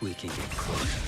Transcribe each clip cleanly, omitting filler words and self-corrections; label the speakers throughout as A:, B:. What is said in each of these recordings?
A: We can get closer.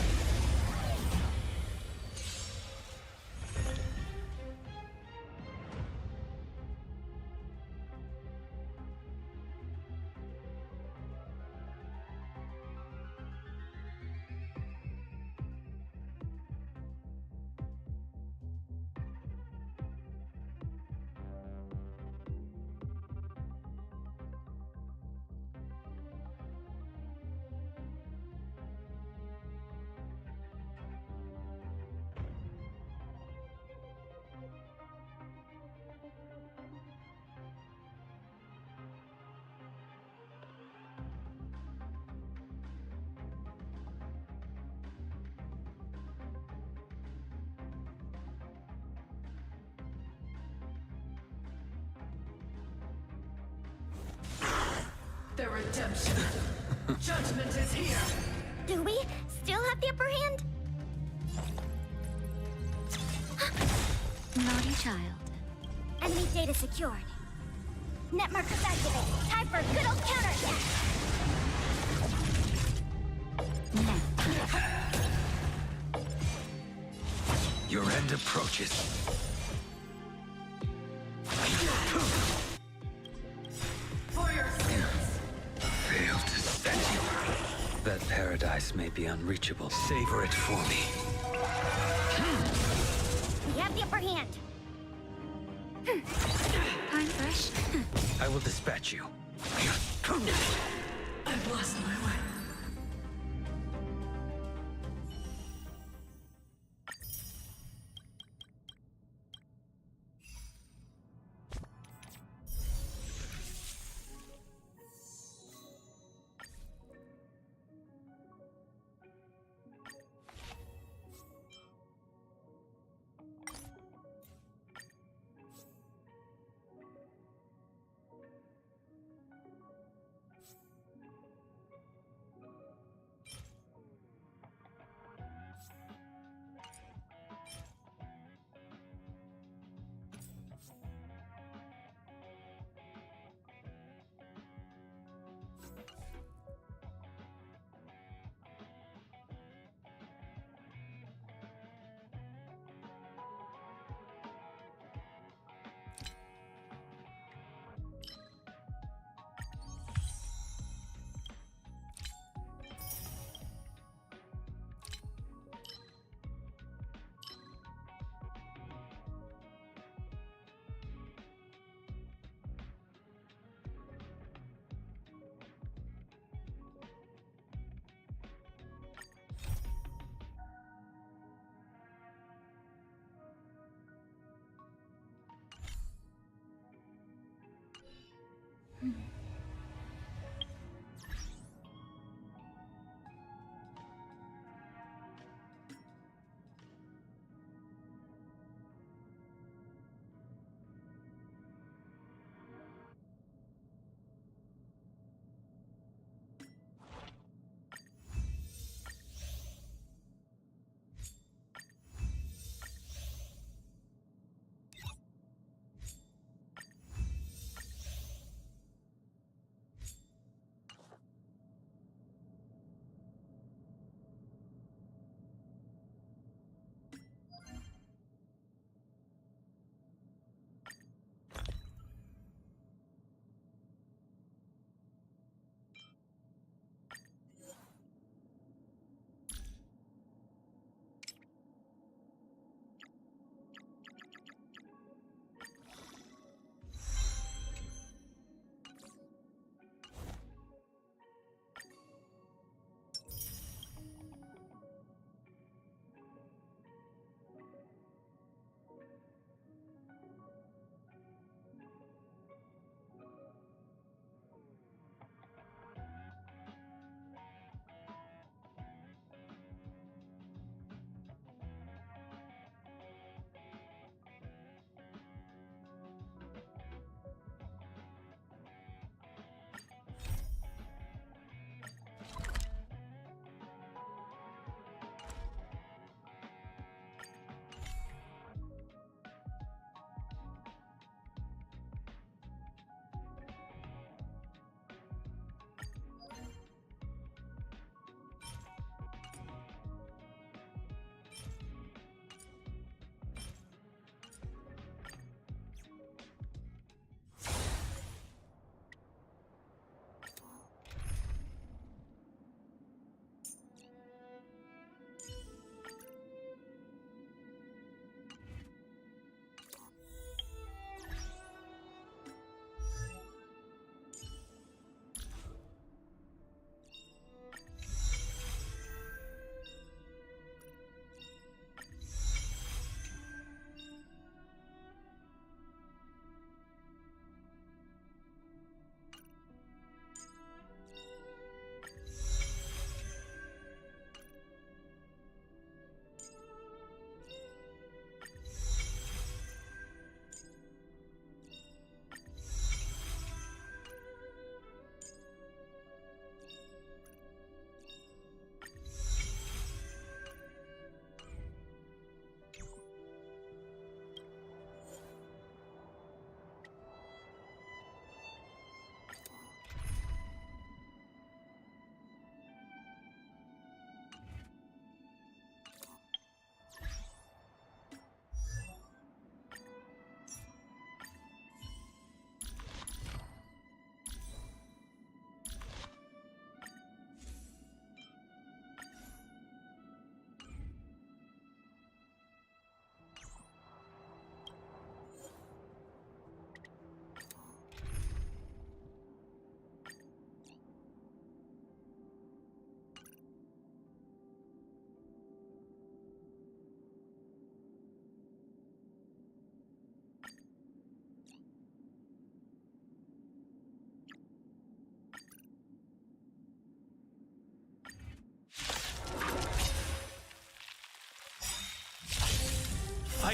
B: The redemption. Judgment is here.
C: Do we still have the upper hand?
D: Naughty child.
C: Enemy data secured. Net markers activated. Time for a good old counterattack.
A: Your end approaches.
B: For your sins.
A: Failed to set you. That paradise may be unreachable. Savor it for me.
C: We have the upper hand.
D: Time fresh.
A: I will dispatch you.
B: I've lost my way.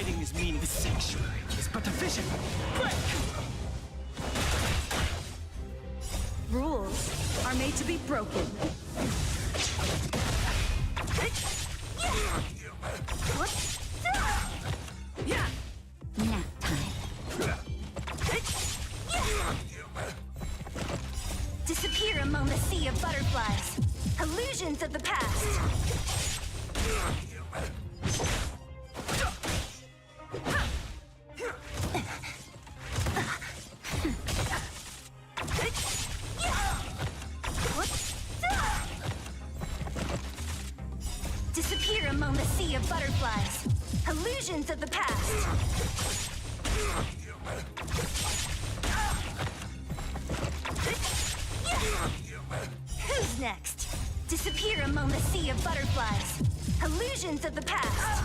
E: fighting is meaningless. The sanctuary is but a vision. Break!
B: Rules are made to be broken. Yeah.
D: Nap time.
C: Disappear among the sea of butterflies. Illusions of the past. Disappear among the sea of butterflies. Illusions of the past. Who's next? Disappear among the sea of butterflies. Illusions of the past.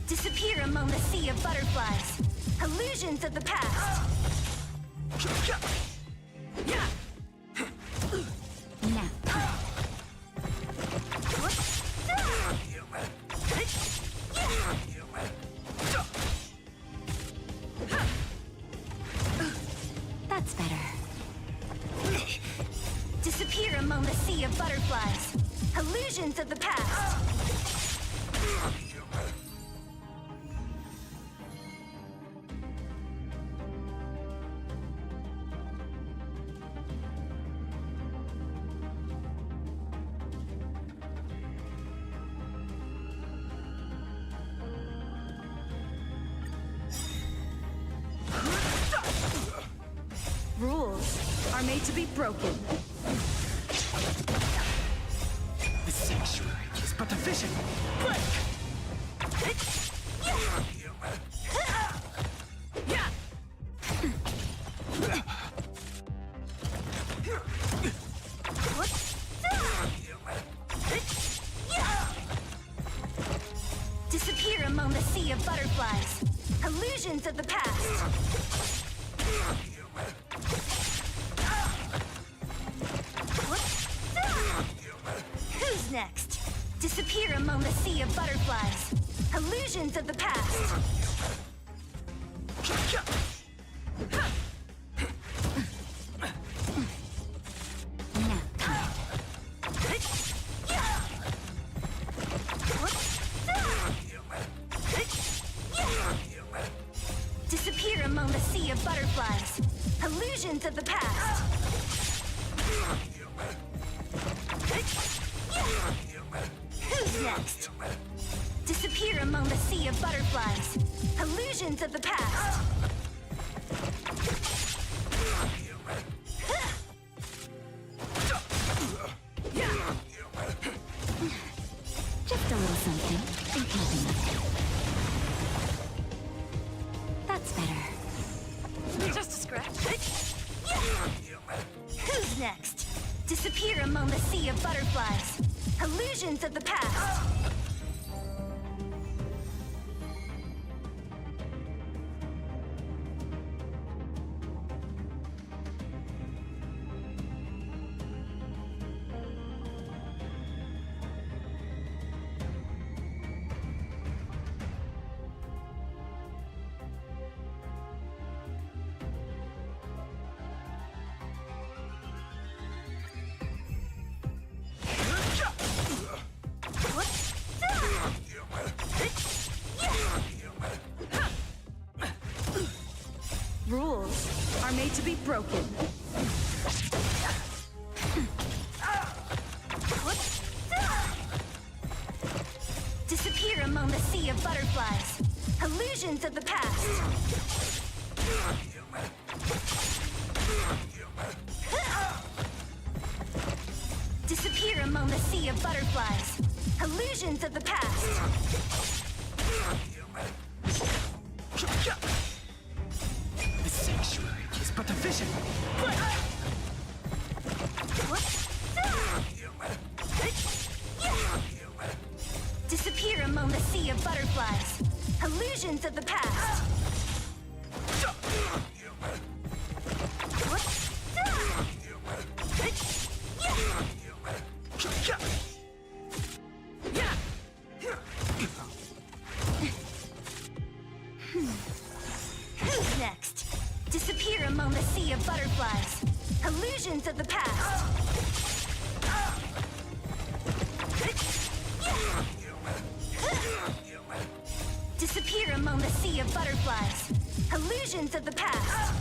C: Disappear among the sea of butterflies. Illusions of the past.
D: Nap time. That's better.
C: Disappear among the sea of butterflies. Illusions of the past.
B: Rules are made to be broken.
E: The sanctuary is but a vision. Break!
C: Disappear among the sea of butterflies. Illusions of the past. Who's next? Disappear among the sea of butterflies. Illusions of the past.
D: Nap time.
C: Disappear among the sea of butterflies. Illusions of the past. Who's next? Disappear among the sea of butterflies. Illusions of the past.
D: Just a little something. Ain't nothing else. That's better.
B: Just a scratch.
C: Who's next? Disappear among the sea of butterflies. Illusions of the past.
B: Rules are made to be broken.
C: Disappear among the sea of butterflies. Illusions of the past. Disappear among the sea of butterflies. Illusions of the past.
E: The sanctuary is but a vision. Break!
C: Disappear among the sea of butterflies. Illusions of the past. Who's next? Disappear among the sea of butterflies. Illusions of the past. Disappear among the sea of butterflies. Illusions of the past.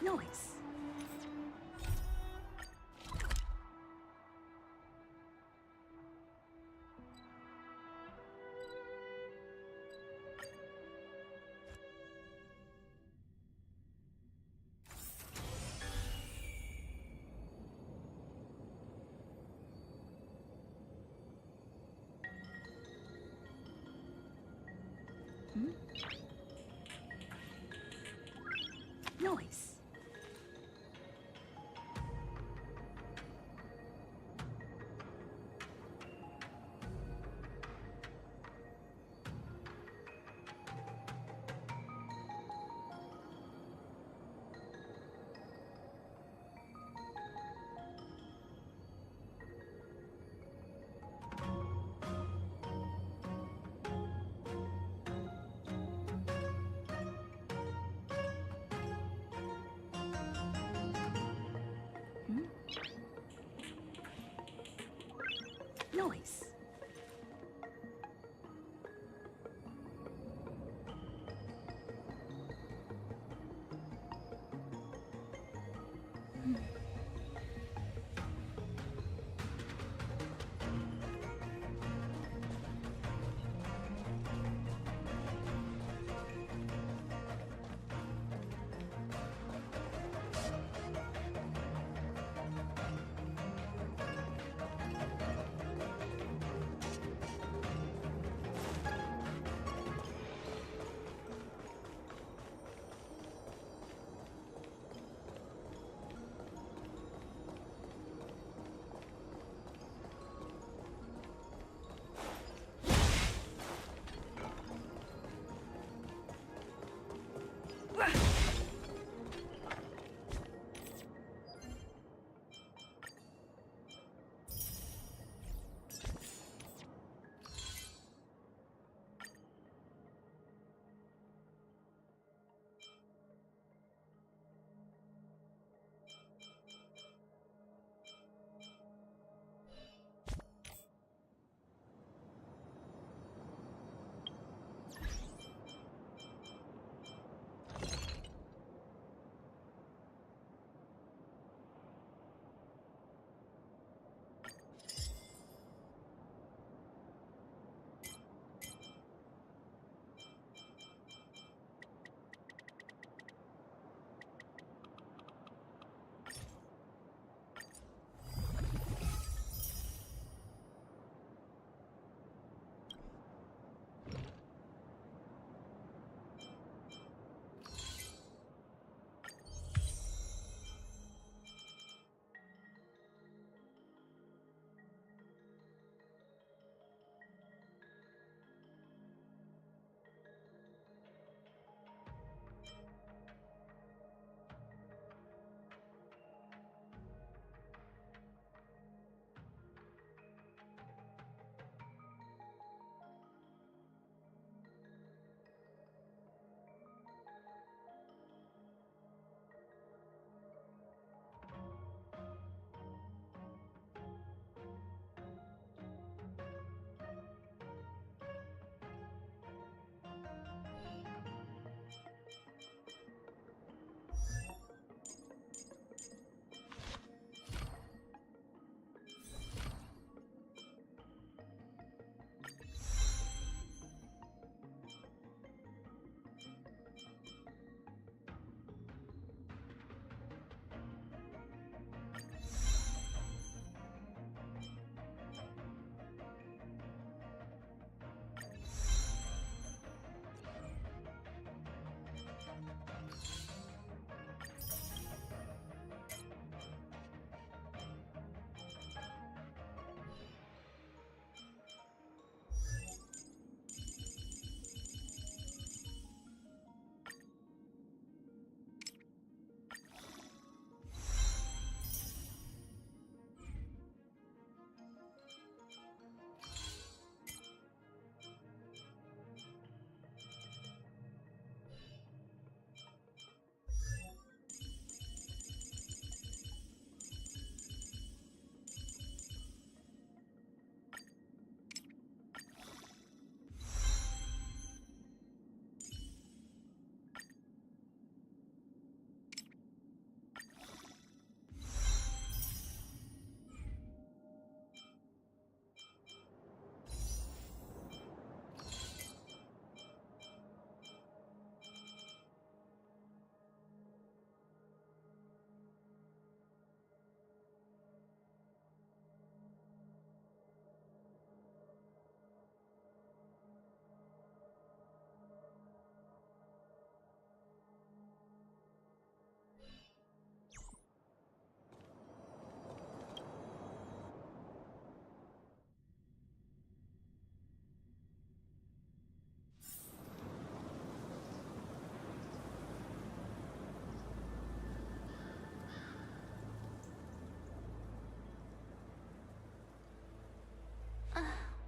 B: Noise. Noise. Noise.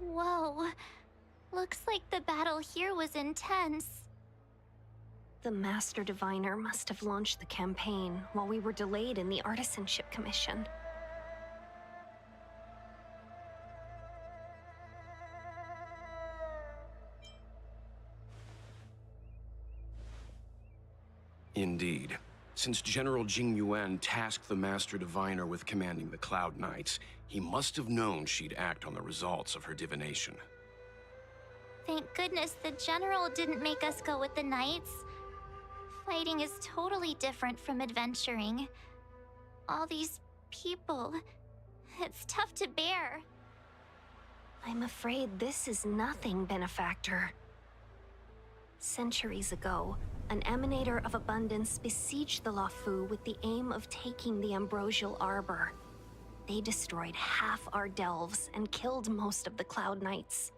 C: Whoa. Looks like the battle here was intense.
D: The Master Diviner must have launched the campaign while we were delayed in the Artisanship Commission.
F: Indeed. Since General Jing Yuan tasked the Master Diviner with commanding the Cloud Knights, he must have known she'd act on the results of her divination.
C: Thank goodness the General didn't make us go with the Knights. Fighting is totally different from adventuring. All these people, it's tough to bear.
D: I'm afraid this is nothing, Benefactor. Centuries ago, an Emanator of Abundance besieged the Luofu with the aim of taking the Ambrosial Arbor. They destroyed half our delves and killed most of the Cloud Knights.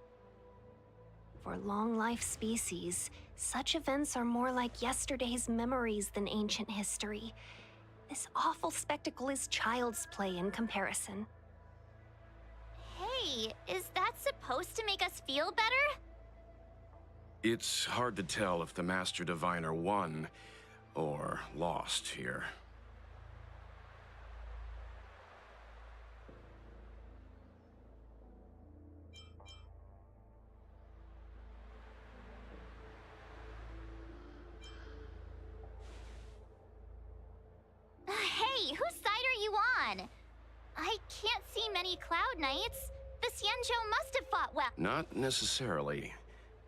D: For long-life species, such events are more like yesterday's memories than ancient history. This awful spectacle is child's play in comparison.
C: Hey, is that supposed to make us feel better?
F: It's hard to tell if the Master Diviner won or lost here.
C: Hey, whose side are you on? I can't see many Cloud Knights. The Xianzhou must have fought well.
F: Not necessarily.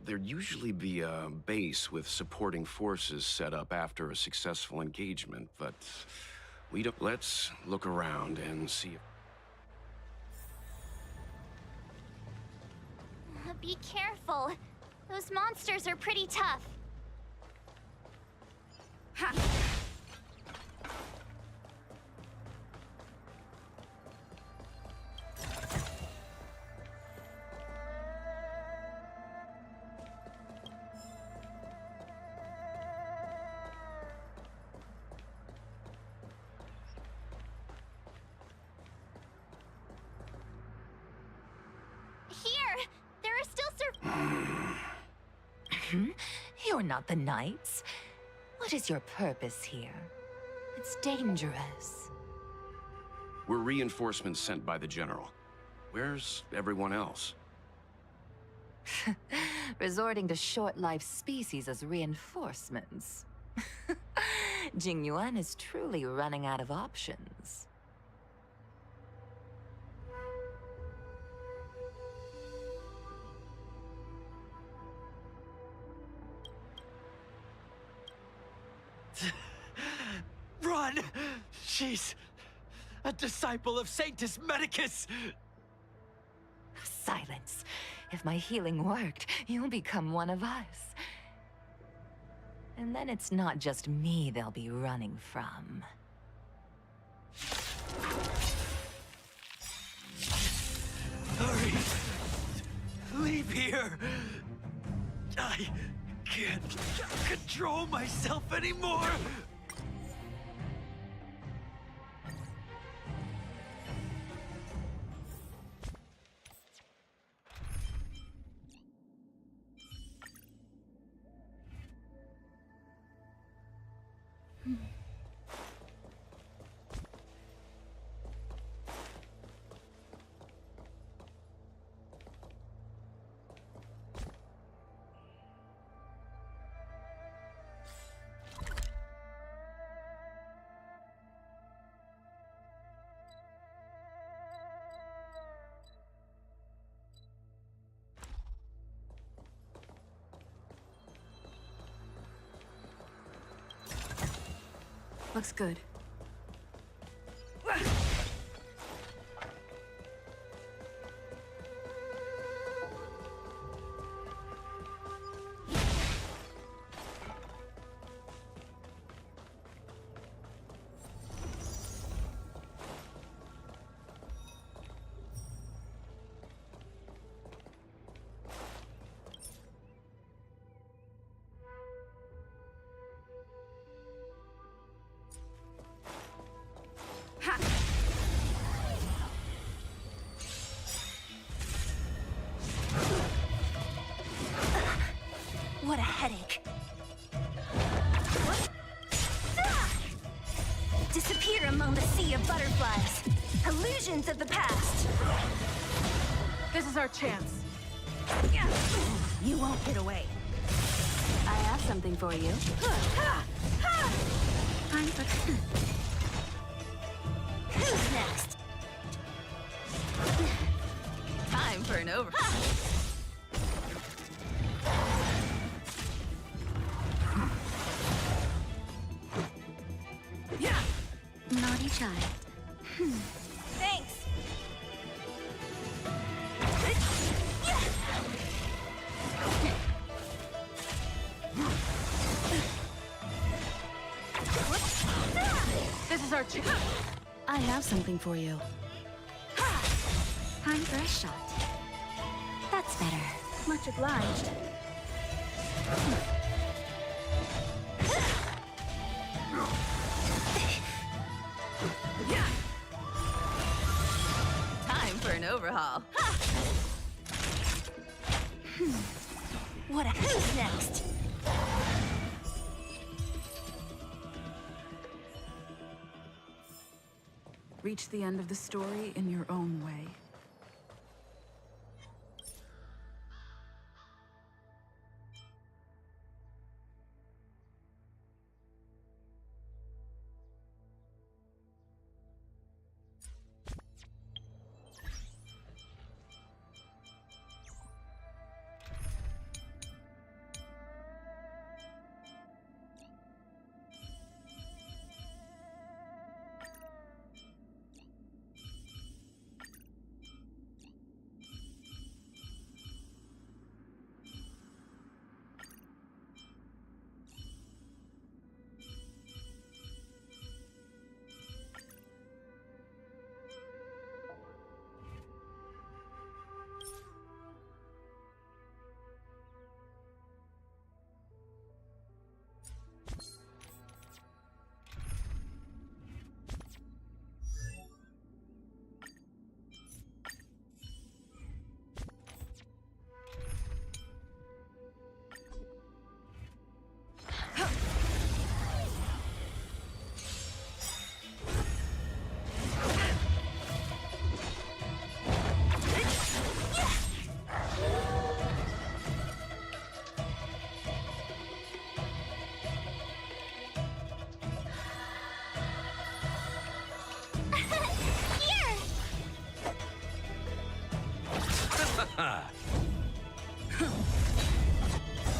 F: There'd usually be a base with supporting forces set up after a successful engagement, but we don't. Let's look around and see.
C: Be careful. Those monsters are pretty tough. Ha! Here! There are still
G: You're not the Knights. What is your purpose here? It's dangerous.
F: We're reinforcements sent by the General. Where's everyone else?
G: Resorting to short-lived species as reinforcements. Jing Yuan is truly running out of options.
E: Run! She's a disciple of Sanctus Medicus!
G: Silence. If my healing worked, you'll become one of us. And then it's not just me they'll be running from.
E: Hurry! Leave here! I can't control myself anymore!
B: Looks good.
D: Illusions of the past.
B: This is our chance.
D: You won't get away. I have something for you.
B: Time for...
D: Who's next?
G: Time for an over.
B: Naughty child.
D: Thanks.
B: This is our chance. I have something for you. Time for a shot.
D: That's better.
B: Much obliged.
G: Time for an overhaul.
D: What a who's next?
B: Reach the end of the story in your own way.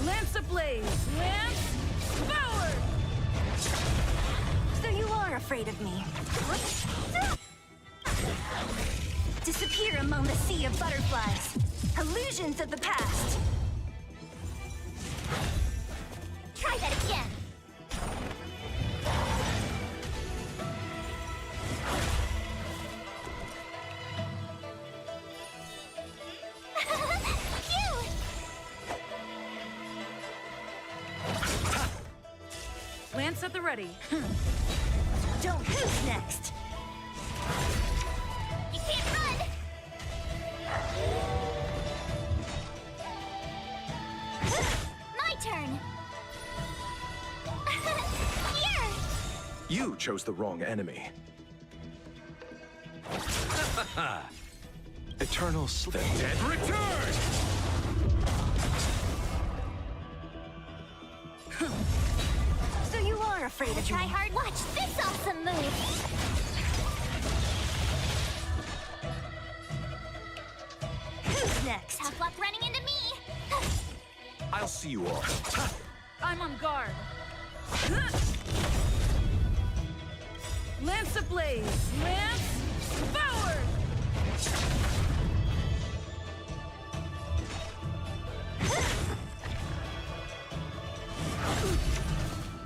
B: Lance ablaze! Lance forward!
D: So you are afraid of me. Disappear among the sea of butterflies. Illusions of the past.
C: Try that again.
B: Lance at the ready.
D: Don't who's next?
C: You can't run! My turn! Here!
H: You chose the wrong enemy. Eternal Sleep. The dead return!
D: So you are afraid of
C: Try
D: me.
C: hard. Watch this awesome move!
D: Who's next?
C: Tough luck running into me!
H: I'll see you all.
B: I'm on guard. Lance ablaze! Lance forward!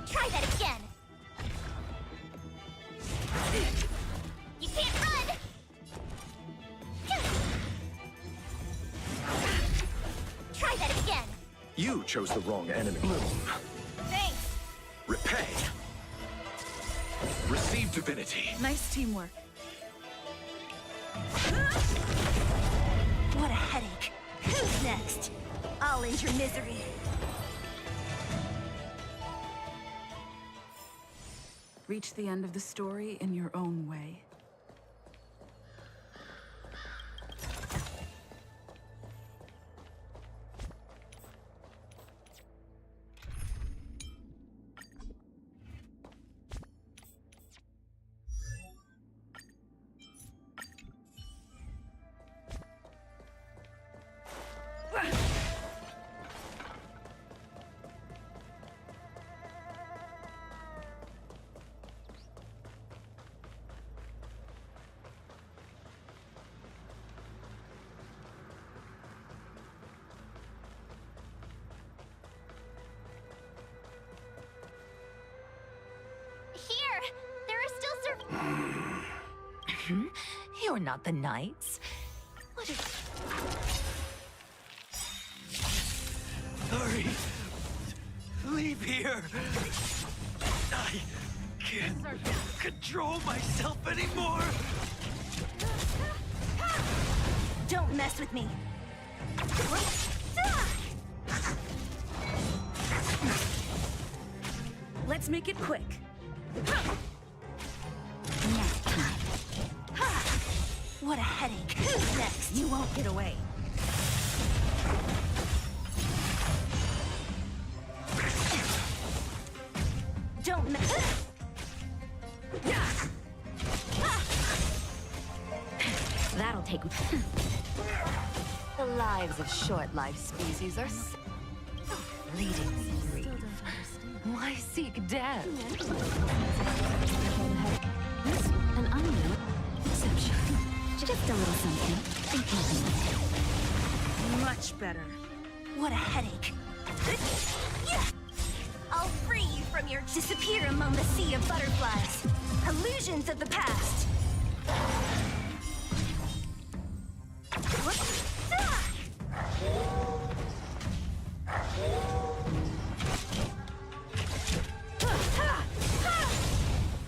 C: Try that again! You can't run! Try that again!
H: You chose the wrong enemy.
C: Thanks!
H: Repay. Receive divinity.
B: Nice teamwork.
D: What a headache. Who's next? I'll end your misery.
B: Reach the end of the story in your own way.
G: You're not the knights. What is...
E: Hurry! Leave here! I can't control myself anymore!
B: Don't mess with me. Let's make it quick. Nap time. What a headache. Who's next? You won't get away. Don't mess. That'll take.
G: The lives of short-lived species are so fleetingly brief. Why seek death?
B: An unknown exception. Just a little something. Think nothing. Much better. What a headache.
D: I'll free you from your disappear among the sea of butterflies. Illusions of the past.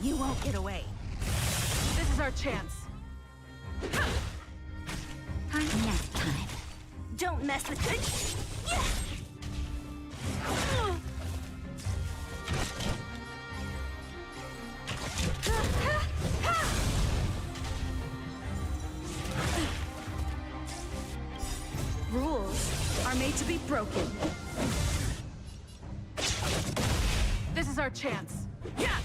B: You won't get away. This is our chance. Nap time.
D: Don't mess with it.
B: Rules are made to be broken. This is our chance. Yeah!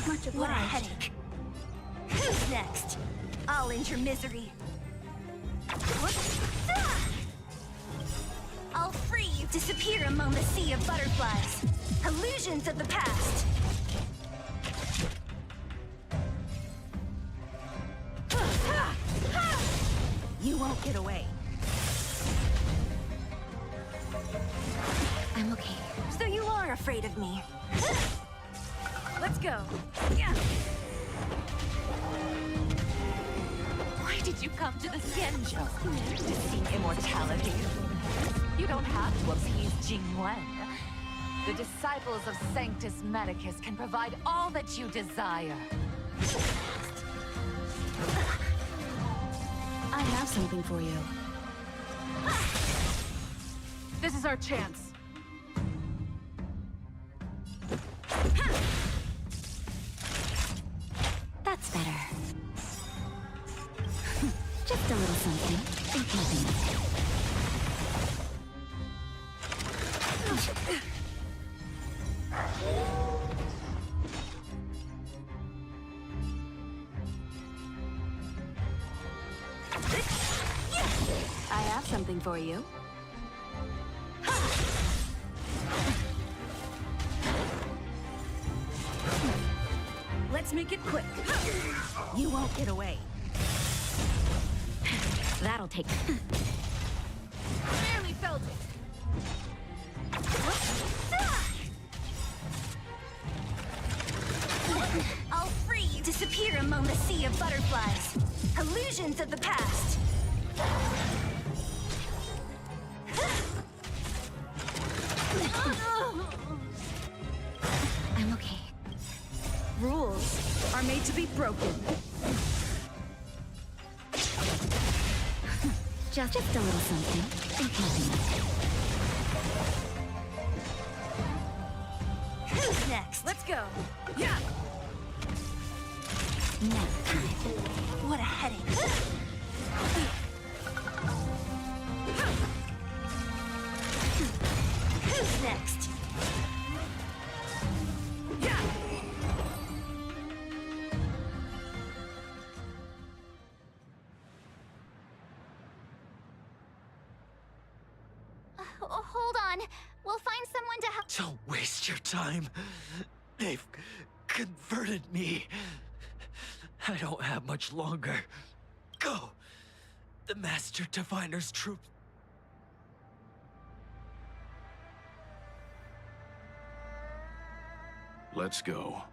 D: Much of what a headache. Who's next? I'll end your misery. I'll free you. Disappear among the sea of butterflies. Illusions of the past.
B: You won't get away.
D: I'm okay. So you are afraid of me.
B: Let's go. Yeah.
G: Why did you come to the Xianzhou? To seek immortality? You don't have to appease Jingwen. The disciples of Sanctus Medicus can provide all that you desire.
B: I have something for you. This is our chance.
D: That's better. Just a little something. Think nothing.
B: I have something for you. Let's make it quick. You won't get away. That'll take. Barely felt it.
D: I'll free you. Disappear among the sea of butterflies. Illusions of the past.
B: I'm okay. Rules are made to be broken. Just a little something. Think nothing.
D: Who's next?
B: Let's go. Yeah.
D: Nap time. What a headache. Who's next?
B: Yeah.
C: Hold on. We'll find someone to help.
E: Don't waste your time. They've converted me. I don't have much longer. Go! The Master Diviner's troop.
F: Let's go.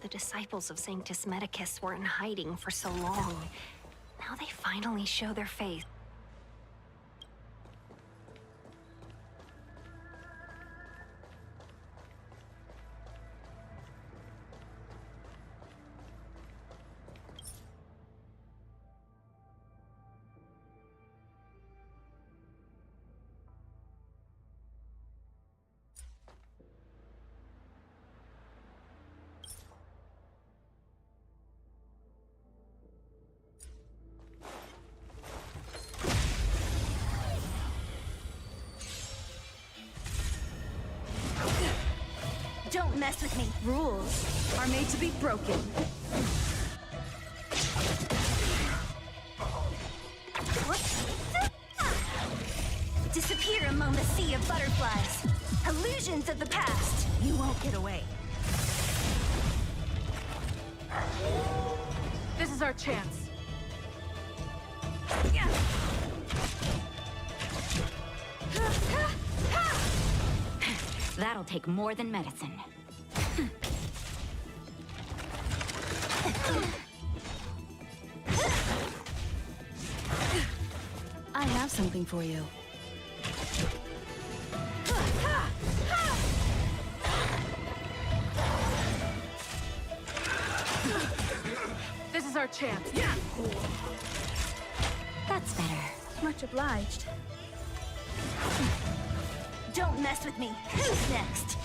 D: The disciples of Sanctus Medicus were in hiding for so long. Now they finally show their face.
B: Don't mess with me. Rules are made to be broken. Disappear among the sea of butterflies. Illusions of the past. You won't get away.
G: This is our chance.
B: That'll take more than medicine. I have something for you.
G: This is our chance.
B: That's better.
I: Much obliged.
B: Don't mess with me. Who's next?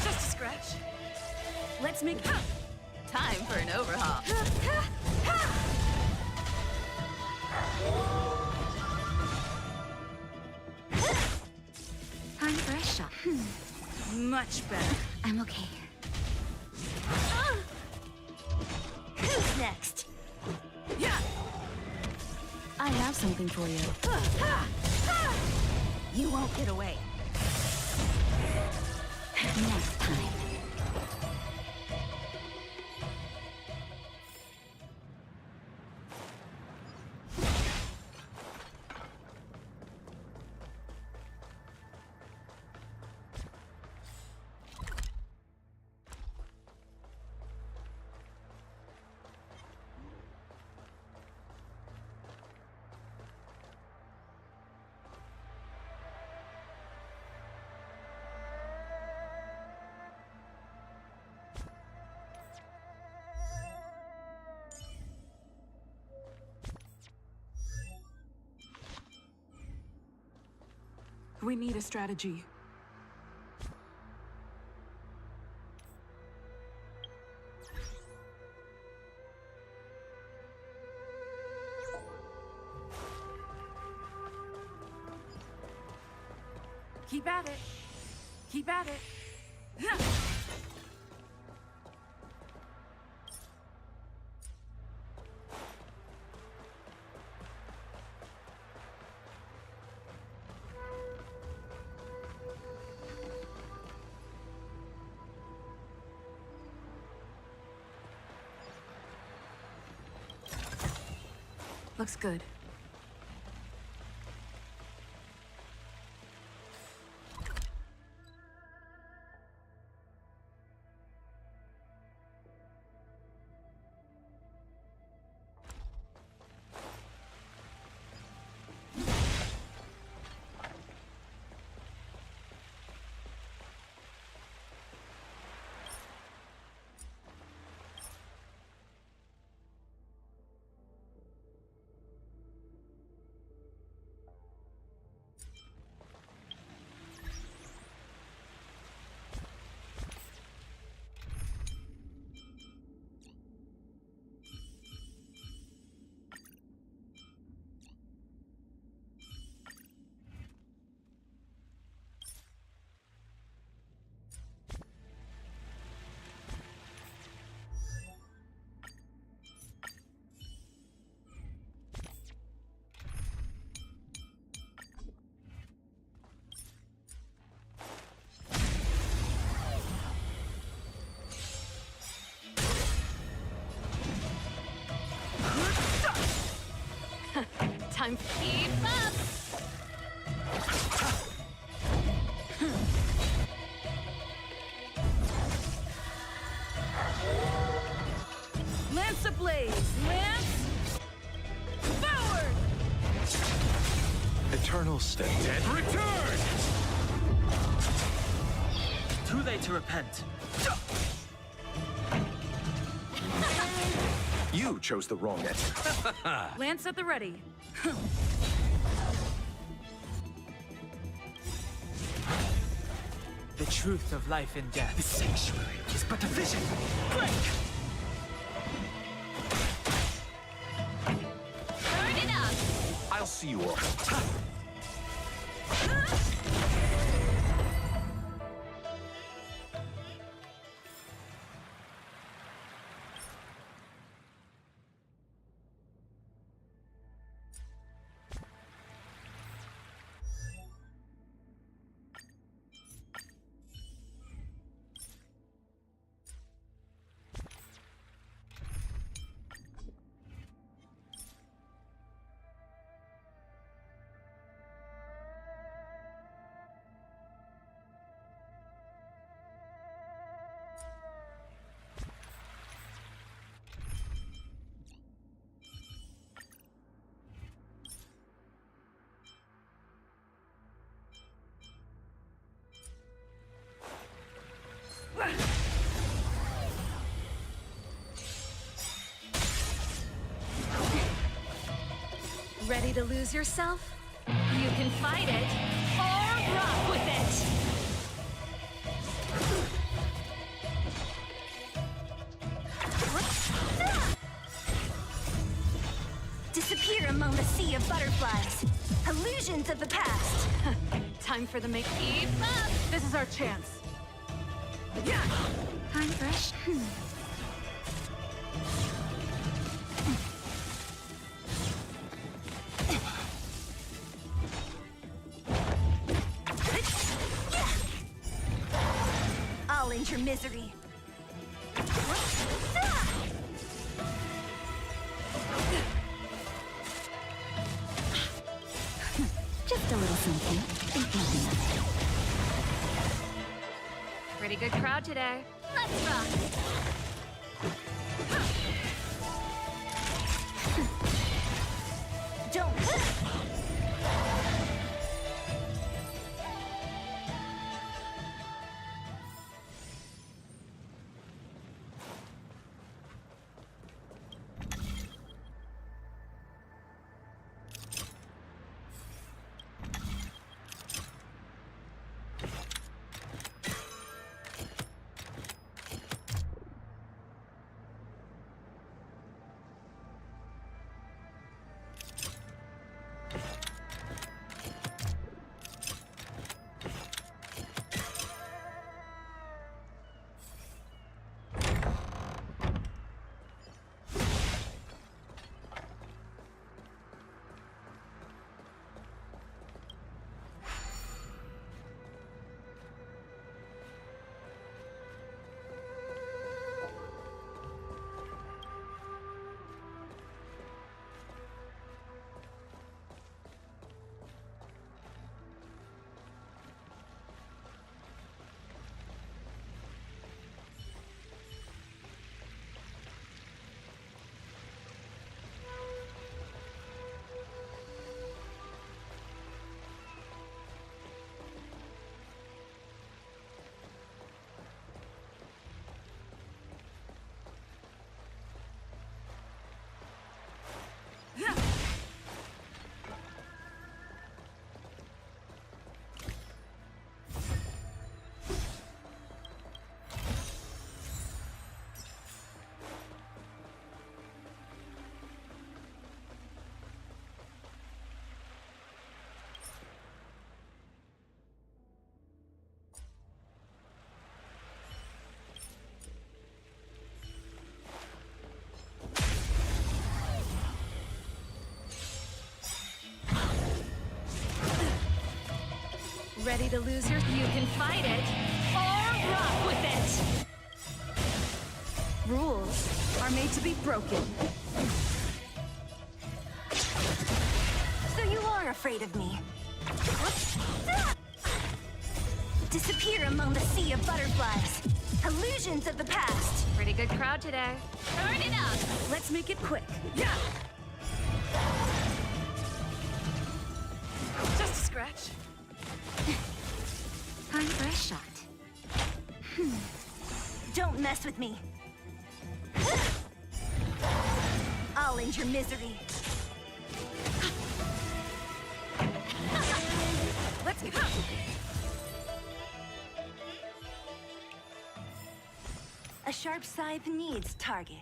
G: Just a scratch.
B: Let's make
G: Time for an overhaul.
B: time for a shot.
G: Much better.
B: I'm okay. Who's next? I have something for you. You won't get away. Next time.
G: We need a strategy. Keep at it. Keep at it. Looks good. Time to keep up!
B: Lance ablaze! Lance! Forward!
H: Eternal state.
A: Dead return!
E: Too late to repent.
H: You chose the wrong enemy.
B: Lance at the ready.
E: The truth of life and death. The sanctuary is but a vision. Break!
G: Turn it up!
H: I'll see you all.
B: Ready to lose yourself?
G: You can fight it, or rock with it!
D: Disappear among the sea of butterflies. Illusions of the past.
G: Time for the make keep up!
B: This is our chance.
C: I'm fresh.
D: I'll end your misery.
B: Just a little something. Think nothing of it.
G: Pretty good crowd today. Let's rock!
D: Don't.
B: Ready to lose your...
G: You can fight it, or rock with it!
B: Rules are made to be broken. you're afraid of me. Disappear among the sea of butterflies. Illusions of the past.
D: Pretty good crowd today.
B: Turn it up. Let's make it quick. Yeah.
G: Just a scratch.
B: Time for a shot. Don't mess with me. I'll end your misery. Let's go. A sharp scythe needs targets.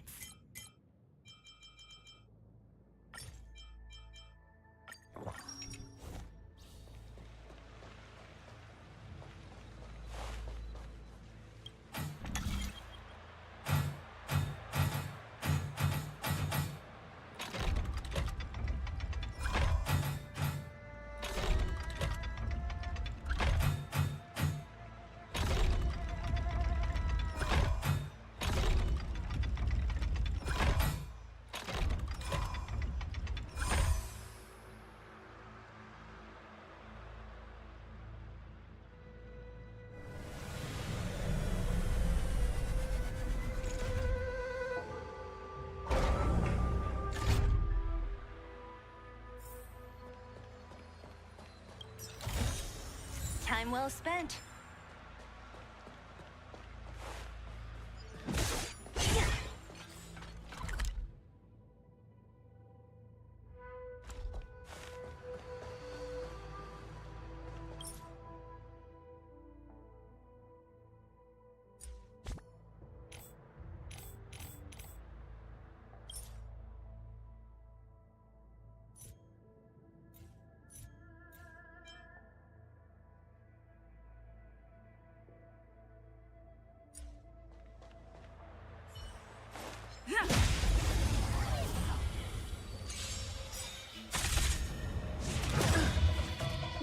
B: Time well spent.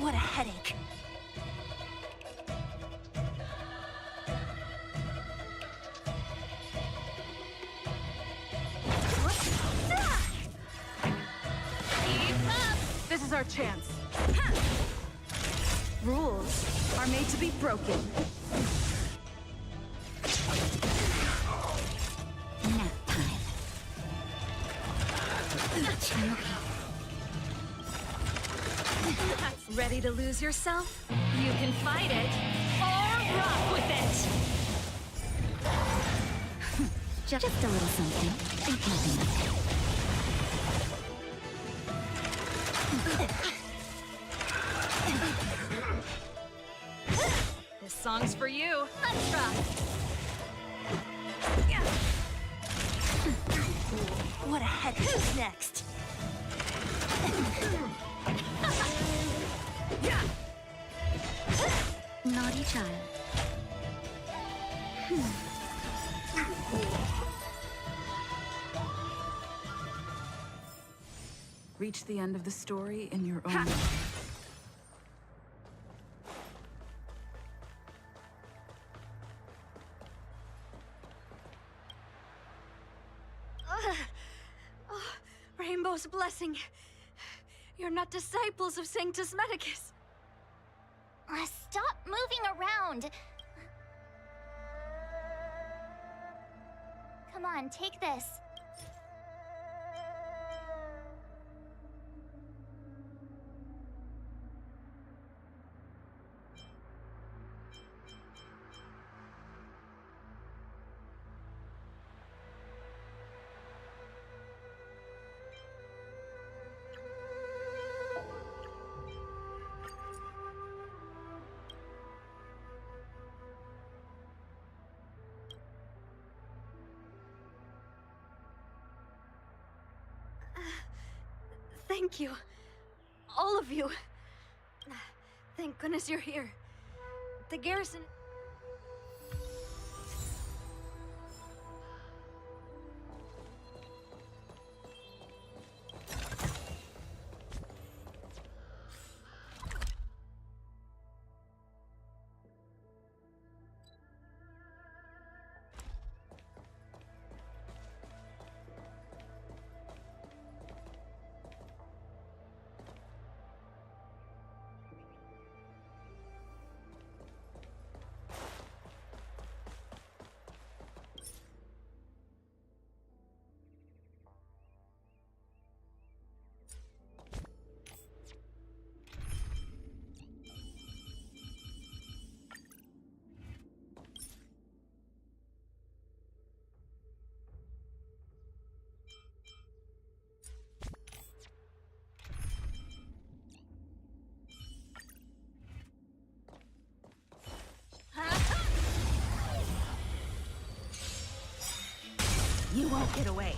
B: What a headache.
G: This is our chance.
B: Rules are made to be broken. Nap time. Ready to lose yourself? You can fight it, or rock with it! Just a little something. Think nothing.
G: This song's for you.
B: Let's rock! What a head. Who's next? Naughty child.
G: Reach the end of the story in your own way.
D: Rainbow's blessing. You're not disciples of Sanctus Medicus.
C: Stop moving around. Come on, take this.
D: Thank you. All of you. Thank goodness you're here. The garrison...
B: won't get away.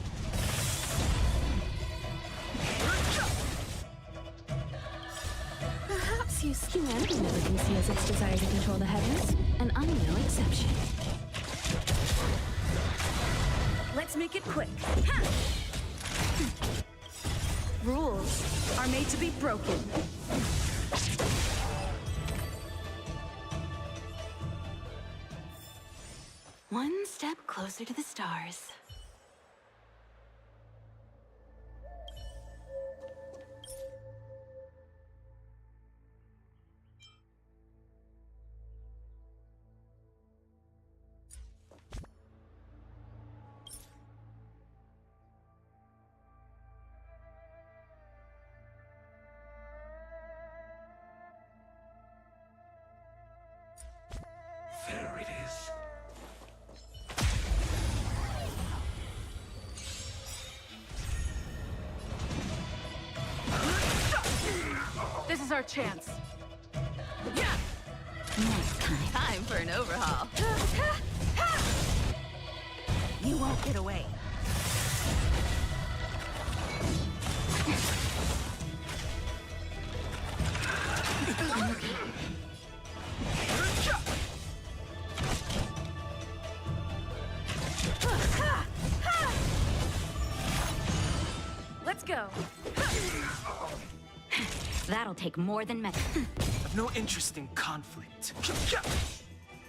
B: Perhaps humanity never conceals its desire to control the heavens. An unreal exception. Let's make it quick. Ha! Rules are made to be broken. One step closer to the stars.
A: There it is.
G: This is our chance. Yeah!
B: Next time.
G: Time for an overhaul.
B: You won't get away.
G: Let's go.
B: That'll take more than med.
E: I've no interest in conflict.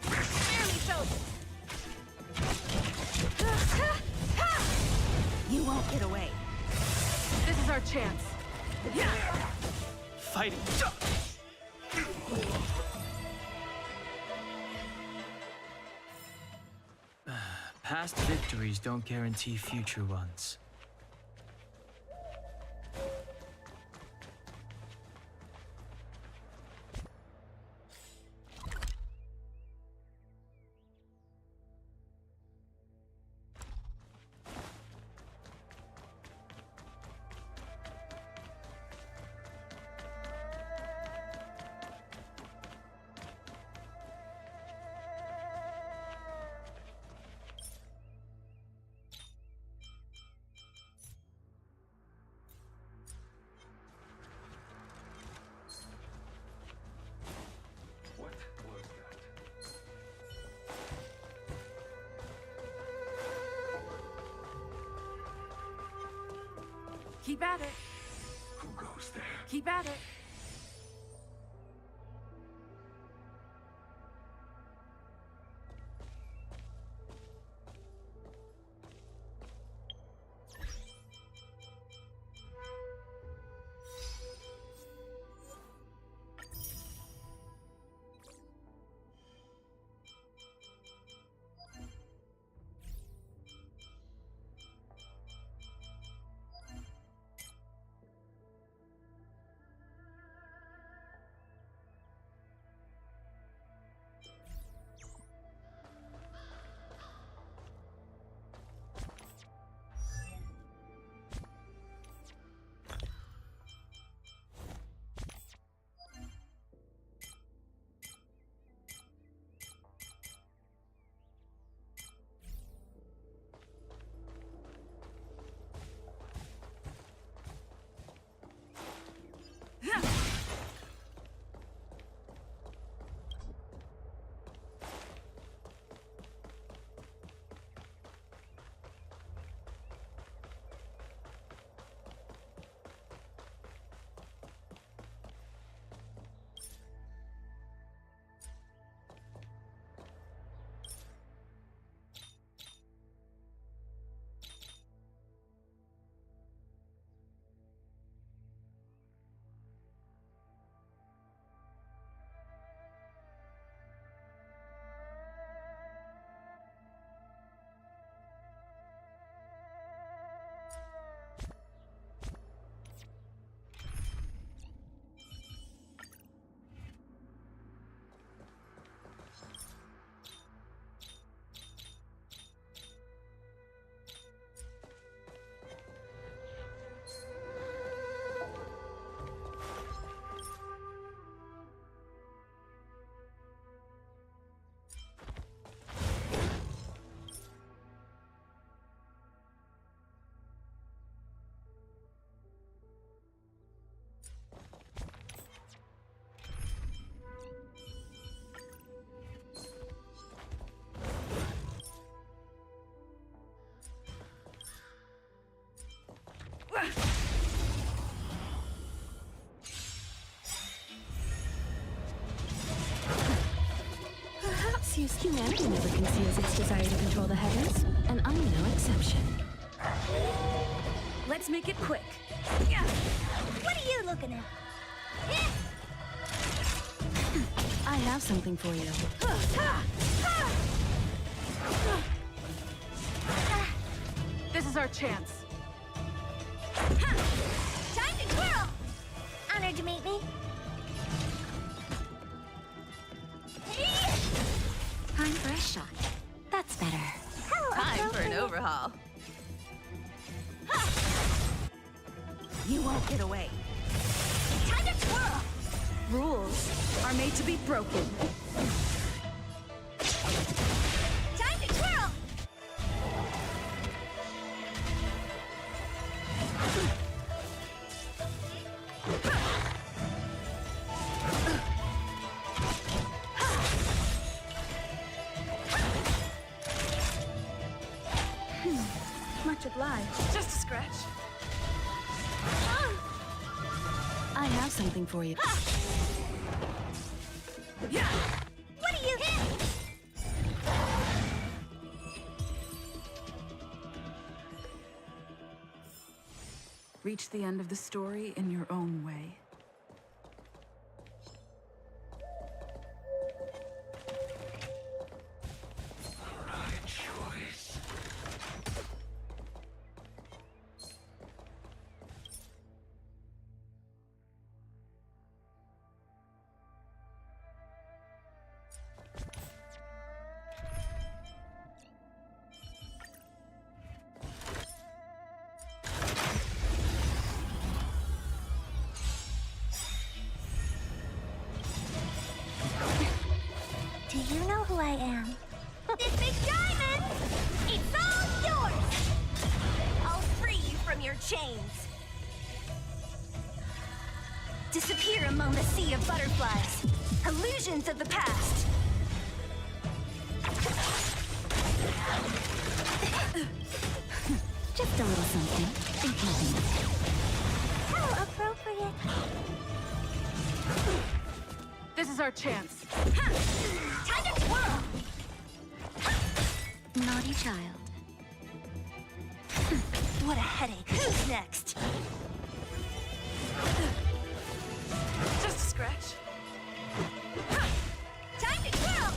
G: Barely so.
B: You won't get away.
G: This is our chance. Yeah!
E: Fighting. Past victories don't guarantee future ones.
A: What was that?
G: Keep at it.
A: Who goes there?
G: Keep at it.
B: Humanity never conceals its desire to control the heavens, and I'm no exception. Let's make it quick.
C: What are you looking at?
B: I have something for you.
G: This is our chance.
C: Time to twirl! Honored to meet me.
B: Time for a shot. That's better.
G: Time for an overhaul.
B: You won't get away.
C: Time to twirl!
B: Rules are made to be broken.
C: Time to twirl!
B: Much obliged.
G: Just a scratch.
B: I have something for you.
C: What are you?
I: Reach the end of the story in your own way.
C: Do you know who I am? This big diamond! It's all yours! I'll free you from your chains. Disappear among the sea of butterflies. Illusions of the past.
B: Just a little something. In keeping.
C: How appropriate.
G: This is our chance.
C: Time to twirl!
B: Naughty child.
C: What a headache. Who's next?
G: Just a scratch.
C: Time to twirl!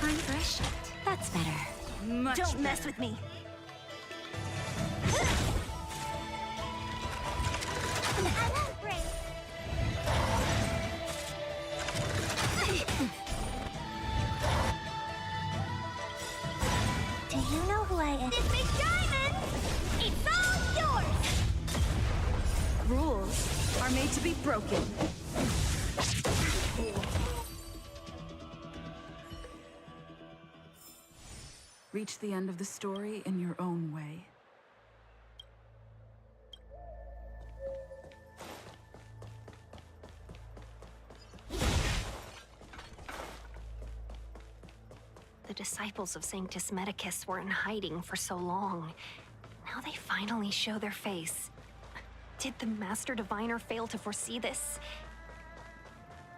B: Time for a shot. That's better.
C: Don't mess with me. I won't break. Do you know who I am? This big diamond! It's all yours!
B: Rules are made to be broken.
I: Reach the end of the story in your own way.
D: The disciples of Sanctus Medicus were in hiding for so long. Now they finally show their face. Did the Master Diviner fail to foresee this?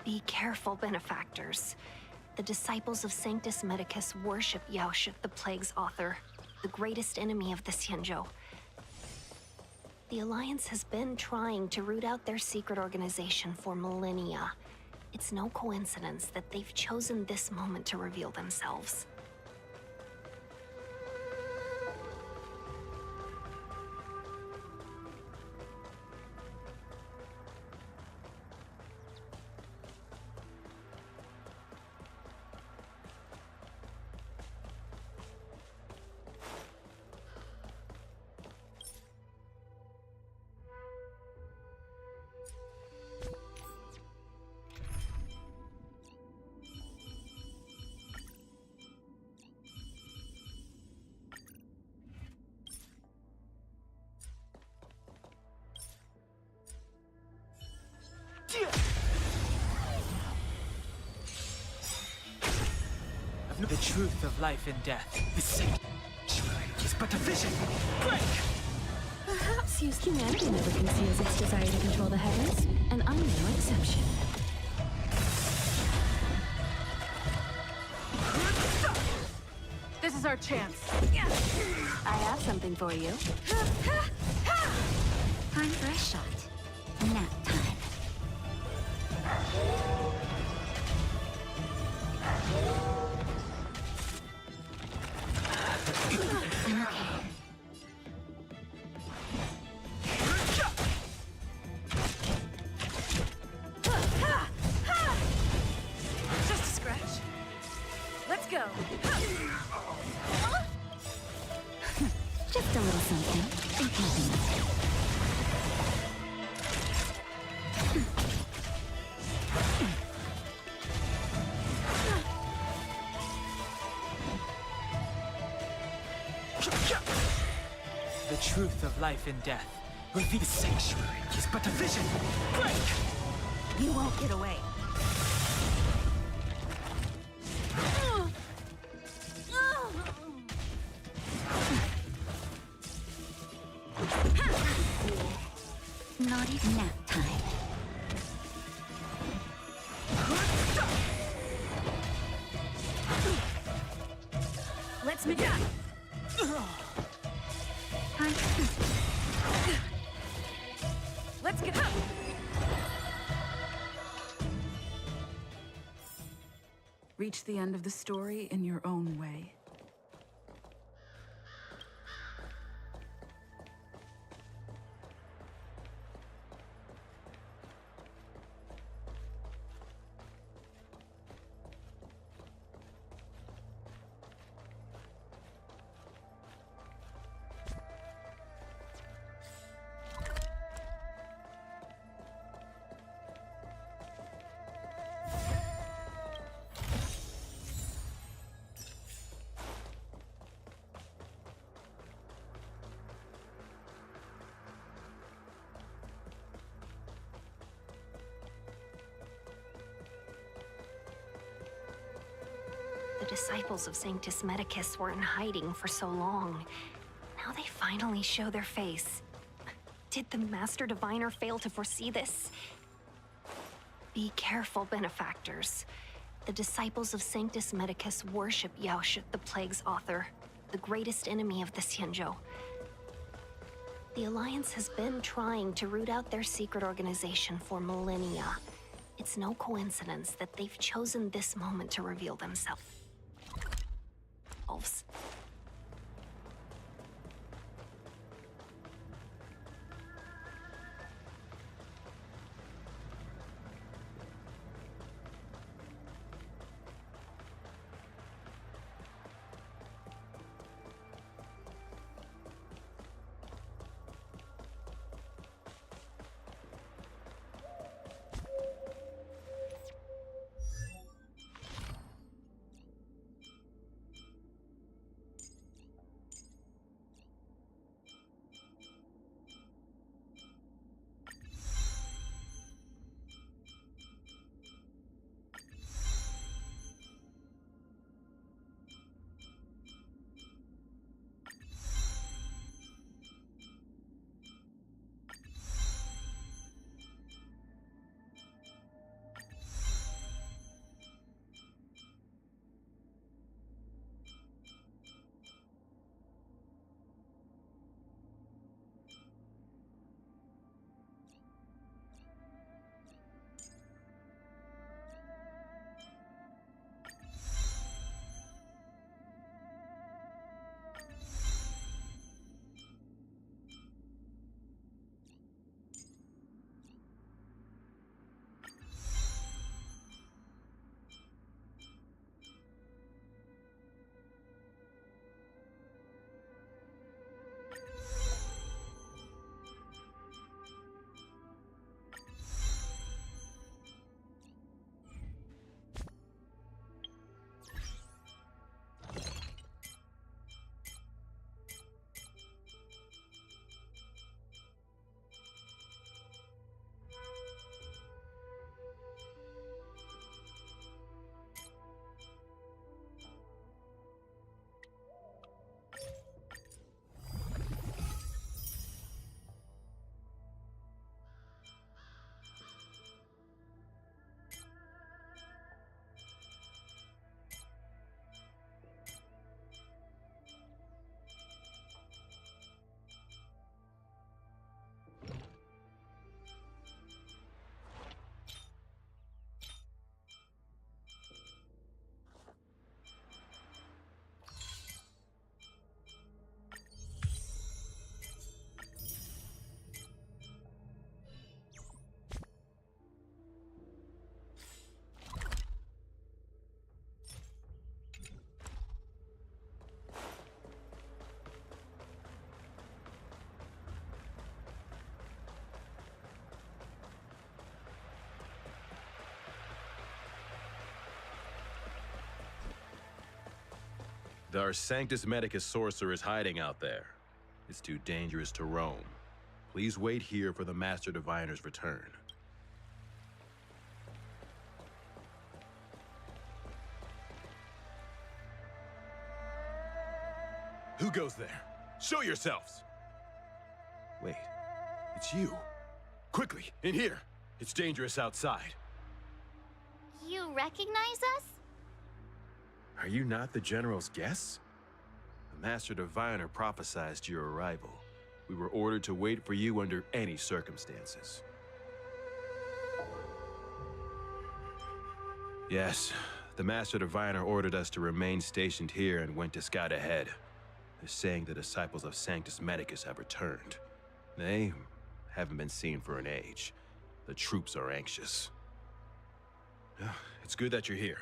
D: Be careful, benefactors. The disciples of Sanctus Medicus worship Yaoshut, the Plague's author, the greatest enemy of the Xianzhou. The Alliance has been trying to root out their secret organization for millennia. It's no coincidence that they've chosen this moment to reveal themselves.
E: The truth of life and death. The sanctuary is but a vision. Break!
B: Perhaps Let's use humanity never conceals its desire to control the heavens, and I'm no exception.
G: This is our chance.
B: I have something for you.
C: Time for a shot. Nap time. I'm okay.
B: Just a scratch. Let's go.
C: Just a little something. Think nothing.
E: The truth of life and death. Reveal the sanctuary is but a vision. Break!
B: You won't get away.
C: Not even nap time.
B: Let's make it. Let's get up.
I: Reach the end of the story in your own way.
D: The disciples of Sanctus Medicus were in hiding for so long. Now they finally show their face. Did the Master Diviner fail to foresee this? Be careful, benefactors. The disciples of Sanctus Medicus worship Yaoshut, the Plague's author, the greatest enemy of the Xianzhou. The Alliance has been trying to root out their secret organization for millennia. It's no coincidence that they've chosen this moment to reveal themselves.
J: Our Sanctus Medicus sorcerer is hiding out there. It's too dangerous to roam. Please wait here for the Master Diviner's return. Who goes there? Show yourselves! Wait, it's you. Quickly, in here. It's dangerous outside.
C: You recognize us?
J: Are you not the General's guests? The Master Diviner prophesied your arrival. We were ordered to wait for you under any circumstances. Yes, the Master Diviner ordered us to remain stationed here and went to scout ahead. They're saying the disciples of Sanctus Medicus have returned. They haven't been seen for an age. The troops are anxious. It's good that you're here.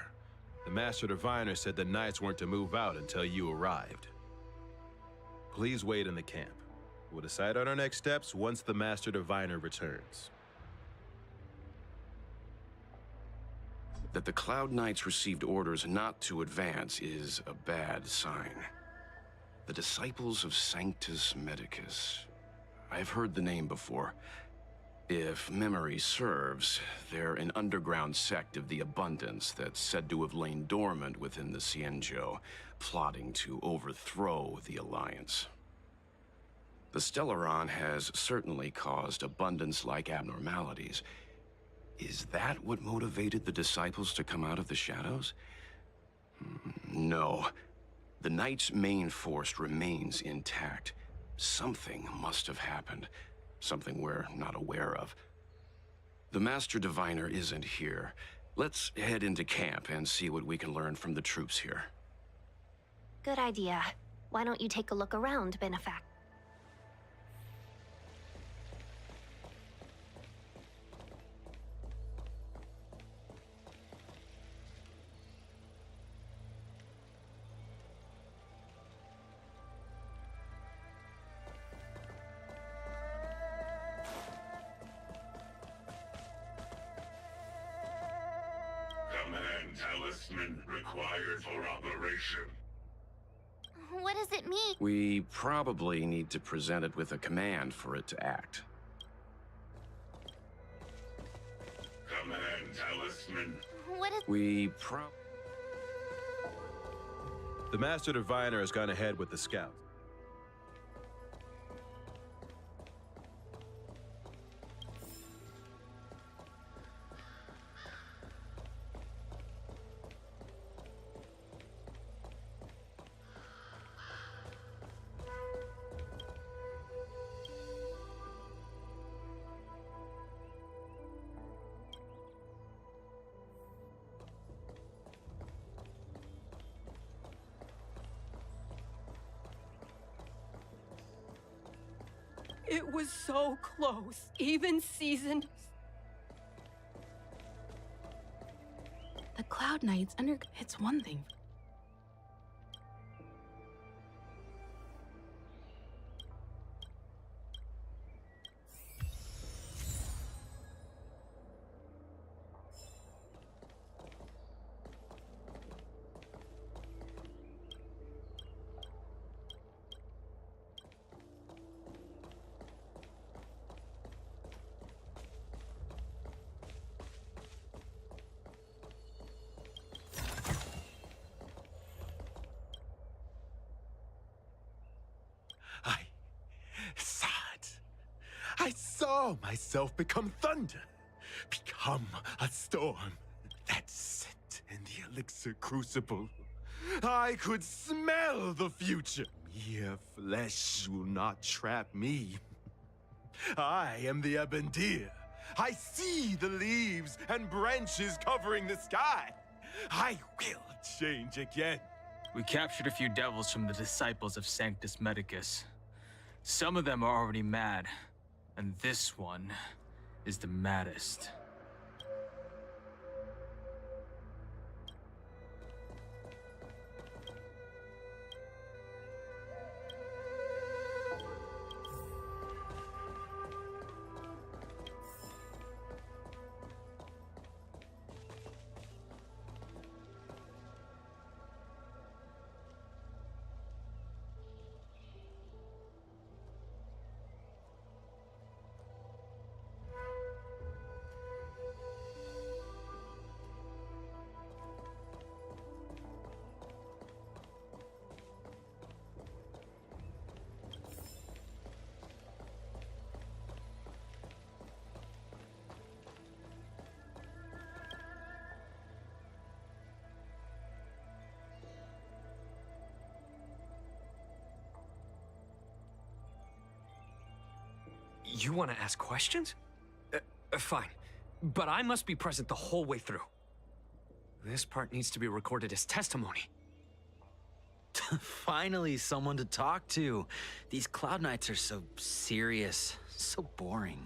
J: The Master Diviner said the Knights weren't to move out until you arrived. Please wait in the camp. We'll decide on our next steps once the Master Diviner returns.
F: That the Cloud Knights received orders not to advance is a bad sign. The Disciples of Sanctus Medicus. I've heard the name before. If memory serves, they're an underground sect of the Abundance that's said to have lain dormant within the Xianzhou, plotting to overthrow the Alliance. The Stellaron has certainly caused Abundance-like abnormalities. Is that what motivated the Disciples to come out of the shadows? No. The Knight's main force remains intact. Something must have happened. Something we're not aware of. The Master Diviner isn't here. Let's head into camp and see what we can learn from the troops here.
D: Good idea. Why don't you take a look around, Benefact?
K: Command talisman required for operation.
C: What does it mean?
F: We probably need to present it with a command for it to act.
K: Command talisman.
C: What is...
J: The Master Diviner has gone ahead with the scouts.
L: It was so close, even seasoned.
I: The Cloud Knights it's one thing.
M: I saw myself become thunder, become a storm that set in the elixir crucible. I could smell the future. Mere flesh will not trap me. I am the Abendir. I see the leaves and branches covering the sky. I will change again.
N: We captured a few devils from the disciples of Sanctus Medicus. Some of them are already mad, and this one is the maddest.
O: You want to ask questions? Fine. But I must be present the whole way through. This part needs to be recorded as testimony.
E: Finally, someone to talk to. These Cloud Knights are so serious, so boring.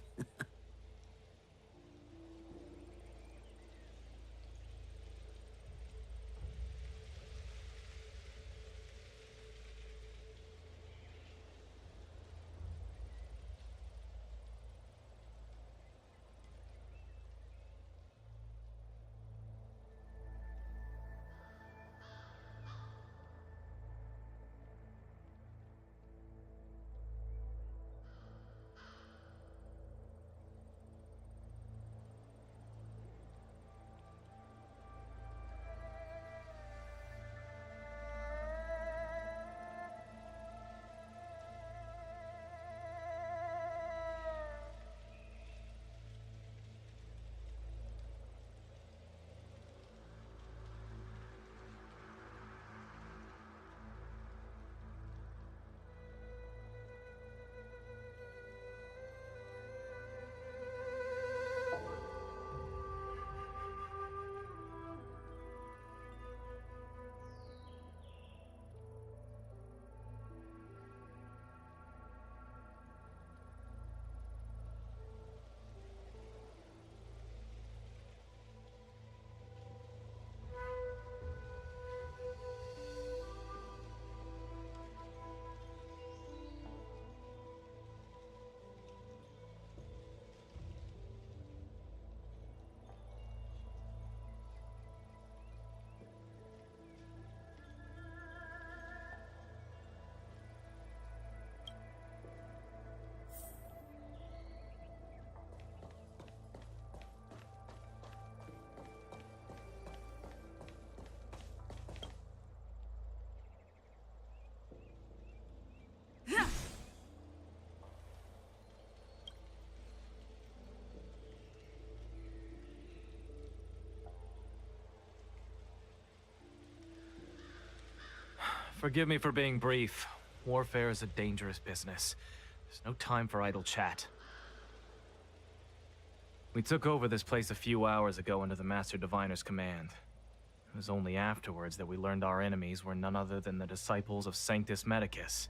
N: Forgive me for being brief. Warfare is a dangerous business. There's no time for idle chat. We took over this place a few hours ago under the Master Diviner's command. It was only afterwards that we learned our enemies were none other than the disciples of Sanctus Medicus,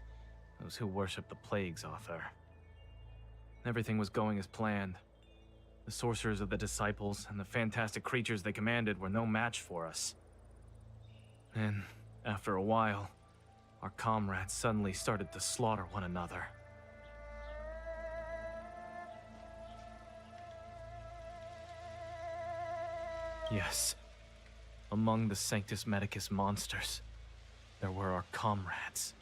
N: those who worship the Plague's author. Everything was going as planned. The sorcerers of the disciples and the fantastic creatures they commanded were no match for us. And after a while, our comrades suddenly started to slaughter one another. Yes, among the Sanctus Medicus monsters, there were our comrades.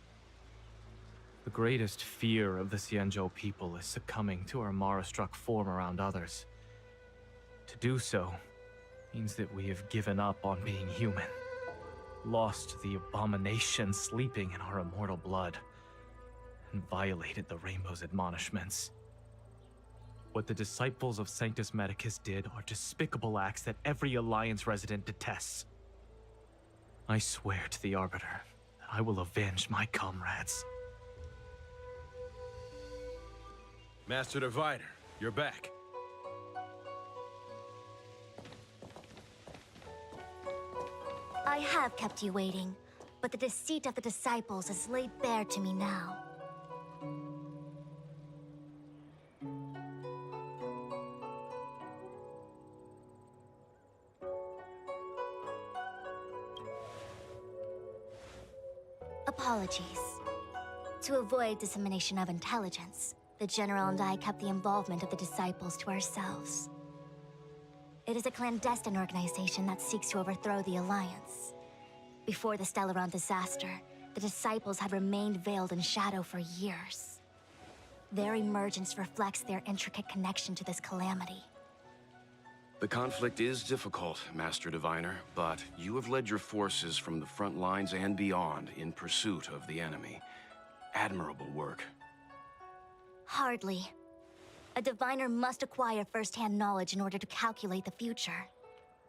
N: The greatest fear of the Xianzhou people is succumbing to our Mara-struck form around others. To do so means that we have given up on being human. Lost the abomination sleeping in our immortal blood, and violated the Rainbow's admonishments. What the disciples of Sanctus Medicus did are despicable acts that every Alliance resident detests. I swear to the Arbiter that I will avenge my comrades.
J: Master Diviner, you're back.
C: I have kept you waiting, but the deceit of the disciples is laid bare to me now. Apologies. To avoid dissemination of intelligence, the General and I kept the involvement of the disciples to ourselves. It is a clandestine organization that seeks to overthrow the Alliance. Before the Stellaron disaster, the disciples had remained veiled in shadow for years. Their emergence reflects their intricate connection to this calamity.
F: The conflict is difficult, Master Diviner, but you have led your forces from the front lines and beyond in pursuit of the enemy. Admirable work.
C: Hardly. A diviner must acquire first-hand knowledge in order to calculate the future.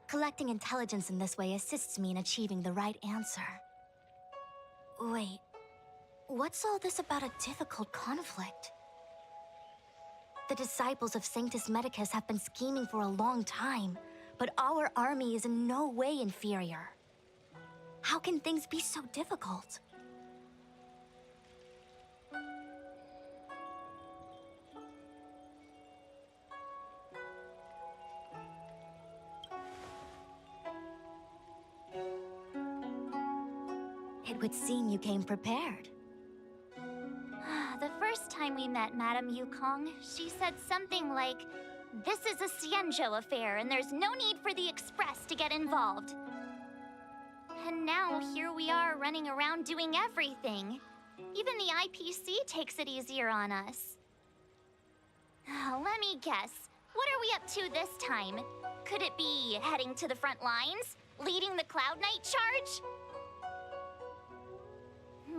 C: Collecting intelligence in this way assists me in achieving the right answer. Wait, what's all this about a difficult conflict?
B: The disciples of Sanctus Medicus have been scheming for a long time, but our army is in no way inferior. How can things be so difficult? It would seem you came prepared.
C: The first time we met Madame Yukong, she said something like, "This is a Xianzhou affair, and there's no need for the Express to get involved." And now here we are running around doing everything. Even the IPC takes it easier on us. Let me guess. What are we up to this time? Could it be heading to the front lines? Leading the Cloud Knight charge?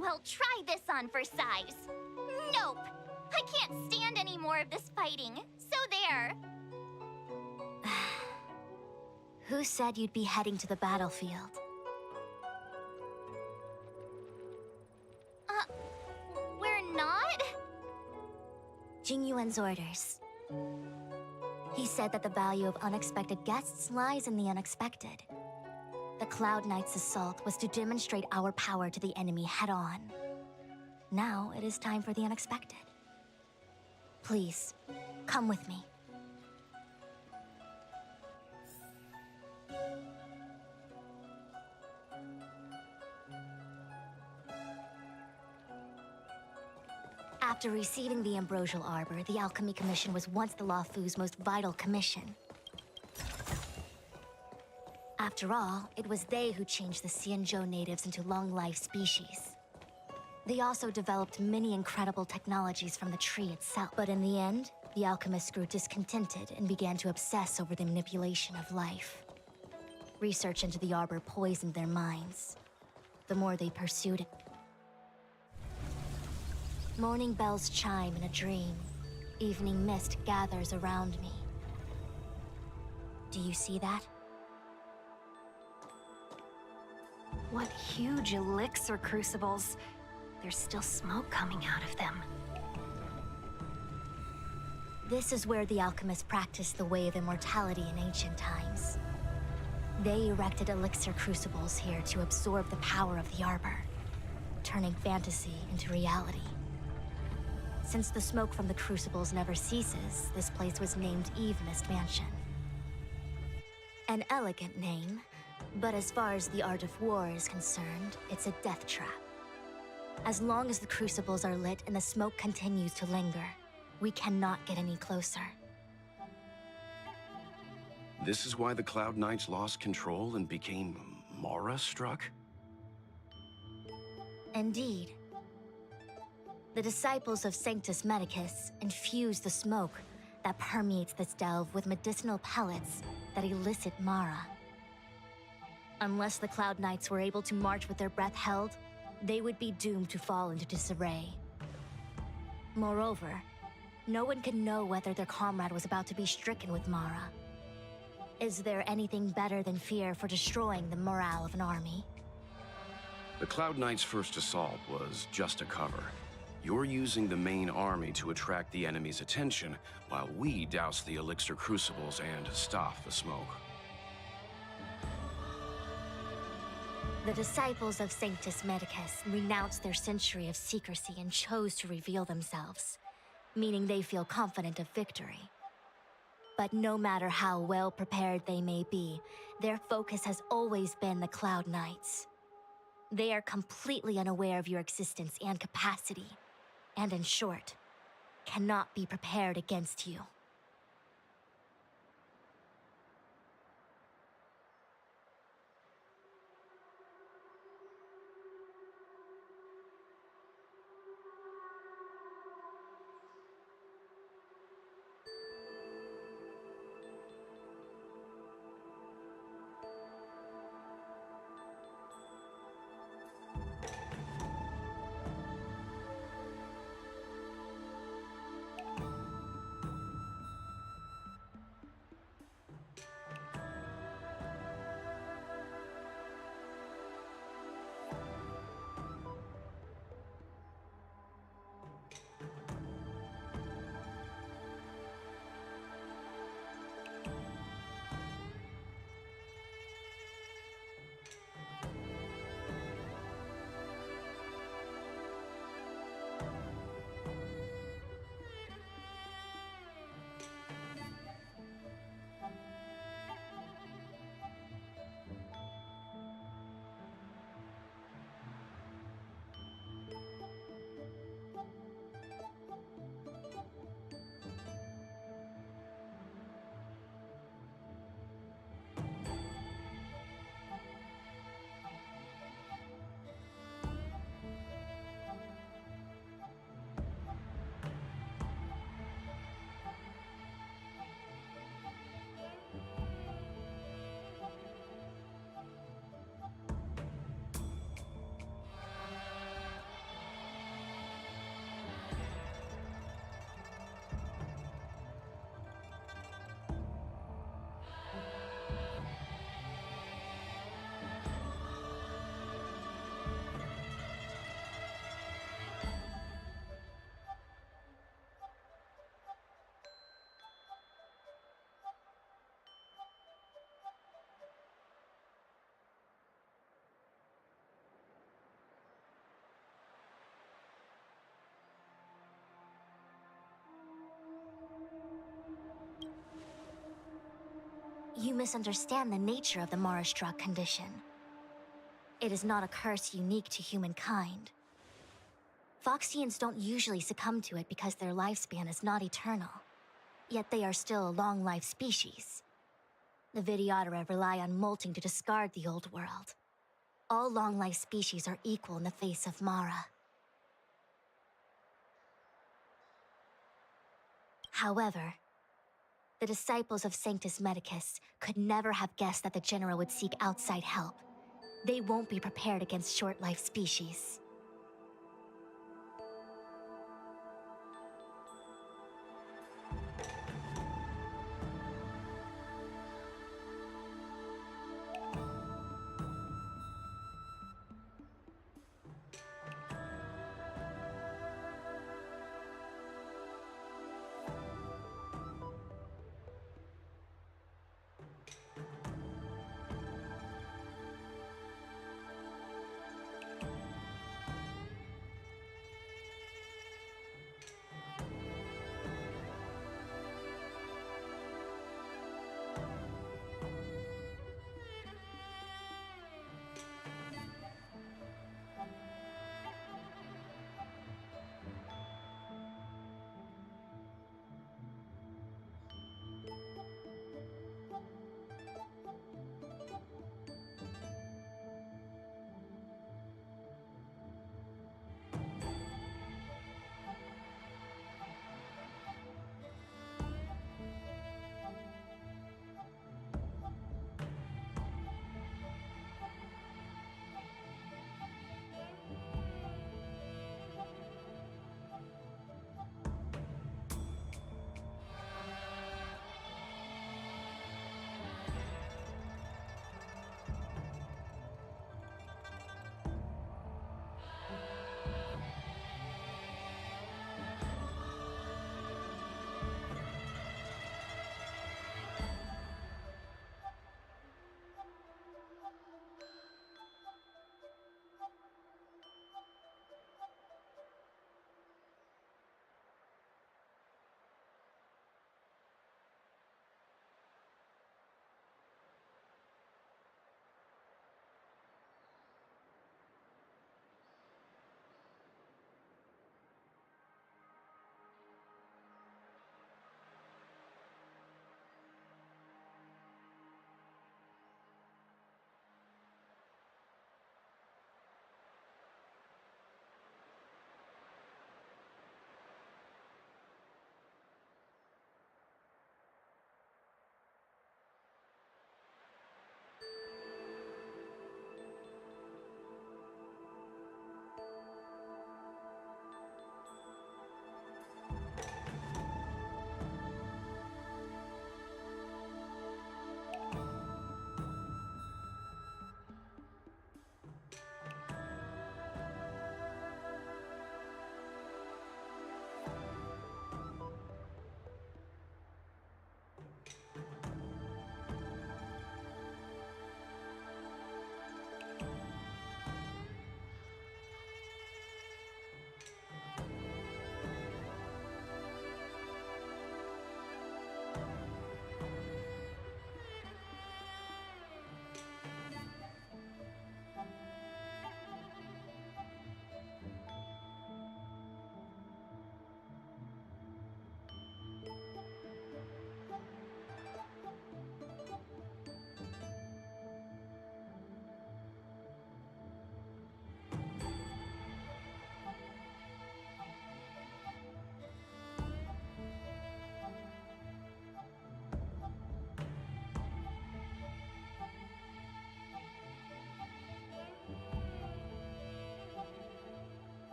C: Well, try this on for size. Nope! I can't stand any more of this fighting. So there.
B: Who said you'd be heading to the battlefield?
C: We're not?
B: Jingyuan's orders. He said that the value of unexpected guests lies in the unexpected. The Cloud Knight's assault was to demonstrate our power to the enemy head-on. Now it is time for the unexpected. Please, come with me. After receiving the Ambrosial Arbor, the Alchemy Commission was once the Luofu's most vital commission. After all, it was they who changed the Xianzhou natives into long-life species. They also developed many incredible technologies from the tree itself. But in the end, the alchemists grew discontented and began to obsess over the manipulation of life. Research into the arbor poisoned their minds. The more they pursued it. Morning bells chime in a dream. Evening mist gathers around me. Do you see that?
D: What huge elixir crucibles. There's still smoke coming out of them.
B: This is where the alchemists practiced the way of immortality in ancient times. They erected elixir crucibles here to absorb the power of the arbor, turning fantasy into reality. Since the smoke from the crucibles never ceases, this place was named Eve Mist Mansion. An elegant name, but as far as the art of war is concerned, it's a death trap. As long as the crucibles are lit and the smoke continues to linger, we cannot get any closer.
F: This is why the Cloud Knights lost control and became Mara-struck?
B: Indeed. The disciples of Sanctus Medicus infuse the smoke that permeates this delve with medicinal pellets that elicit Mara. Unless the Cloud Knights were able to march with their breath held, they would be doomed to fall into disarray. Moreover, no one could know whether their comrade was about to be stricken with Mara. Is there anything better than fear for destroying the morale of an army?
F: The Cloud Knights' first assault was just a cover. You're using the main army to attract the enemy's attention, while we douse the elixir crucibles and stop the smoke.
B: The disciples of Sanctus Medicus renounced their century of secrecy and chose to reveal themselves, meaning they feel confident of victory. But no matter how well prepared they may be, their focus has always been the Cloud Knights. They are completely unaware of your existence and capacity, and in short, cannot be prepared against you. You misunderstand the nature of the Mara-struck condition. It is not a curse unique to humankind. Foxians don't usually succumb to it because their lifespan is not eternal. Yet they are still a long-life species. The Vidyadhara rely on molting to discard the old world. All long-life species are equal in the face of Mara. However, the disciples of Sanctus Medicus could never have guessed that the General would seek outside help. They won't be prepared against short-life species.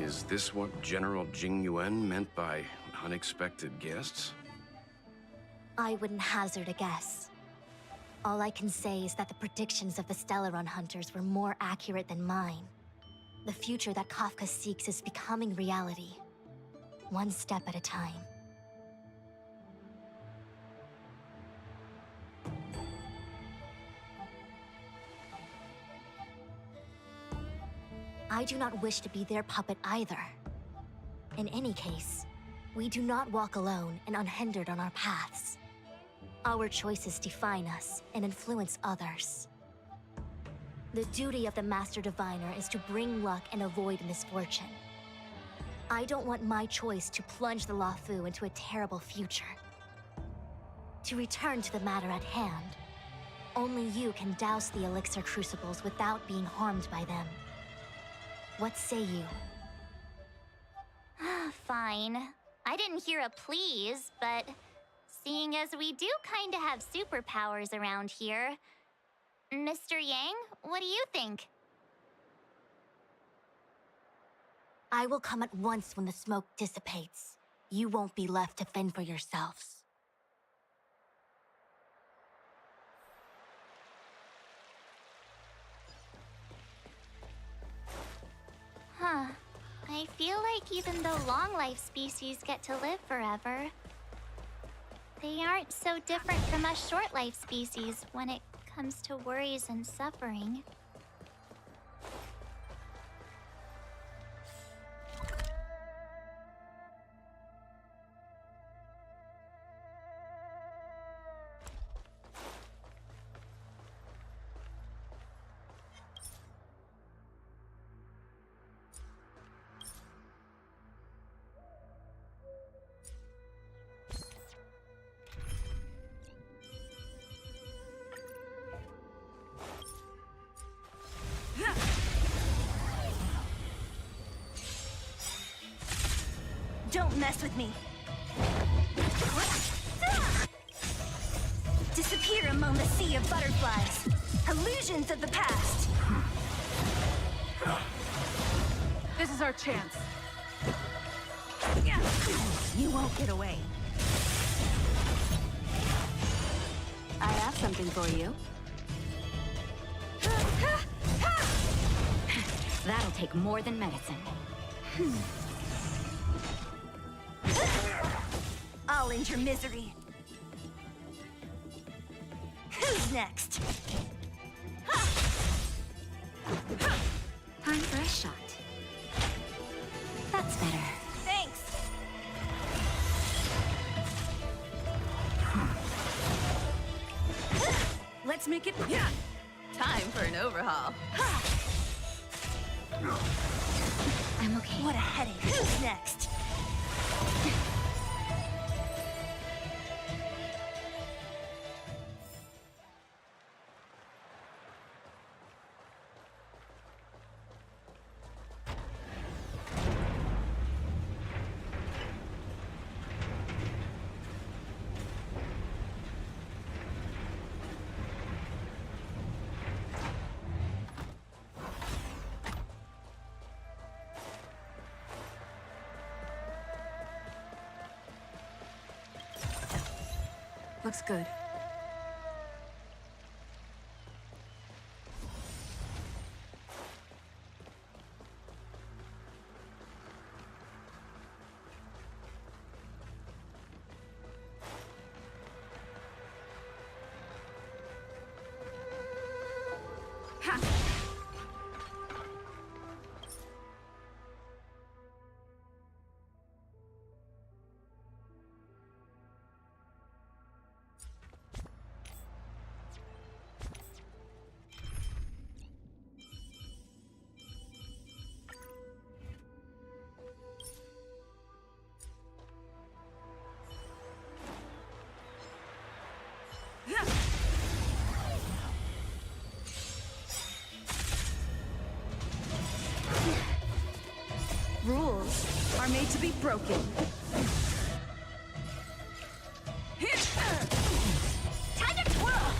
F: Is this what General Jing Yuan meant by unexpected guests?
B: I wouldn't hazard a guess. All I can say is that the predictions of the Stellaron hunters were more accurate than mine. The future that Kafka seeks is becoming reality, one step at a time. I do not wish to be their puppet either. In any case, we do not walk alone and unhindered on our paths. Our choices define us and influence others. The duty of the Master Diviner is to bring luck and avoid misfortune. I don't want my choice to plunge the Luofu into a terrible future. To return to the matter at hand, only you can douse the elixir crucibles without being harmed by them. What say you?
C: Fine. I didn't hear a please, but seeing as we do kinda have superpowers around here, Mr. Yang, what do you think?
B: I will come at once when the smoke dissipates. You won't be left to fend for yourselves.
C: Huh. I feel like even though long-life species get to live forever, they aren't so different from us short-life species when it comes to worries and suffering.
D: Don't mess with me. Disappear among the sea of butterflies. Illusions of the past.
I: This is our chance.
D: You won't get away.
P: I have something for you. That'll take more than medicine.
D: I'll end your misery. Who's next?
P: Time for a shot. That's better.
D: Thanks.
P: Let's make it.
G: Time for an overhaul.
P: I'm okay.
D: What a headache. Who's next?
I: Looks good.
L: Rules are made to be broken.
D: Time to twirl!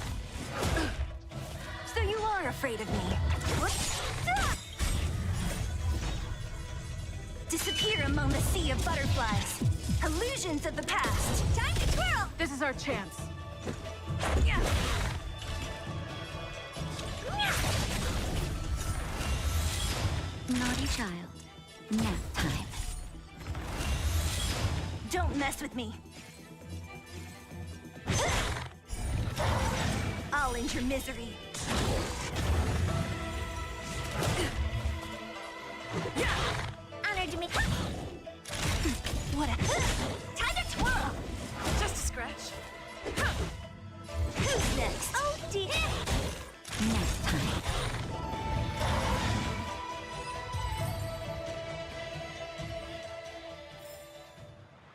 D: So you are afraid of me. disappear among the sea of butterflies. Illusions of the past. Time to twirl!
L: This is our chance.
P: Naughty child. Nap time.
D: Don't mess with me. I'll end your misery. Honor to me. What a... Time to twirl!
L: Just a scratch.
D: Who's next? Oh, dear.
P: Nap time.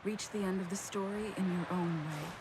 I: Reach the end of the story in your own way.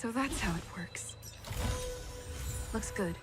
I: So that's how it works. Looks good.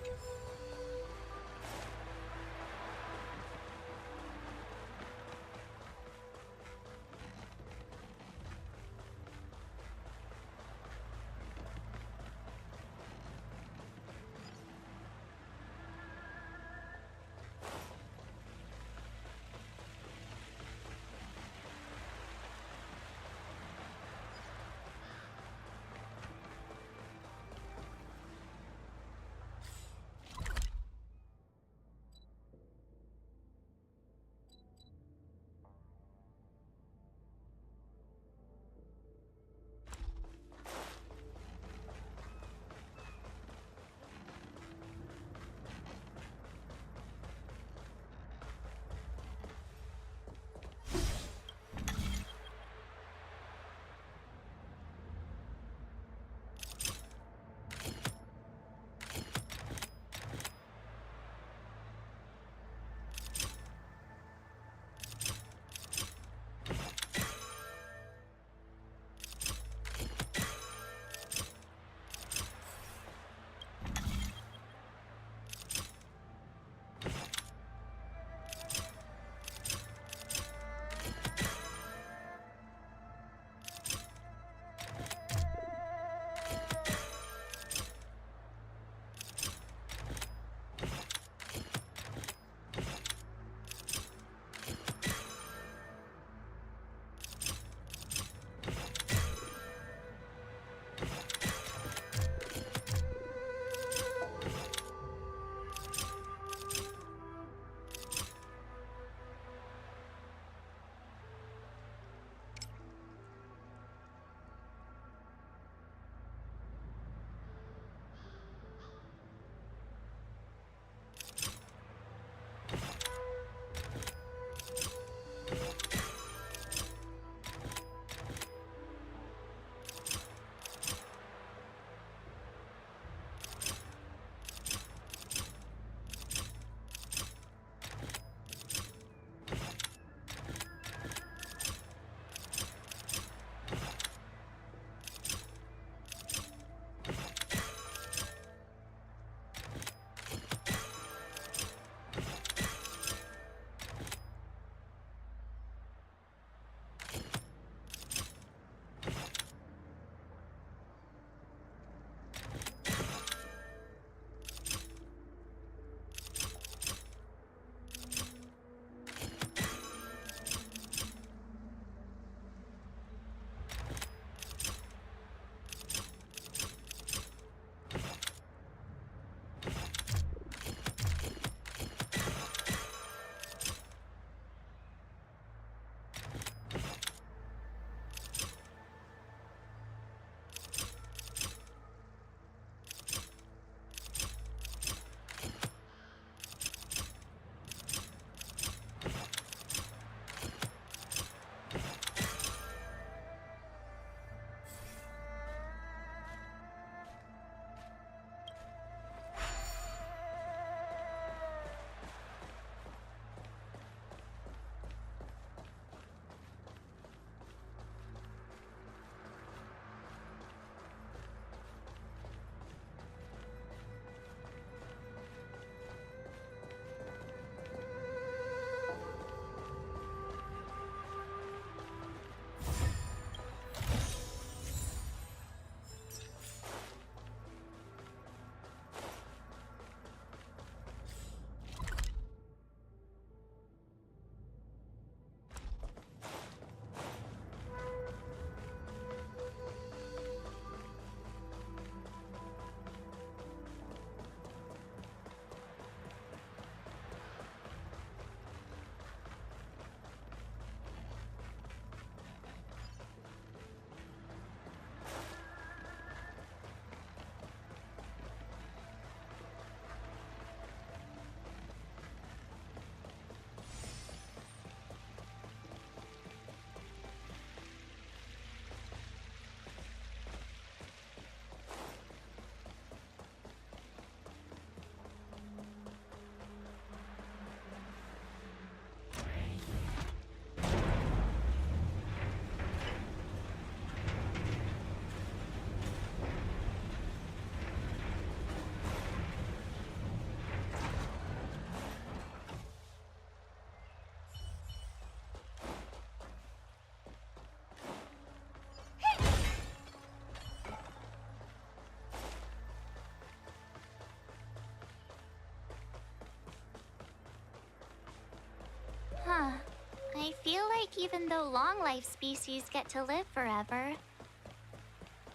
C: feel like even though long-life species get to live forever,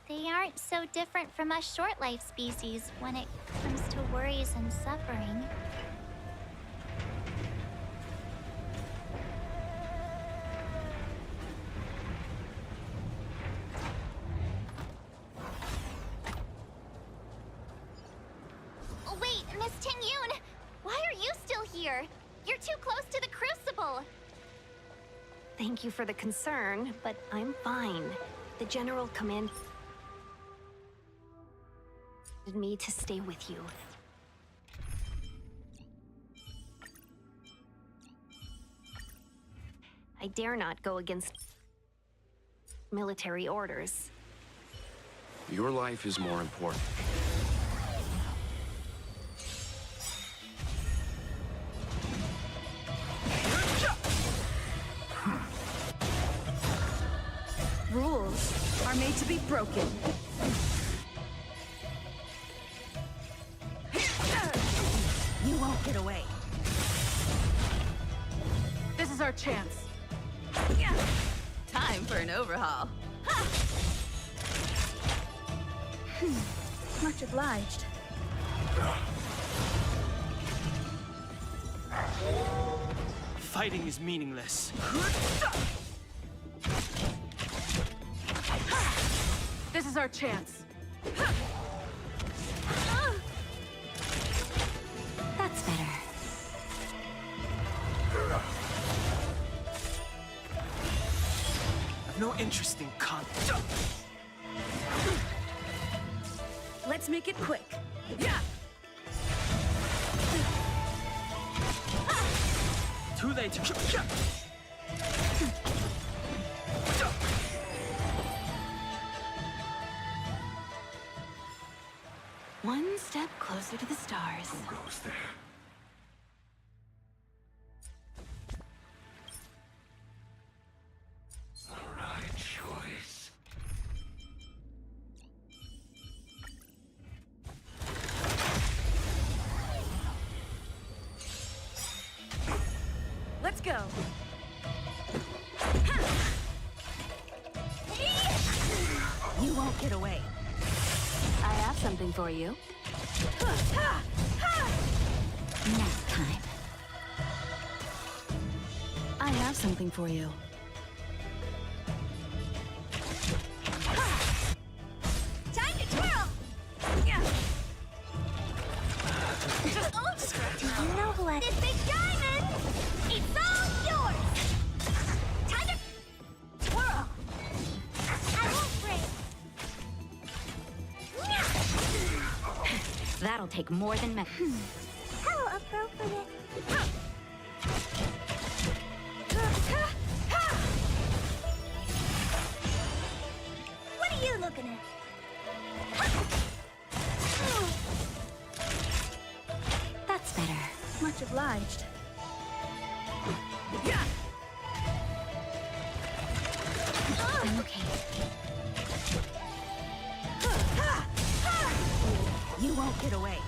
C: they aren't so different from us short-life species when it comes to worries and suffering. Wait, Miss Ting-Yun! Why are you still here? You're too close to the Crucible!
D: Thank you for the concern, but I'm fine. The General commanded me to stay with you. I dare not go against military orders.
F: Your life is more important.
L: Rules are made to be broken. You won't get away. This is our chance.
G: Time for an overhaul.
L: Much obliged.
E: Fighting is meaningless.
L: This is our chance.
P: That's better.
E: I've no interest in
L: Let's make it quick.
E: Too late.
D: One step closer to the stars.
K: Who goes there? The right choice.
L: Let's go. You won't get away.
D: I have something for you.
P: Nap time.
D: I have something for you.
L: Time to twirl!
B: Do you know who I... This big diamond! It's all yours! Time to twirl! I won't break!
P: That'll take more than me.
B: How appropriate. What are you looking at?
P: That's better.
L: Much obliged.
P: I'm okay.
L: You won't get away.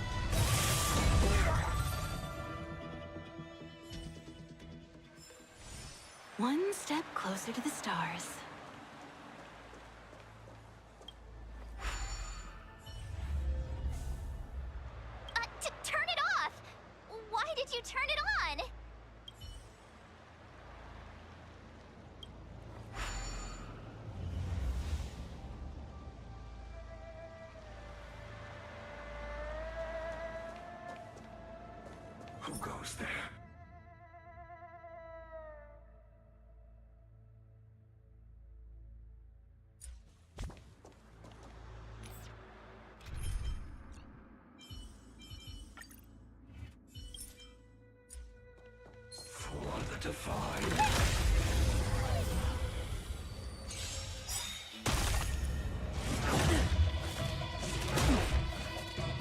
D: One step closer to the stars.
C: Turn it off! Why did you turn it on?
K: Who goes there? For the divine.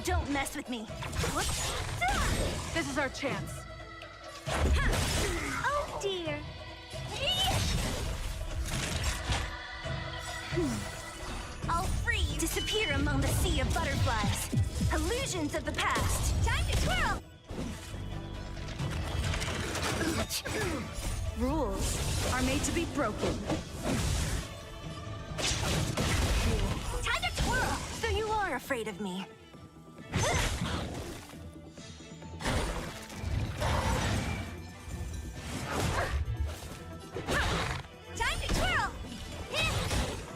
L: Don't mess with me. This is our chance.
B: Oh dear.
L: I'll free you. Disappear among the sea of butterflies. Illusions of the past.
B: Time to twirl!
L: Rules are made to be broken. Time to twirl! So you are afraid of me. Time to twirl!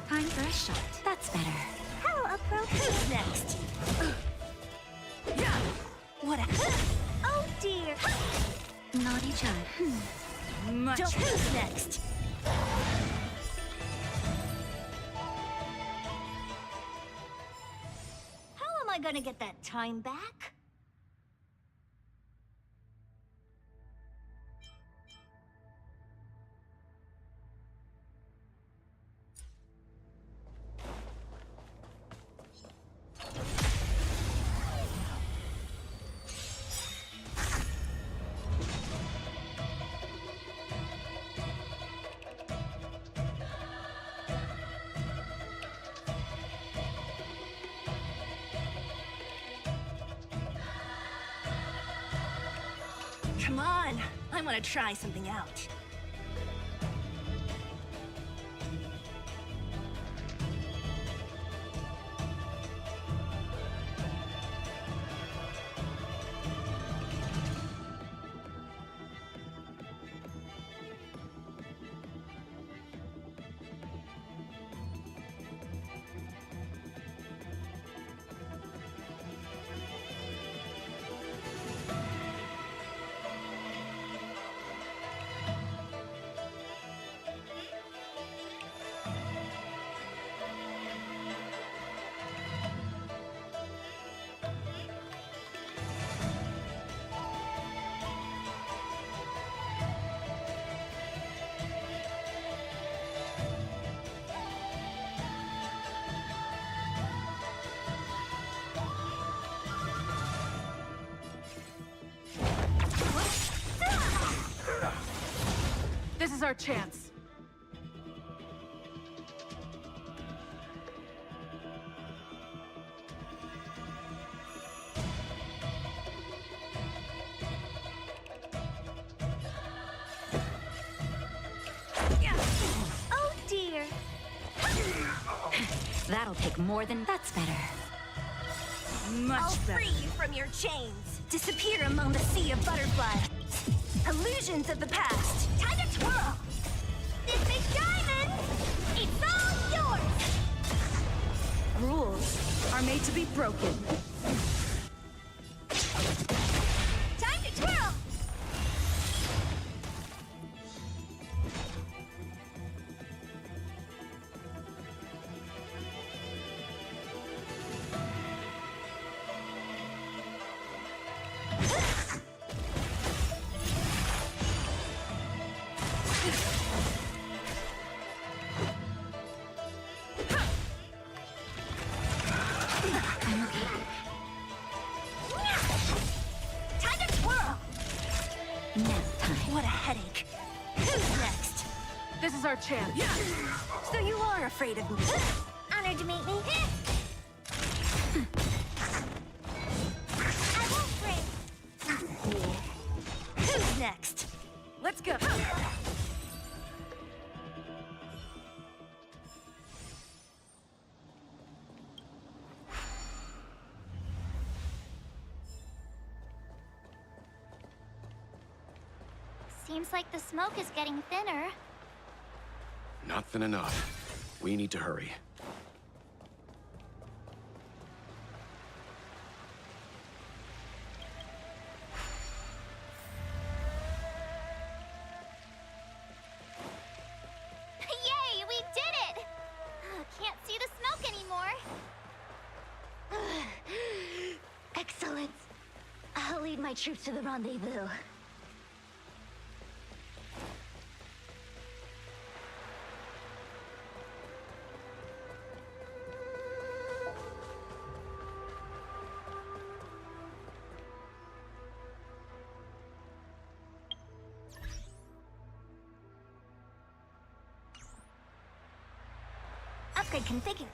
P: Time for a shot. That's better.
L: How appropriate. Who's next? What a... Oh dear!
P: Naughty child.
L: Much. Who's next? How am I gonna get that time back? Come on, I want to try something out.
I: This is our chance.
L: Oh dear!
P: That'll take more than... That's better.
L: I'll free you from your chains. Disappear among the sea of butterflies. Illusions of the past. Time to twirl! This big diamond! It's all yours!
I: Rules are made to be broken.
L: Time to twirl! Time to twirl!
P: Nap time.
L: What a headache. Who's next?
I: This is our chance.
L: So you are afraid of me. Honored to meet me. I won't break. Who's next?
I: Let's go.
C: Seems like the smoke is getting thinner.
F: Not thin enough. We need to hurry.
C: Yay, we did it! Can't see the smoke anymore.
B: Excellent. I'll lead my troops to the rendezvous. Upgrade configured.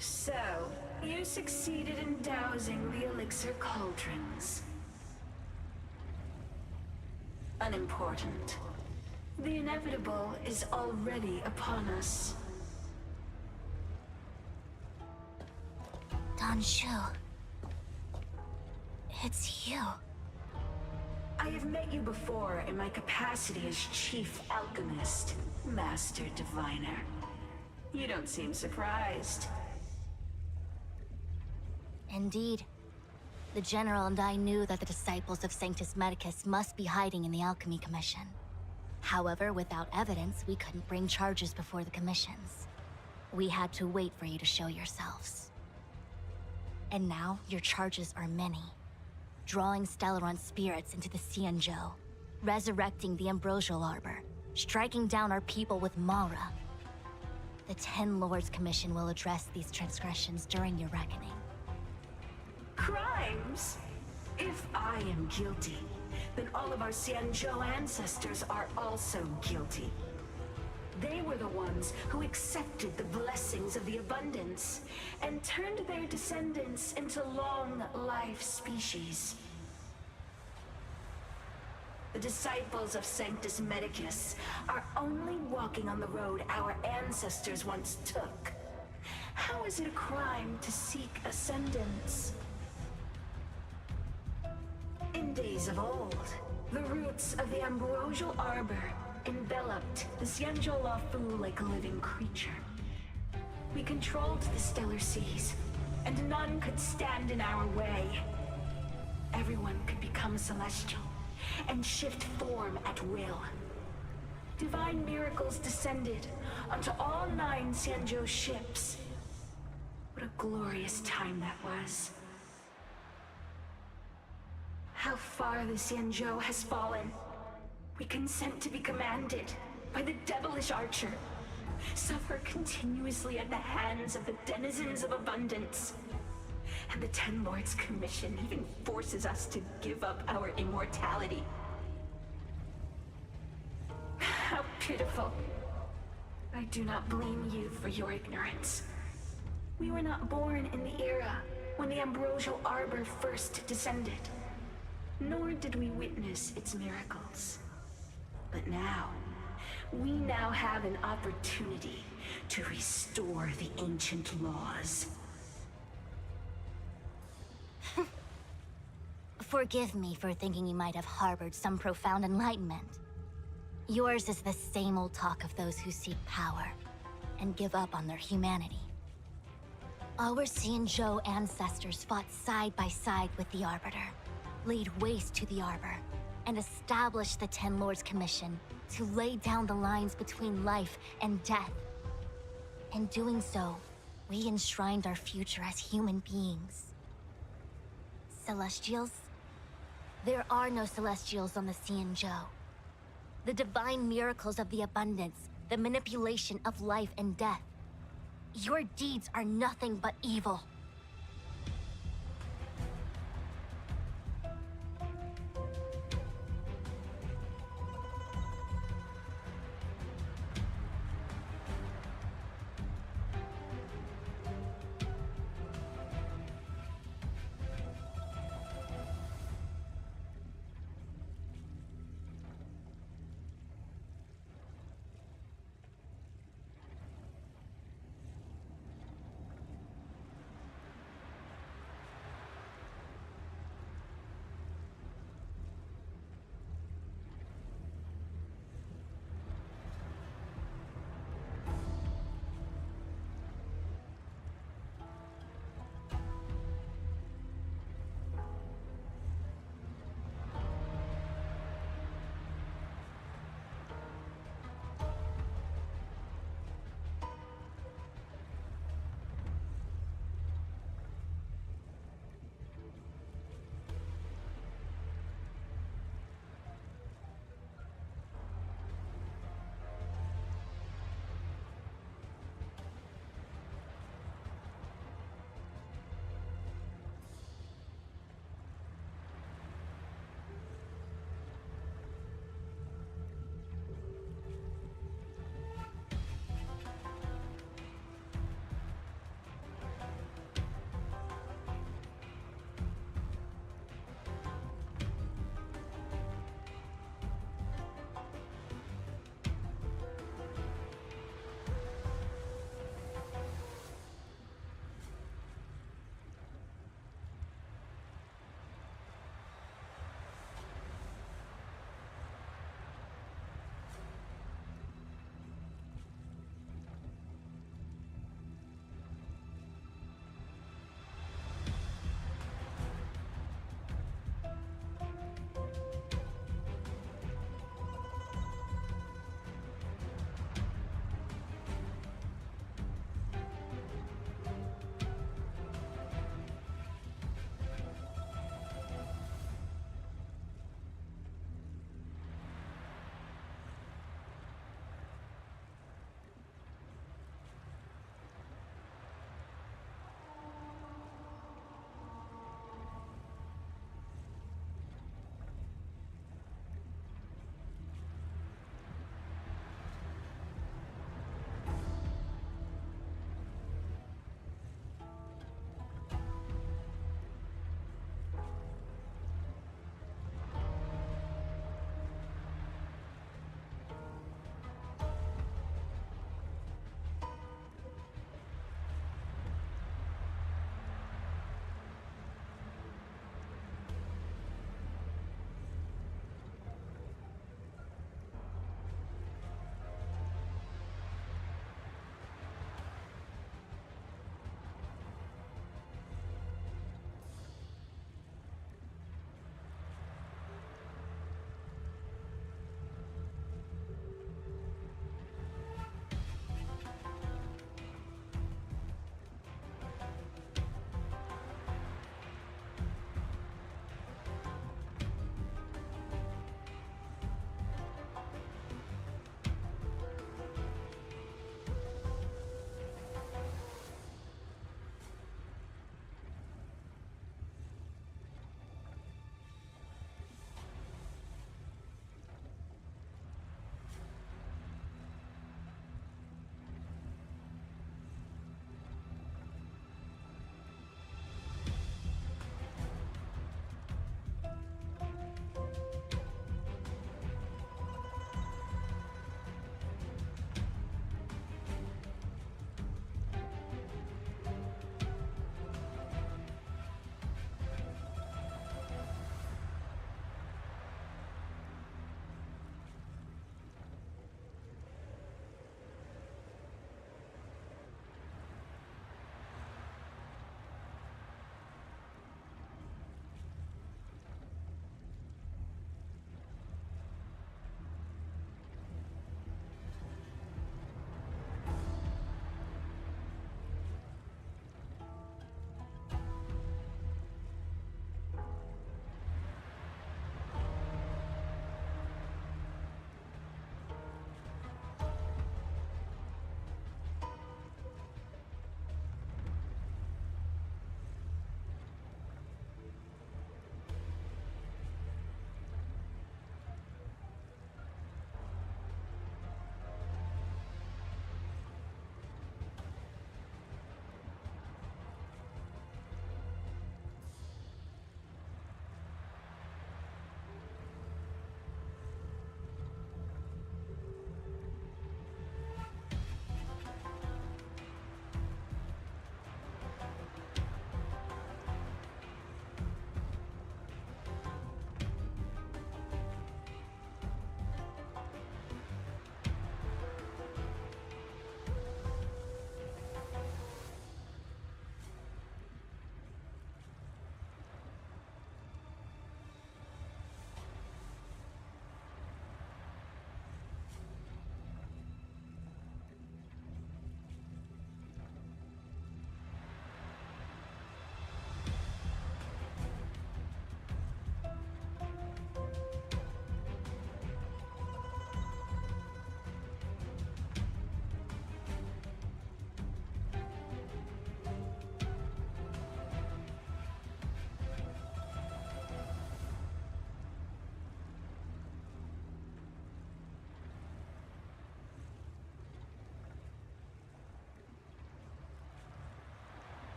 I: So, you succeeded in dowsing the elixir cauldrons. Unimportant. The inevitable is already upon us.
B: Danshu. It's you.
I: I have met you before in my capacity as Chief Alchemist, Master Diviner. You don't seem surprised.
B: Indeed. The General and I knew that the disciples of Sanctus Medicus must be hiding in the Alchemy Commission. However, without evidence, we couldn't bring charges before the commissions. We had to wait for you to show yourselves. And now, your charges are many. Drawing Stellaron spirits into the Xianzhou, resurrecting the Ambrosial Arbor, striking down our people with Mara. The Ten Lords Commission will address these transgressions during your reckoning.
I: Crimes? If I am guilty, then all of our Xianzhou ancestors are also guilty. They were the ones who accepted the blessings of the abundance and turned their descendants into long-life species. The disciples of Sanctus Medicus are only walking on the road our ancestors once took. How is it a crime to seek ascendance? In days of old, the roots of the Ambrosial Arbor enveloped the Xianzhou Lafu like a living creature. We controlled the stellar seas, and none could stand in our way. Everyone could become celestial, and shift form at will. Divine miracles descended onto all 9 Xianzhou ships. What a glorious time that was. How far the Xianzhou has fallen. We consent to be commanded by the devilish archer. Suffer continuously at the hands of the denizens of abundance. And the Ten Lords Commission even forces us to give up our immortality. How pitiful. I do not blame you for your ignorance. We were not born in the era when the Ambrosial Arbor first descended, nor did we witness its miracles. But now, we now have an opportunity to restore the ancient laws.
B: Forgive me for thinking you might have harbored some profound enlightenment. Yours is the same old talk of those who seek power and give up on their humanity. Our Xianzhou ancestors fought side by side with the Arbiter, laid waste to the Arbor, and established the Ten Lords Commission to lay down the lines between life and death. In doing so, we enshrined our future as human beings. Celestials? There are no Celestials on the Xianzhou. The divine miracles of the abundance, the manipulation of life and death. Your deeds are nothing but evil.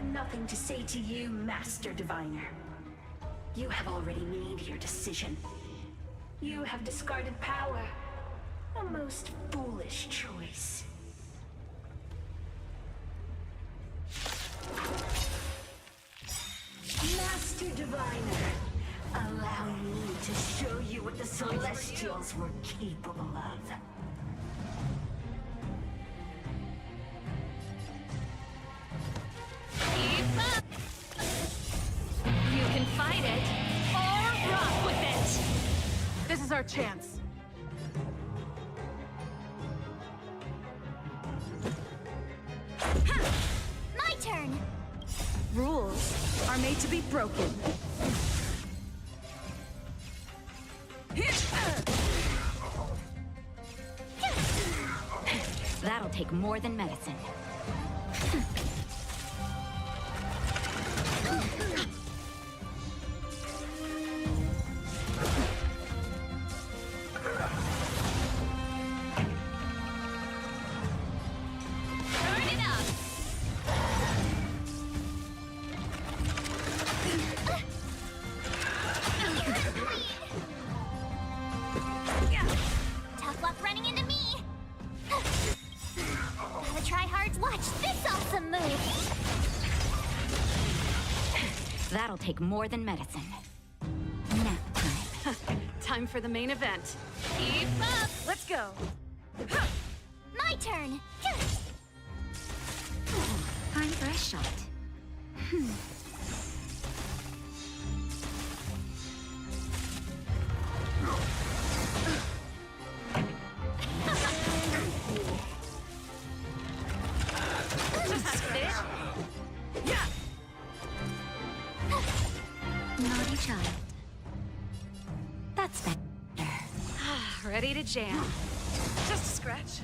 I: have nothing to say to you, Master Diviner. You have already made your decision. You have discarded power. A most foolish choice. Master Diviner, allow me to show you what the Celestials were capable of.
D: Keep up! You can fight it, or rock with it!
G: This is our chance.
C: My turn!
G: Rules are made to be broken.
P: That'll take more than medicine.
C: Turn it up! Tough luck running into me! Gotta try hard to watch this awesome move!
P: That'll take more than medicine. Nap time.
G: Time for the main event.
C: Keep up!
G: Let's go.
C: My turn!
P: Time for a shot.
G: Yeah.
P: Naughty child. That's better.
G: Ready to jam. Just a scratch.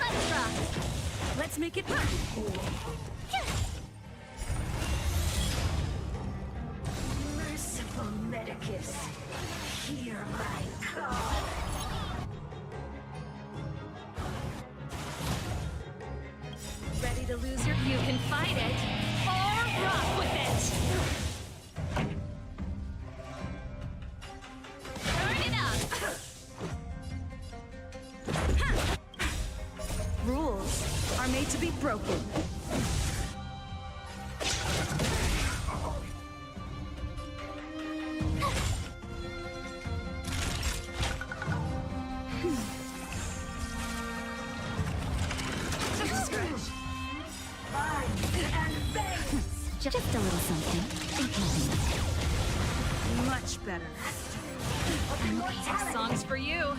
C: Let's rock!
G: Let's make it.
I: Merciful Medicus, hear my call.
D: Ready to lose your... You can fight it, or rock with it!
C: Turn it up!
G: Rules are made to be broken. Just a scratch.
P: Just a little something. Think nothing of it.
G: Much better.
D: This song's for you.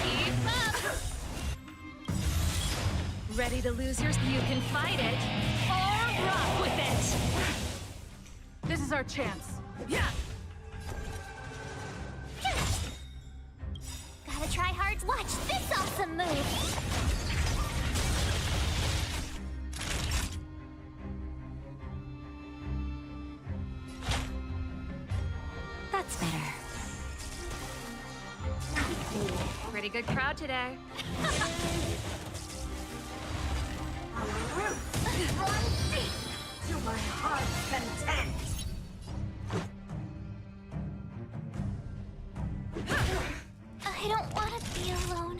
C: Keep up!
D: Ready to lose your... You can fight it, or rock with it!
G: This is our chance.
D: Yeah!
C: Gotta try hard to watch this awesome move!
P: That's better.
D: Pretty good crowd today.
I: Run deep to my heart's content.
C: I don't want to be alone.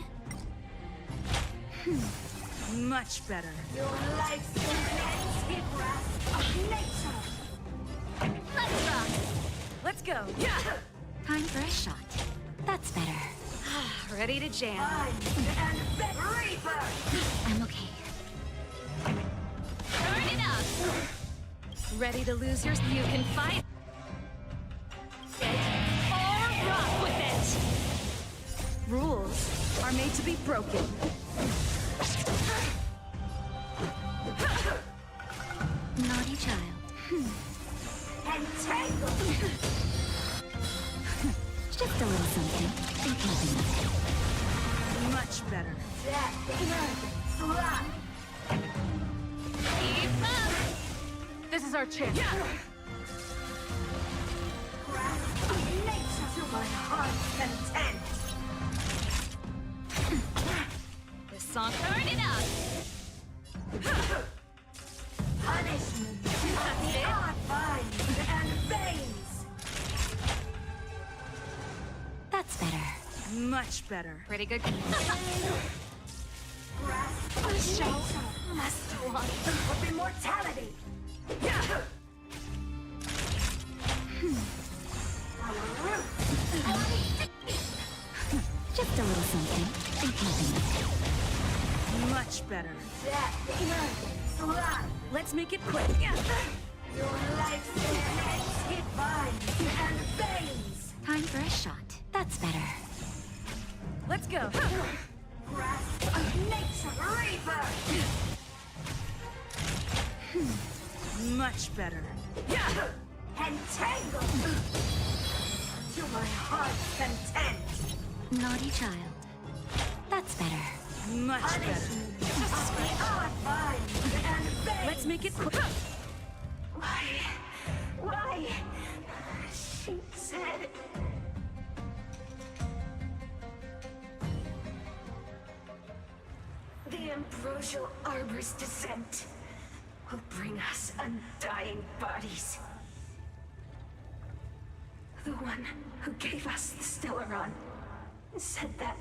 G: Much better.
I: Your life's immense grasp of nature.
C: Let's rock!
G: Let's go.
D: Yeah!
P: Time for a shot. That's better.
D: Ready to jam.
I: And Reaper!
P: I'm okay.
C: Turn it up!
D: Ready to lose your... You can fight it, or rock with it!
G: Rules are made to be broken.
P: Naughty child.
I: Entangle!
P: Just a little something. Think nothing of it.
G: Much better.
I: Slap!
C: Keep up!
G: This is our chance.
I: Grasp of nature to my heart's content.
D: This song...
C: Turn it up!
I: Punishment. Hard vines and veins.
P: That's better.
L: Much better.
P: Pretty good.
I: Grasp the show must go on of immortality.
P: Just a little something. In keeping.
L: Much better.
I: Death, arrogance, lie.
L: Let's make it quick.
I: Your lifespan ends hit vines and veins.
P: Time for a shot. That's better.
L: Let's go.
I: Grasp of nature reaper.
L: Much better.
I: Entangle. To my heart's content.
P: Naughty child. That's better.
L: Much better.
I: Hard vines and veins.
L: Let's make it quick.
I: Why? She said. The ambrosial arbor's descent will bring us undying bodies. The one who gave us the Stellaron said that.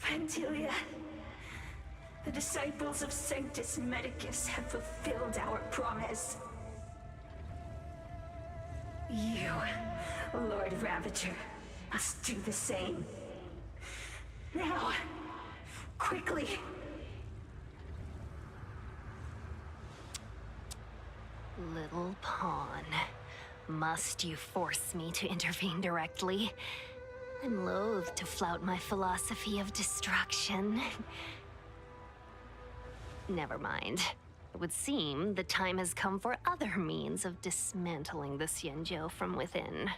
I: Pantilia, the disciples of Sanctus Medicus have fulfilled our promise. You, Lord Ravager, must do the same. Now, quickly.
D: Little pawn. Must you force me to intervene directly? I'm loath to flout my philosophy of destruction. Never mind. It would seem the time has come for other means of dismantling the Xianzhou from within.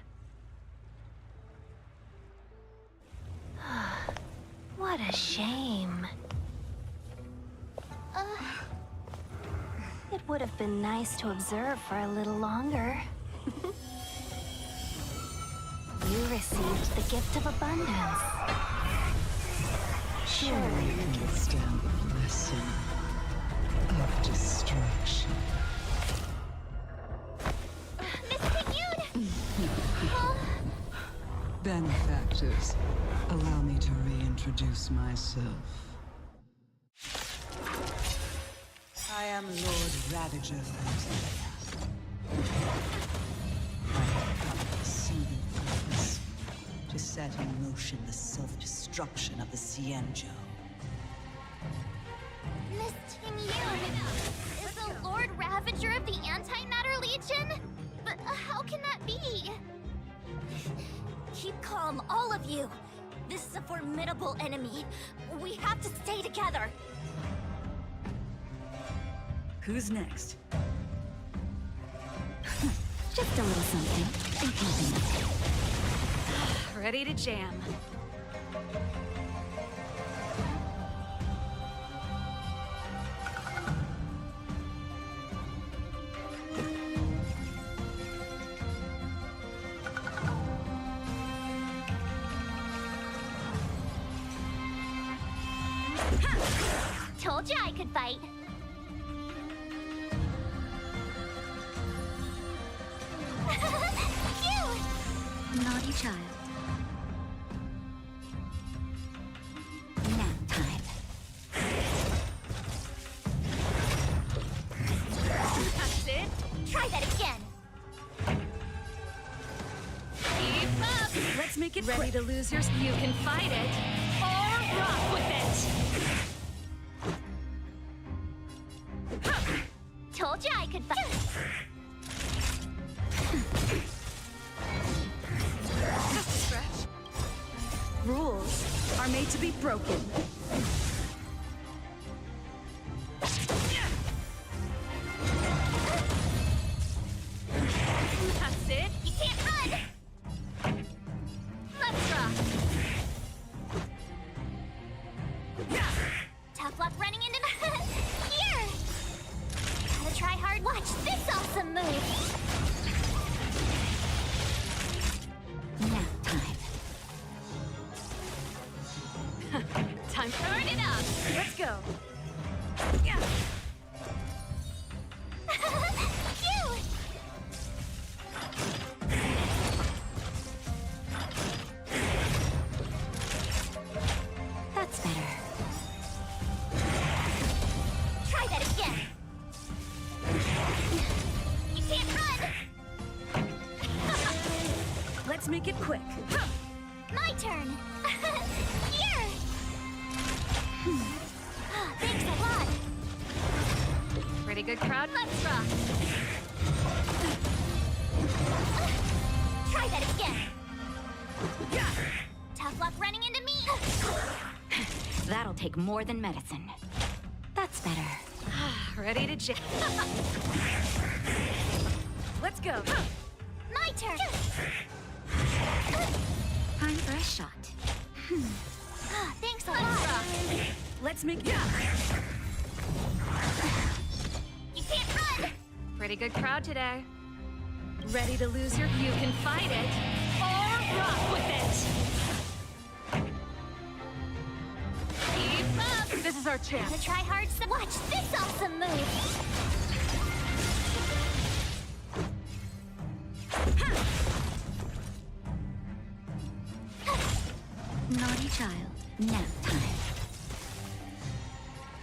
D: What a shame. It would have been nice to observe for a little longer. You received the gift of abundance.
Q: Surely you can withstand the blessing of destruction.
C: Miss Pigune!
Q: Benefactors, allow me to reintroduce myself. I am Lord Ravager of Pantilia. I have come with a single purpose: to set in motion the self-destruction of the Xianzhou.
C: Miss Pigune! Is the Lord Ravager of the Antimatter Legion? But how can that be?
L: Keep calm, all of you. This is a formidable enemy. We have to stay together. Who's next?
P: Just a little something. In keeping.
L: Ready to jam.
C: Told you I could fight.
P: Naughty child. Nap time.
L: That's it.
C: Try that again.
L: Keep up. Let's make it ready to lose yours. You can fight it or rock with it.
C: Told you I could fight.
L: Just a scratch. Rules are made to be broken. That's it.
C: You can't run. Let's rock. Tough luck running into the here. Gotta try hard. Watch this awesome move.
P: Nap time.
L: Time to burn it up. Let's go. Yeah.
C: Phew!
P: That's better.
C: Try that again. You can't run.
L: Let's make it quick.
C: My turn. Here. Thanks a lot.
L: Pretty good crowd.
C: Let's rock. Try that again. Tough luck running into me.
P: That'll take more than medicine. That's better.
L: Ready to jam. Let's go.
C: My turn.
P: Time for a shot.
C: Thanks a lot.
L: Let's make
C: You can't run.
L: Pretty good crowd today. Ready to lose your... You can fight it or rock with it. Keep up. This is our chance.
C: To try hard. Watch this awesome move.
P: Naughty child. Nap time.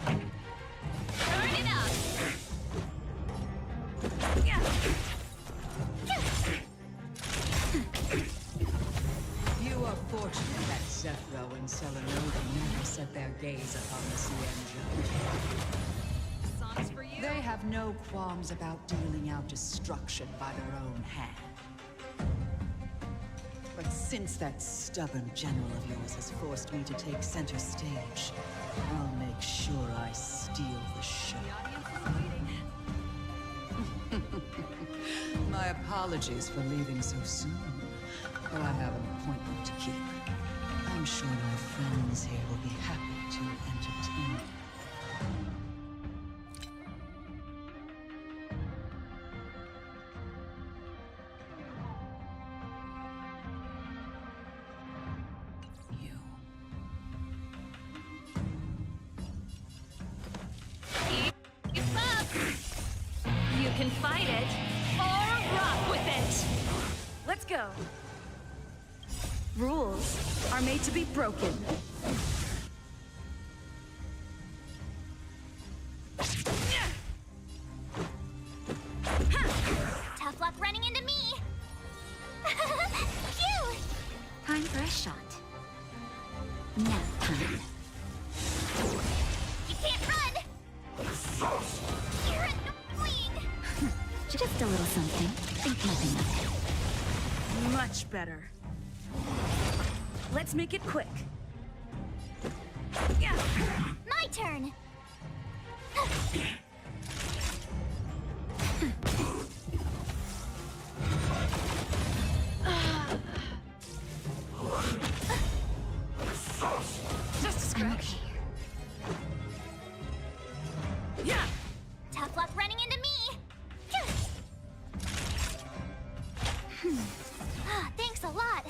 L: Burn it up.
Q: You are fortunate that Zephyro and Selenova never set their gaze upon the Cienjo. They have no qualms about dealing out destruction by their own hand. But since that stubborn general of yours has forced me to take center stage, I'll make sure I steal the show. My apologies for leaving so soon, but I have an appointment to keep. I'm sure my friends here will be happy to entertain.
L: Keep up. You can fight it or rock with it. Let's go. Rules are made to be broken.
C: Tough luck running into me. Phew!
P: Time for a shot. Nap time.
C: You can't run. You're annoying.
P: Just a little something. Think nothing of it.
L: Much better. Let's make it quick.
C: My turn.
L: Just a scratch. Yeah.
C: Tough luck running into me. Thanks a lot.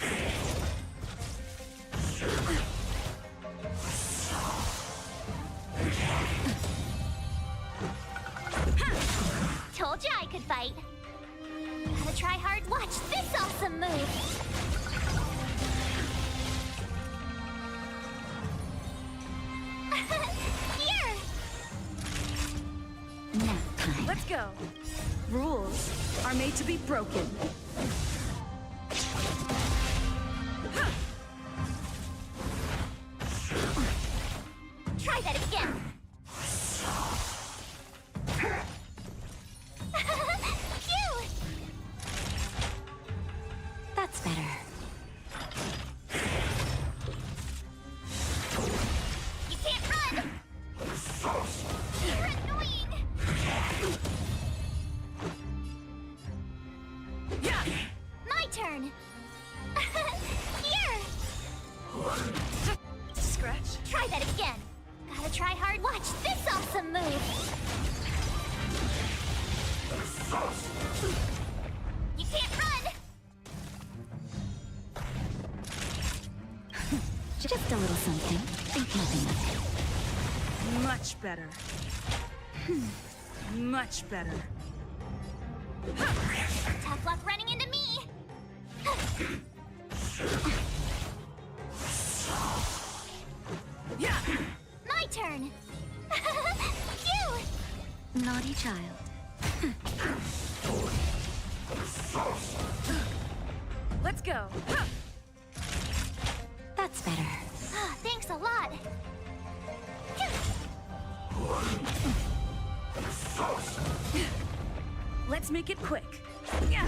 C: Told you I could fight. Gotta try hard. Watch this awesome move. Here.
P: Nap time.
L: Let's go. Rules are made to be broken.
C: Try that again. Phew!
P: That's better.
C: You can't run. You're annoying.
L: Yeah.
C: My turn. Here.
L: Just scratch.
C: Try that again. Gotta try hard. Watch this awesome move. You can't run.
P: Just a little something. something, think nothing of it.
Q: Much better. Much better.
C: Tough luck running into me!
Q: Yeah!
C: My turn! Phew!
P: Naughty child.
Q: Let's go.
P: That's better.
C: Thanks a lot!
Q: Let's make it quick. Yeah.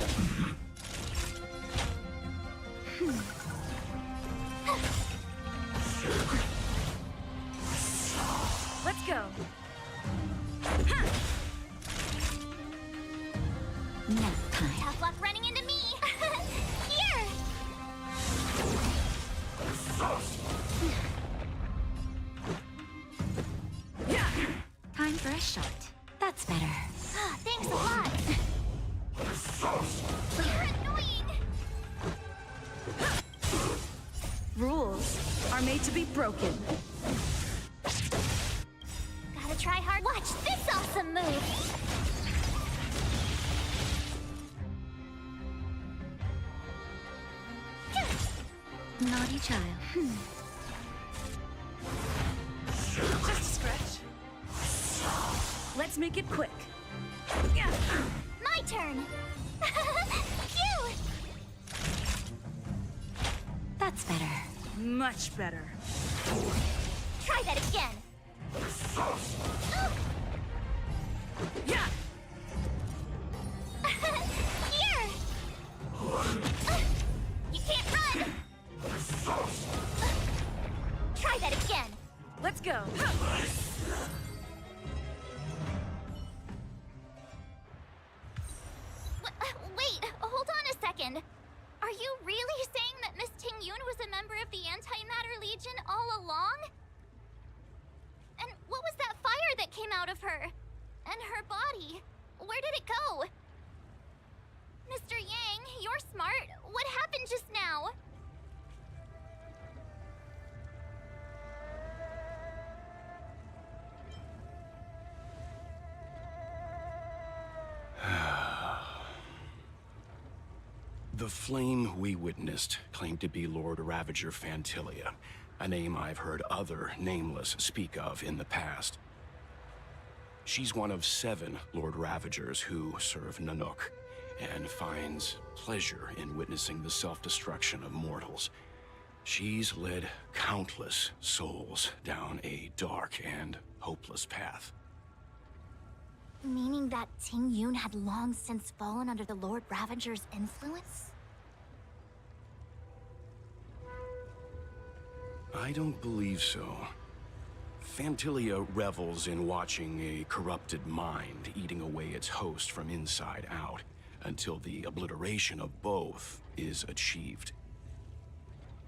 Q: Let's go.
P: Nap time.
C: Tough luck running into me! Here!
Q: Yeah.
P: Time for a shot. That's better.
C: Thanks a lot! You're annoying!
Q: Rules are made to be broken.
C: Gotta try hard. Watch this awesome move!
P: Naughty child.
Q: Just a scratch. Let's make it quick. Yeah.
C: My turn! Phew!
P: That's better.
Q: Much better.
C: Try that again!
Q: Yeah.
C: Here! You can't run! Try that again!
Q: Let's go.
C: Wait, hold on a second. Are you really saying that Miss Ting Yun was a member of the Antimatter Legion all along? And what was that fire that came out of her? And her body? Where did it go? Mr. Yang, you're smart. What happened just now?
F: The flame we witnessed claimed to be Lord Ravager Fantilia, a name I've heard other nameless speak of in the past. She's one of 7 Lord Ravagers who serve Nanook, and finds pleasure in witnessing the self-destruction of mortals. She's led countless souls down a dark and hopeless path.
B: Meaning that Ting Yun had long since fallen under the Lord Ravager's influence?
F: I don't believe so. Fantilia revels in watching a corrupted mind eating away its host from inside out, until the obliteration of both is achieved.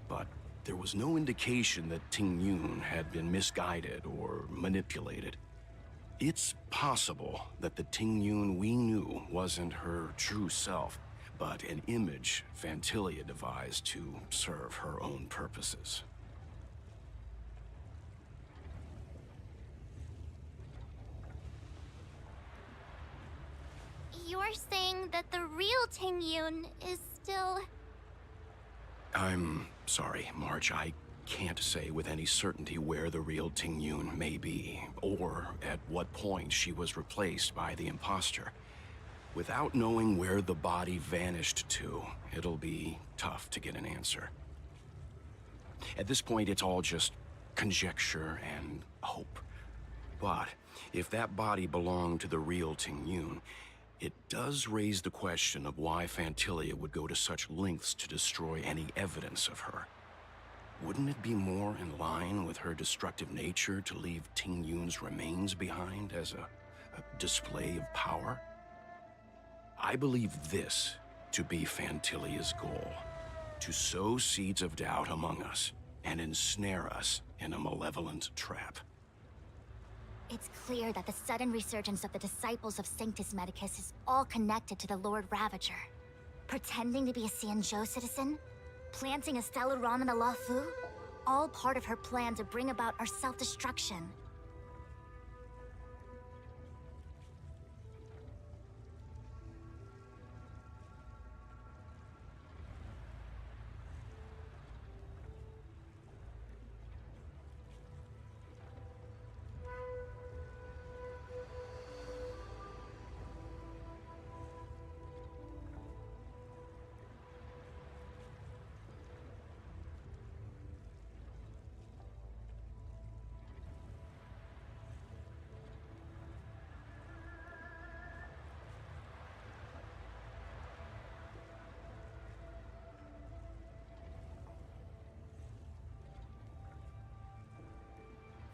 F: But there was no indication that Ting Yun had been misguided or manipulated. It's possible that the Ting Yun we knew wasn't her true self, but an image Fantilia devised to serve her own purposes.
C: You're saying that the real Ting Yun is still...
F: I'm sorry, March. I can't say with any certainty where the real Ting Yun may be, or at what point she was replaced by the imposter. Without knowing where the body vanished to, it'll be tough to get an answer. At this point, it's all just conjecture and hope. But if that body belonged to the real Ting Yun, it does raise the question of why Fantilia would go to such lengths to destroy any evidence of her. Wouldn't it be more in line with her destructive nature to leave Ting Yun's remains behind as a display of power? I believe this to be Fantilia's goal: to sow seeds of doubt among us and ensnare us in a malevolent trap.
B: It's clear that the sudden resurgence of the disciples of Sanctus Medicus is all connected to the Lord Ravager. Pretending to be a Xianzhou citizen? Planting a Stellaron in the Luofu? all part of her plan to bring about our self-destruction.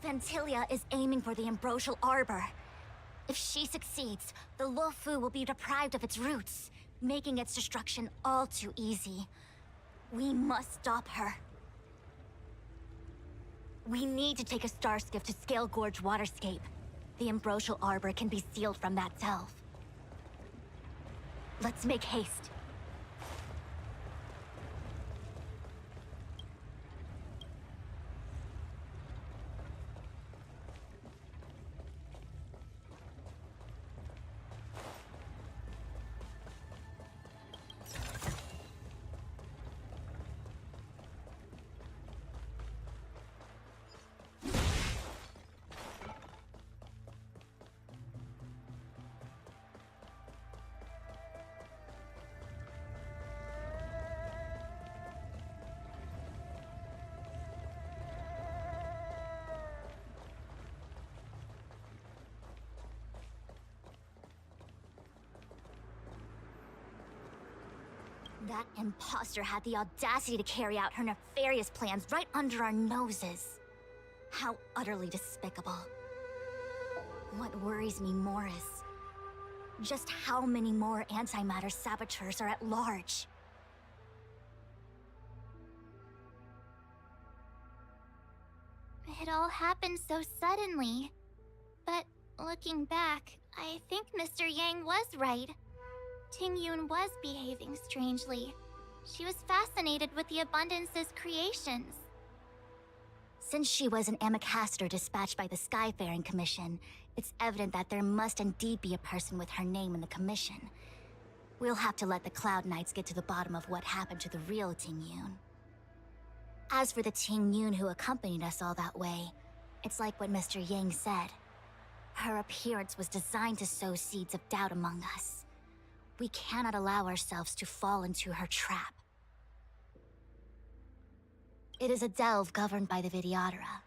B: Vantilia is aiming for the Ambrosial Arbor. If she succeeds, the Luofu will be deprived of its roots, making its destruction all too easy. We must stop her. We need to take a star skiff to Scale Gorge Waterscape. The Ambrosial Arbor can be sealed from that delve. Let's make haste. That imposter had the audacity to carry out her nefarious plans right under our noses. How utterly despicable. What worries me more is just how many more antimatter saboteurs are at large.
C: It all happened so suddenly. But looking back, I think Mr. Yang was right. Tingyun was behaving strangely. She was fascinated with the Abundance's creations.
B: Since she was an Amicastor dispatched by the Skyfaring Commission, it's evident that there must indeed be a person with her name in the Commission. We'll have to let the Cloud Knights get to the bottom of what happened to the real Tingyun. As for the Tingyun who accompanied us all that way, it's like what Mr. Yang said. Her appearance was designed to sow seeds of doubt among us. We cannot allow ourselves to fall into her trap. It is a delve governed by the Vidyadhara,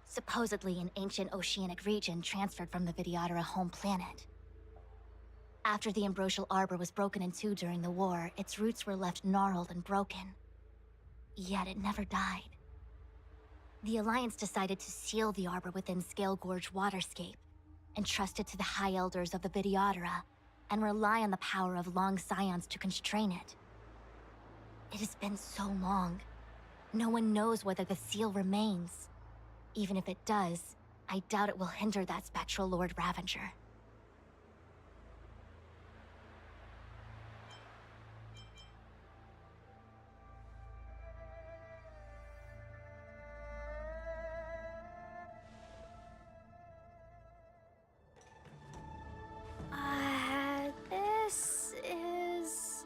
B: supposedly an ancient oceanic region transferred from the Vidyadhara home planet. After the Ambrosial Arbor was broken in two during the war, its roots were left gnarled and broken. Yet it never died. The Alliance decided to seal the Arbor within Scale Gorge Waterscape, entrust it to the High Elders of the Vidyadhara, and rely on the power of long scions to constrain it. It has been so long. No one knows whether the seal remains. Even if it does, I doubt it will hinder that spectral Lord Ravager.
D: This is...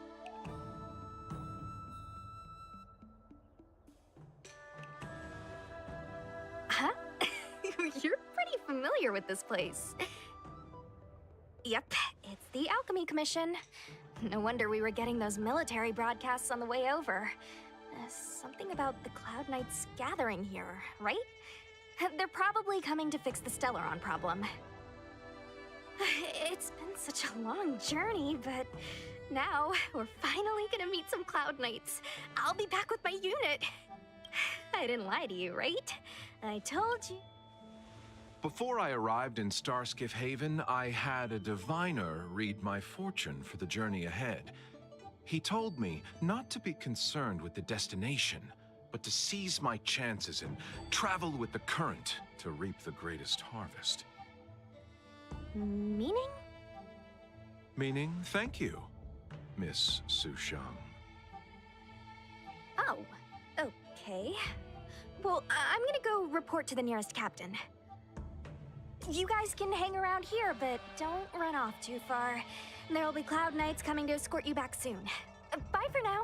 D: Huh? You're pretty familiar with this place. Yep, it's the Alchemy Commission. No wonder we were getting those military broadcasts on the way over. Something about the Cloud Knights gathering here, right? They're probably coming to fix the Stellaron problem. It's been such a long journey, but now we're finally gonna meet some Cloud Knights. I'll be back with my unit. I didn't lie to you, right? I told you.
H: Before I arrived in Starskiff Haven, I had a diviner read my fortune for the journey ahead. He told me not to be concerned with the destination, but to seize my chances and travel with the current to reap the greatest harvest.
D: Meaning?
H: Meaning, thank you, Miss Sushang.
D: Oh, okay. Well, I'm gonna go report to the nearest captain. You guys can hang around here, but don't run off too far. There'll be Cloud Knights coming to escort you back soon. Bye for now.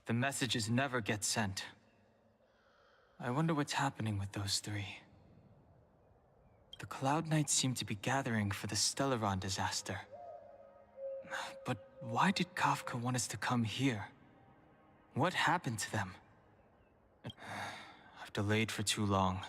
N: The messages never get sent. I wonder what's happening with those three. The Cloud Knights seem to be gathering for the Stellaron disaster. But why did Kafka want us to come here? What happened to them? I've delayed for too long.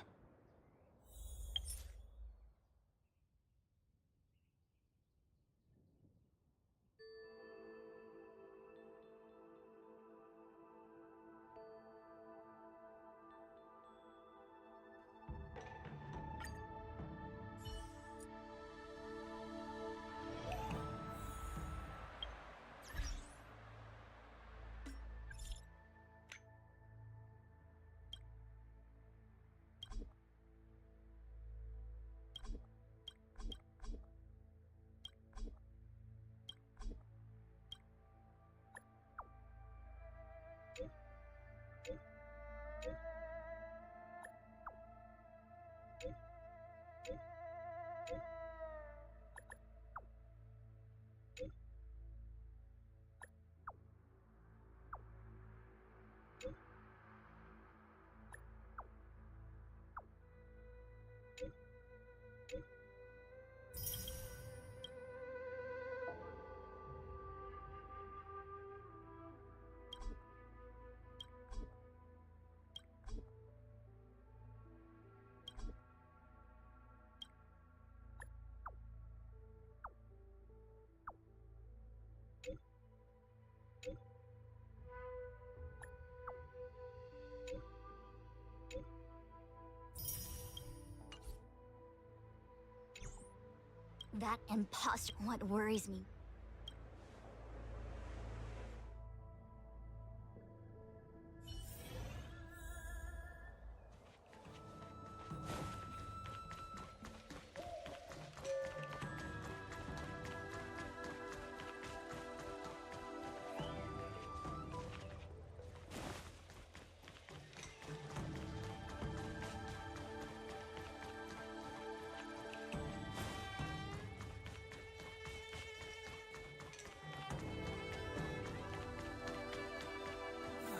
B: That imposter, what worries me.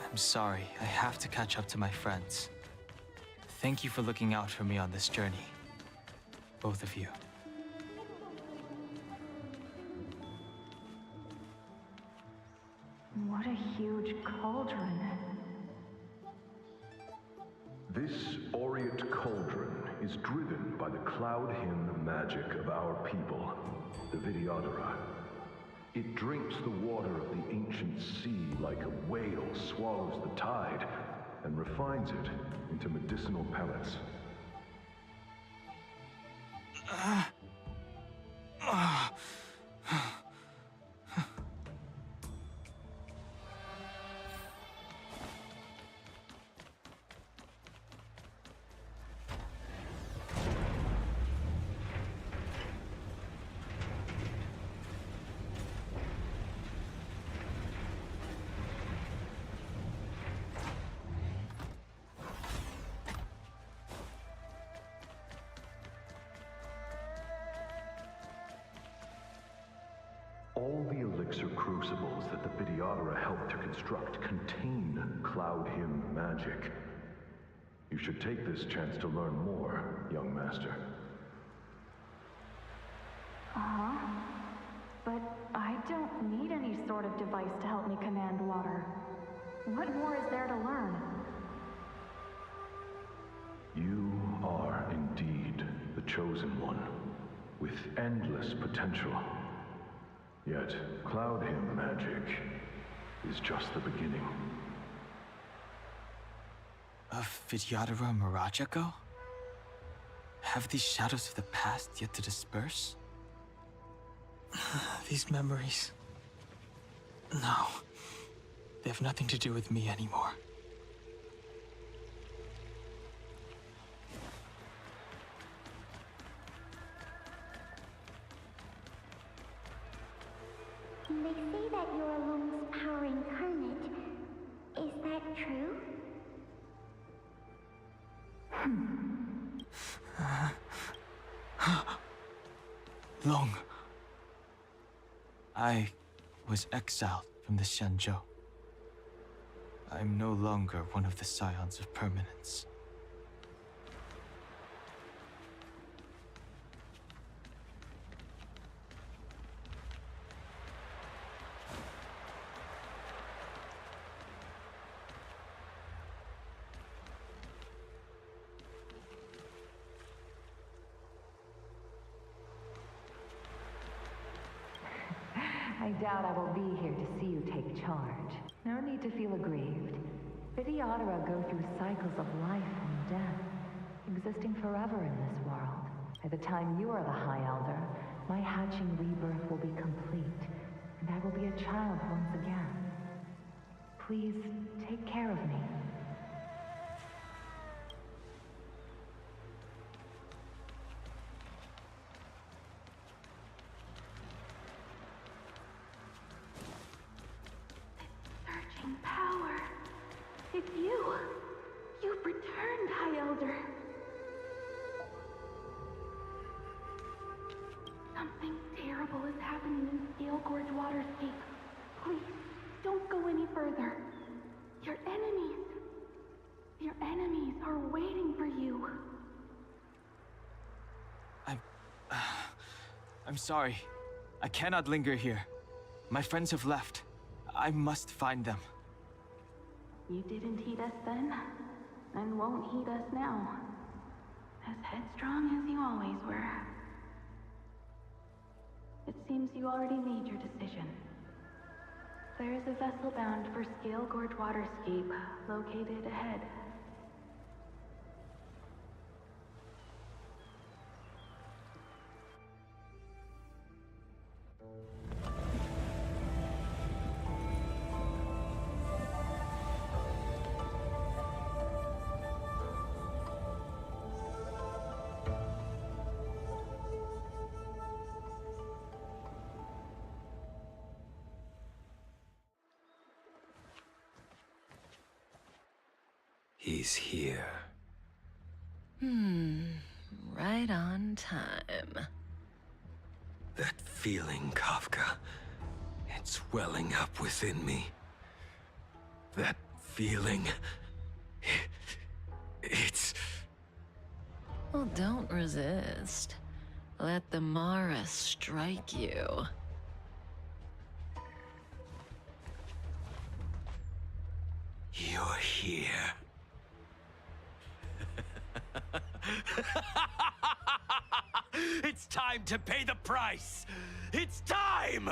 N: I'm sorry, I have to catch up to my friends. Thank you for looking out for me on this journey. Both of you.
R: What a huge cauldron.
S: This aureate cauldron is driven by the cloud hymn magic of our people, the Vidyadhara. It drinks the water of the ancient sea like a whale swallows the tide and refines it into medicinal pellets. All the elixir crucibles that the Vidyadhara helped to construct contain cloud hymn magic. You should take this chance to learn more, young master.
R: Uh-huh. But I don't need any sort of device to help me command water. What more is there to learn?
S: You are indeed the chosen one, with endless potential. Yet, cloud hymn magic is just the beginning.
N: Of Vidyadhara Mirajago? Have these shadows of the past yet to disperse? These memories... No.
E: They have nothing to do with me anymore.
C: They say that you're Alung's power incarnate. Is that true?
E: Long. I was exiled from the Xianzhou. I'm no longer one of the Scions of Permanence.
G: I doubt I will be here to see you take charge. No need to feel aggrieved. Vidyadhara go through cycles of life and death, existing forever in this world. By the time you are the High Elder, my hatching rebirth will be complete, and I will be a child once again. Please take care of me.
R: Surging power. It's you. You've returned, High Elder. Something terrible is happening in Scale Gorge Waterscape. Please, don't go any further. Your enemies are waiting for you.
E: I'm sorry. I cannot linger here. My friends have left. I must find them.
R: You didn't heed us then, and won't heed us now. As headstrong as you always were. It seems you already made your decision. There is a vessel bound for Scale Gorge Waterscape, located ahead.
A: He's here.
T: Right on time.
A: That feeling, Kafka. It's welling up within me. That feeling. It's...
T: Well, don't resist. Let the Mara strike you.
A: You're here. It's time to pay the price! It's time!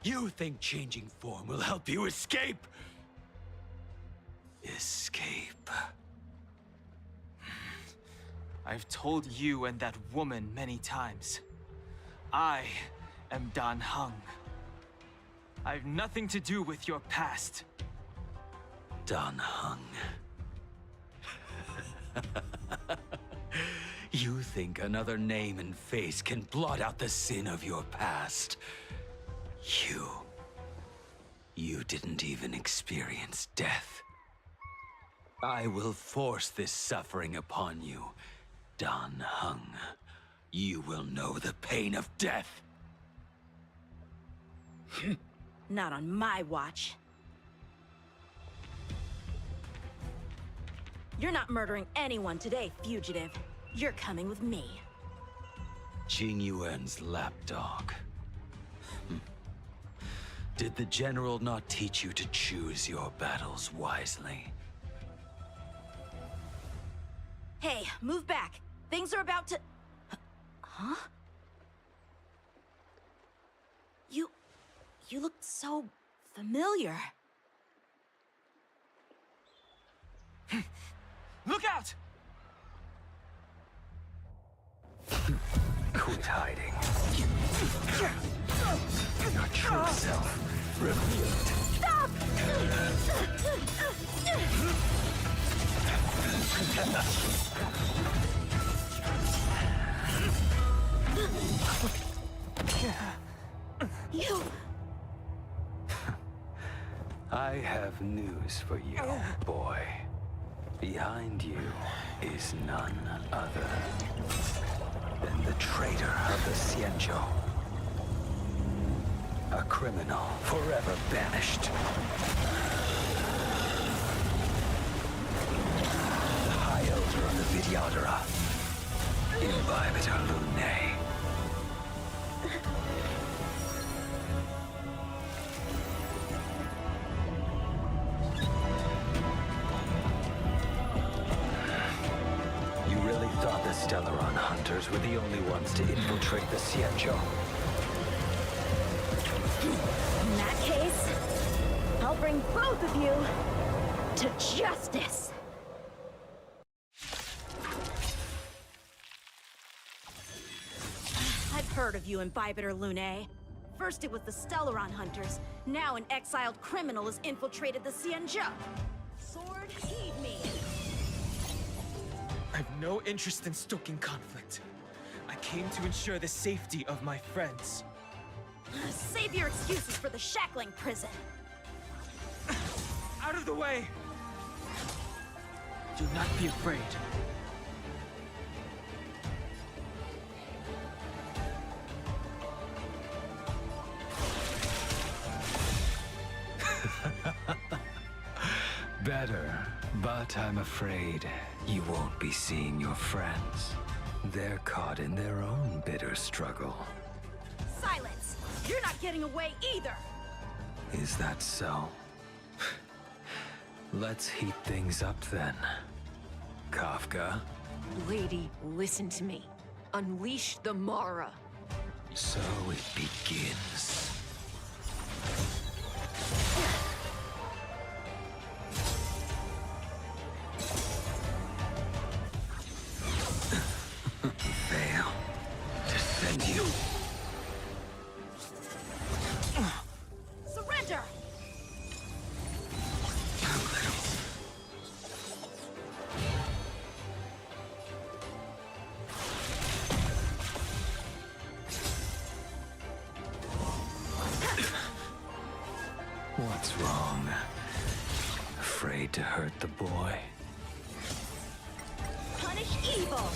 A: You think changing form will help you escape? Escape.
E: I've told you and that woman many times. I am Dan Heng. I've nothing to do with your past.
A: Dan Heng. You think another name and face can blot out the sin of your past? You didn't even experience death. I will force this suffering upon you, Dan Heng. You will know the pain of death.
U: Not on my watch. You're not murdering anyone today, fugitive. You're coming with me.
A: Jing Yuan's lapdog. Did the general not teach you to choose your battles wisely?
U: Hey, move back. Things are about to... Huh? You look so familiar.
E: Look out!
A: Quit hiding. Your true self revealed.
U: Stop! You...
A: I have news for you, boy. Behind you is none other than the traitor of the Xianzhou. A criminal forever banished. The High Elder of the Vidyadhara. Imbibitor Lunae. You really thought the Stellaron hunters were the only ones to infiltrate the Xianzhou?
U: In that case, I'll bring both of you to justice! I've heard of you, Imbibitor Lunae. First it was the Stellaron hunters, now an exiled criminal has infiltrated the Xianzhou. Sword, heed me!
E: I've no interest in stoking conflict. I came to ensure the safety of my friends.
U: Save your excuses for the shackling prison.
E: Out of the way! Do not be afraid.
A: Better, but I'm afraid you won't be seeing your friends. They're caught in their own bitter struggle.
U: Silence! You're not getting away either!
A: Is that so? Let's heat things up then. Kafka?
G: Lady, listen to me. Unleash the Mara.
A: So it begins. Fail to send you.
U: Surrender!
A: What's wrong? Afraid to hurt the boy?
U: Punish evil!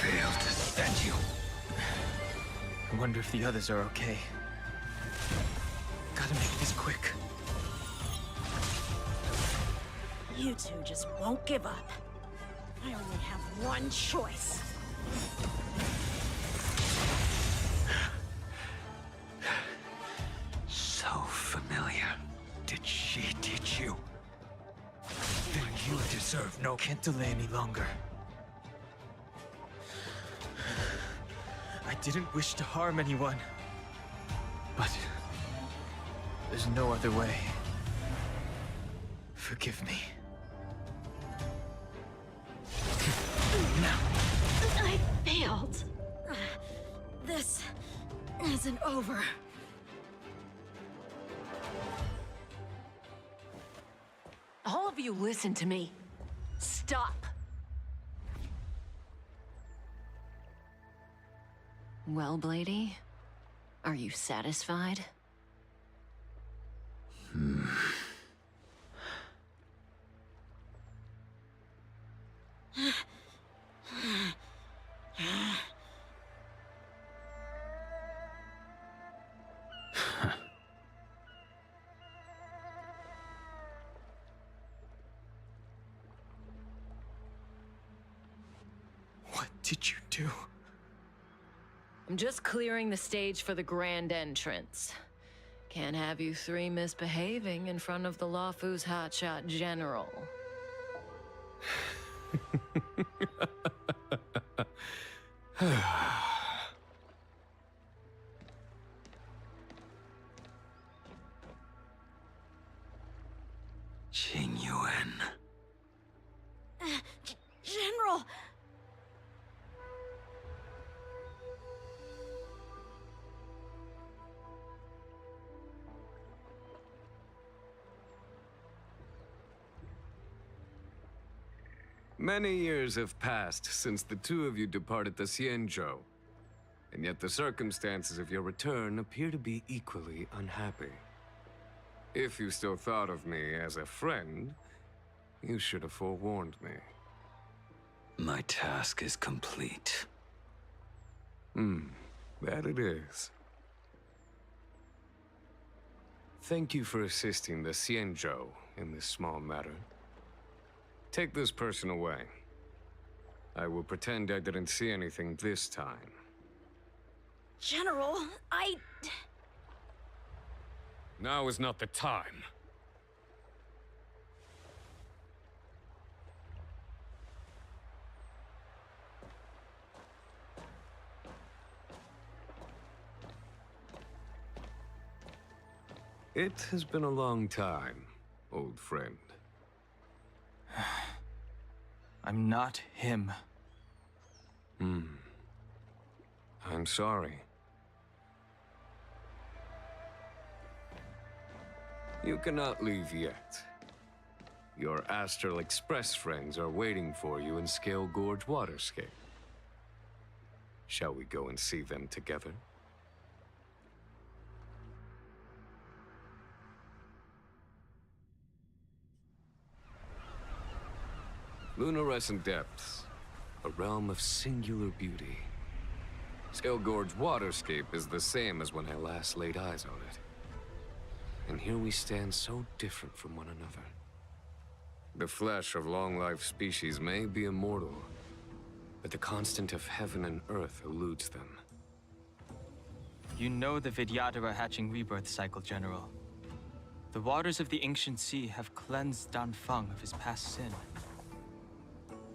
A: Failed to send you.
E: I wonder if the others are okay. Gotta make this quick.
U: You two just won't give up. I only have one choice.
A: So familiar. Did she teach you? Then you deserve no...
E: Can't delay any longer. I didn't wish to harm anyone. But... there's no other way. Forgive me.
U: Now. I failed. This isn't over.
G: All of you listen to me. Stop. Well, Blady, are you satisfied?
E: What did you do?
T: I'm just clearing the stage for the grand entrance. Can't have you three misbehaving in front of the Luofu's hotshot general.
A: Qing Yuan.
U: General!
M: Many years have passed since the two of you departed the Xianzhou, and yet the circumstances of your return appear to be equally unhappy. If you still thought of me as a friend, you should have forewarned me.
A: My task is complete.
M: That it is. Thank you for assisting the Xianzhou in this small matter. Take this person away. I will pretend I didn't see anything this time.
U: General,
M: Now is not the time. It has been a long time, old friend.
E: I'm not him.
M: I'm sorry. You cannot leave yet. Your Astral Express friends are waiting for you in Scale Gorge Waterscape. Shall we go and see them together? Lunarescent Depths, a realm of singular beauty. Scale Gorge Waterscape is the same as when I last laid eyes on it. And here we stand so different from one another. The flesh of long-lived species may be immortal, but the constant of heaven and earth eludes them.
E: You know the Vidyadhara hatching rebirth cycle, General. The waters of the ancient sea have cleansed Danfeng of his past sin.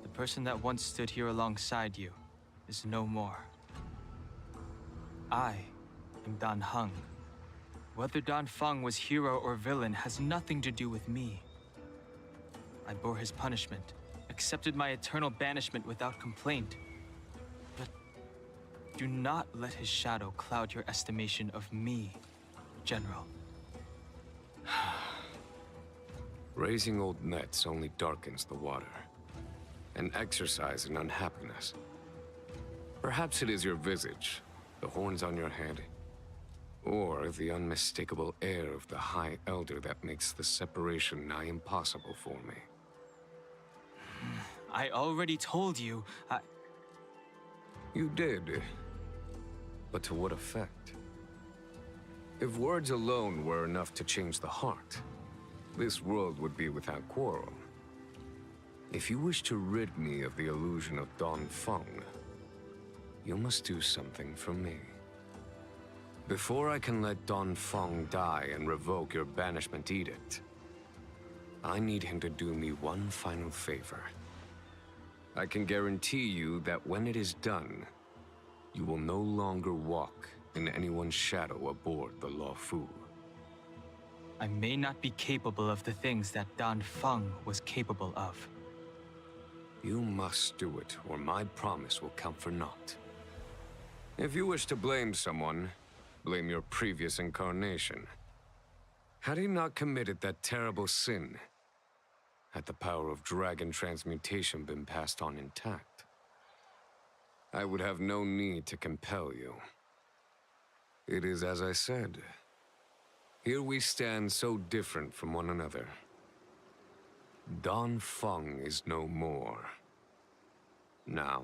E: The person that once stood here alongside you is no more. I am Dan Heng. Whether Danfeng was hero or villain has nothing to do with me. I bore his punishment, accepted my eternal banishment without complaint. But do not let his shadow cloud your estimation of me, General.
M: Raising old nets only darkens the water. An exercise in unhappiness. Perhaps it is your visage, the horns on your head, or the unmistakable air of the High Elder that makes the separation nigh impossible for me.
E: I already told you,
M: You did. But to what effect? If words alone were enough to change the heart, this world would be without quarrel. If you wish to rid me of the illusion of Danfeng, you must do something for me. Before I can let Danfeng die and revoke your banishment edict, I need him to do me one final favor. I can guarantee you that when it is done, you will no longer walk in anyone's shadow aboard the Luofu.
E: I may not be capable of the things that Danfeng was capable of.
M: You must do it, or my promise will count for naught. If you wish to blame someone, blame your previous incarnation. Had he not committed that terrible sin, had the power of dragon transmutation been passed on intact, I would have no need to compel you. It is as I said. Here we stand so different from one another. Danfeng is no more. Now,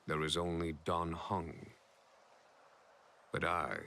M: there is only Dan Heng. But I...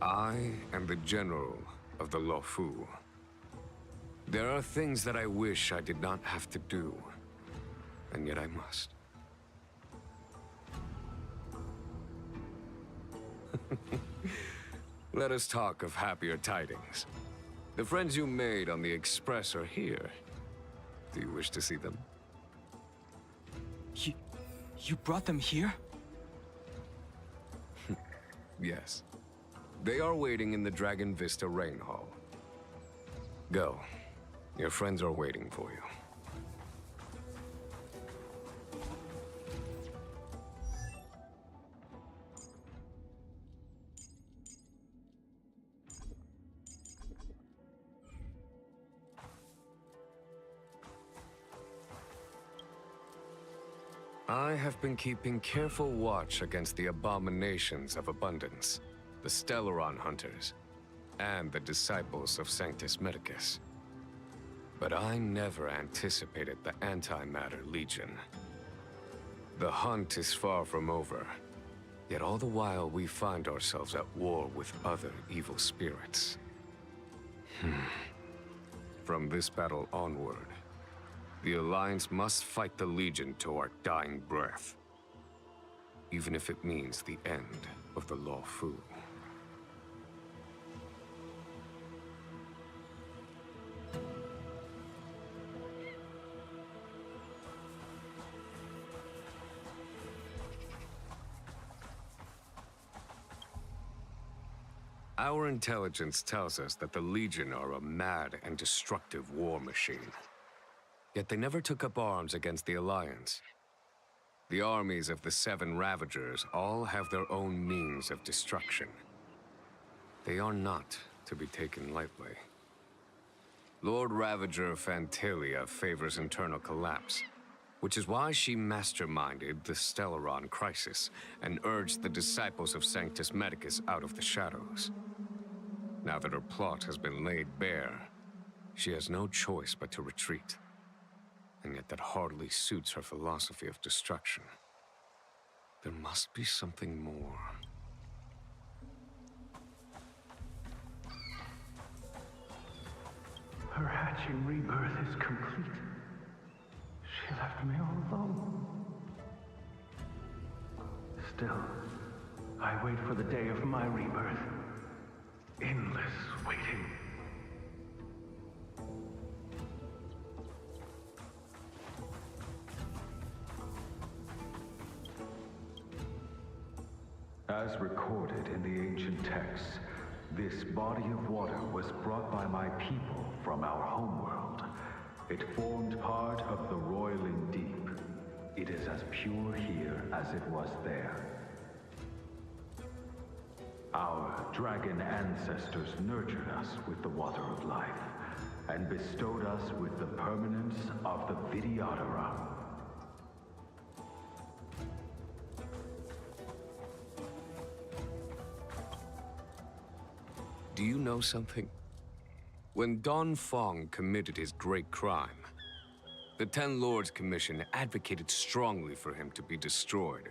M: I am the general of the Luofu. There are things that I wish I did not have to do, and yet I must. Let us talk of happier tidings. The friends you made on the Express are here. Do you wish to see them?
E: You brought them here?
M: Yes. They are waiting in the Dragon Vista Rain Hall. Go. Your friends are waiting for you. I have been keeping careful watch against the abominations of abundance, the Stellaron hunters, and the disciples of Sanctus Medicus. But I never anticipated the Antimatter Legion. The hunt is far from over, yet all the while we find ourselves at war with other evil spirits. From this battle onward, the Alliance must fight the Legion to our dying breath, even if it means the end of the Luofu. Our intelligence tells us that the Legion are a mad and destructive war machine. Yet they never took up arms against the Alliance. The armies of the Seven Ravagers all have their own means of destruction. They are not to be taken lightly. Lord Ravager Fantalia favors internal collapse, which is why she masterminded the Stellaron crisis and urged the disciples of Sanctus Medicus out of the shadows. Now that her plot has been laid bare, she has no choice but to retreat. And yet that hardly suits her philosophy of destruction. There must be something more.
S: Her hatching rebirth is complete. She left me all alone. Still, I wait for the day of my rebirth. Endless waiting. As recorded in the ancient texts, this body of water was brought by my people from our homeworld. It formed part of the roiling deep. It is as pure here as it was there. Our dragon ancestors nurtured us with the water of life, and bestowed us with the permanence of the Vidyadhara.
M: Do you know something? When Don Fong committed his great crime, the Ten Lords Commission advocated strongly for him to be destroyed.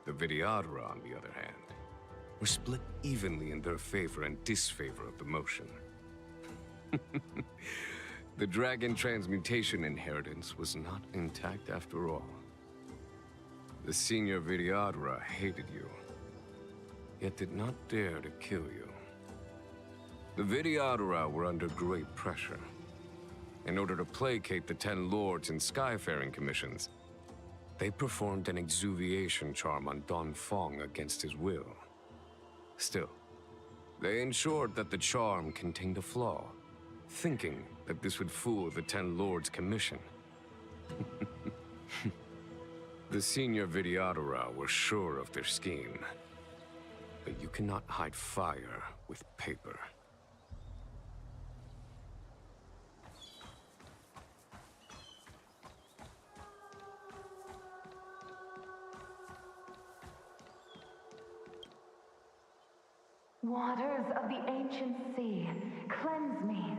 M: The Vidyadhara, on the other hand, were split evenly in their favor and disfavor of the motion. The dragon transmutation inheritance was not intact after all. The senior Vidyadhara hated you, yet did not dare to kill you. The Vidyadhara were under great pressure. In order to placate the Ten Lords and Skyfaring Commissions, they performed an exuviation charm on Don Fong against his will. Still, they ensured that the charm contained a flaw, thinking that this would fool the Ten Lords Commission. The senior Vidyadhara were sure of their scheme. But you cannot hide fire with paper.
R: Waters of the ancient sea, cleanse me.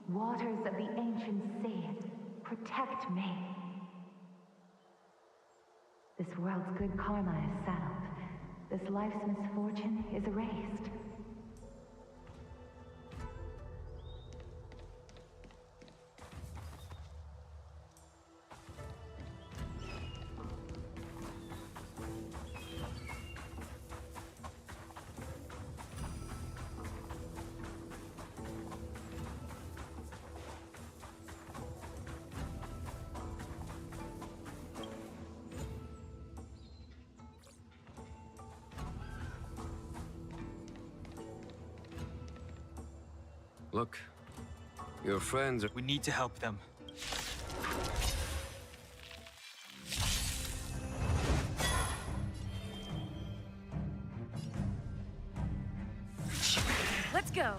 R: Waters of the ancient sea, protect me. This world's good karma is settled. This life's misfortune is erased.
M: look. Your friends are...
E: We need to help them.
U: Let's go.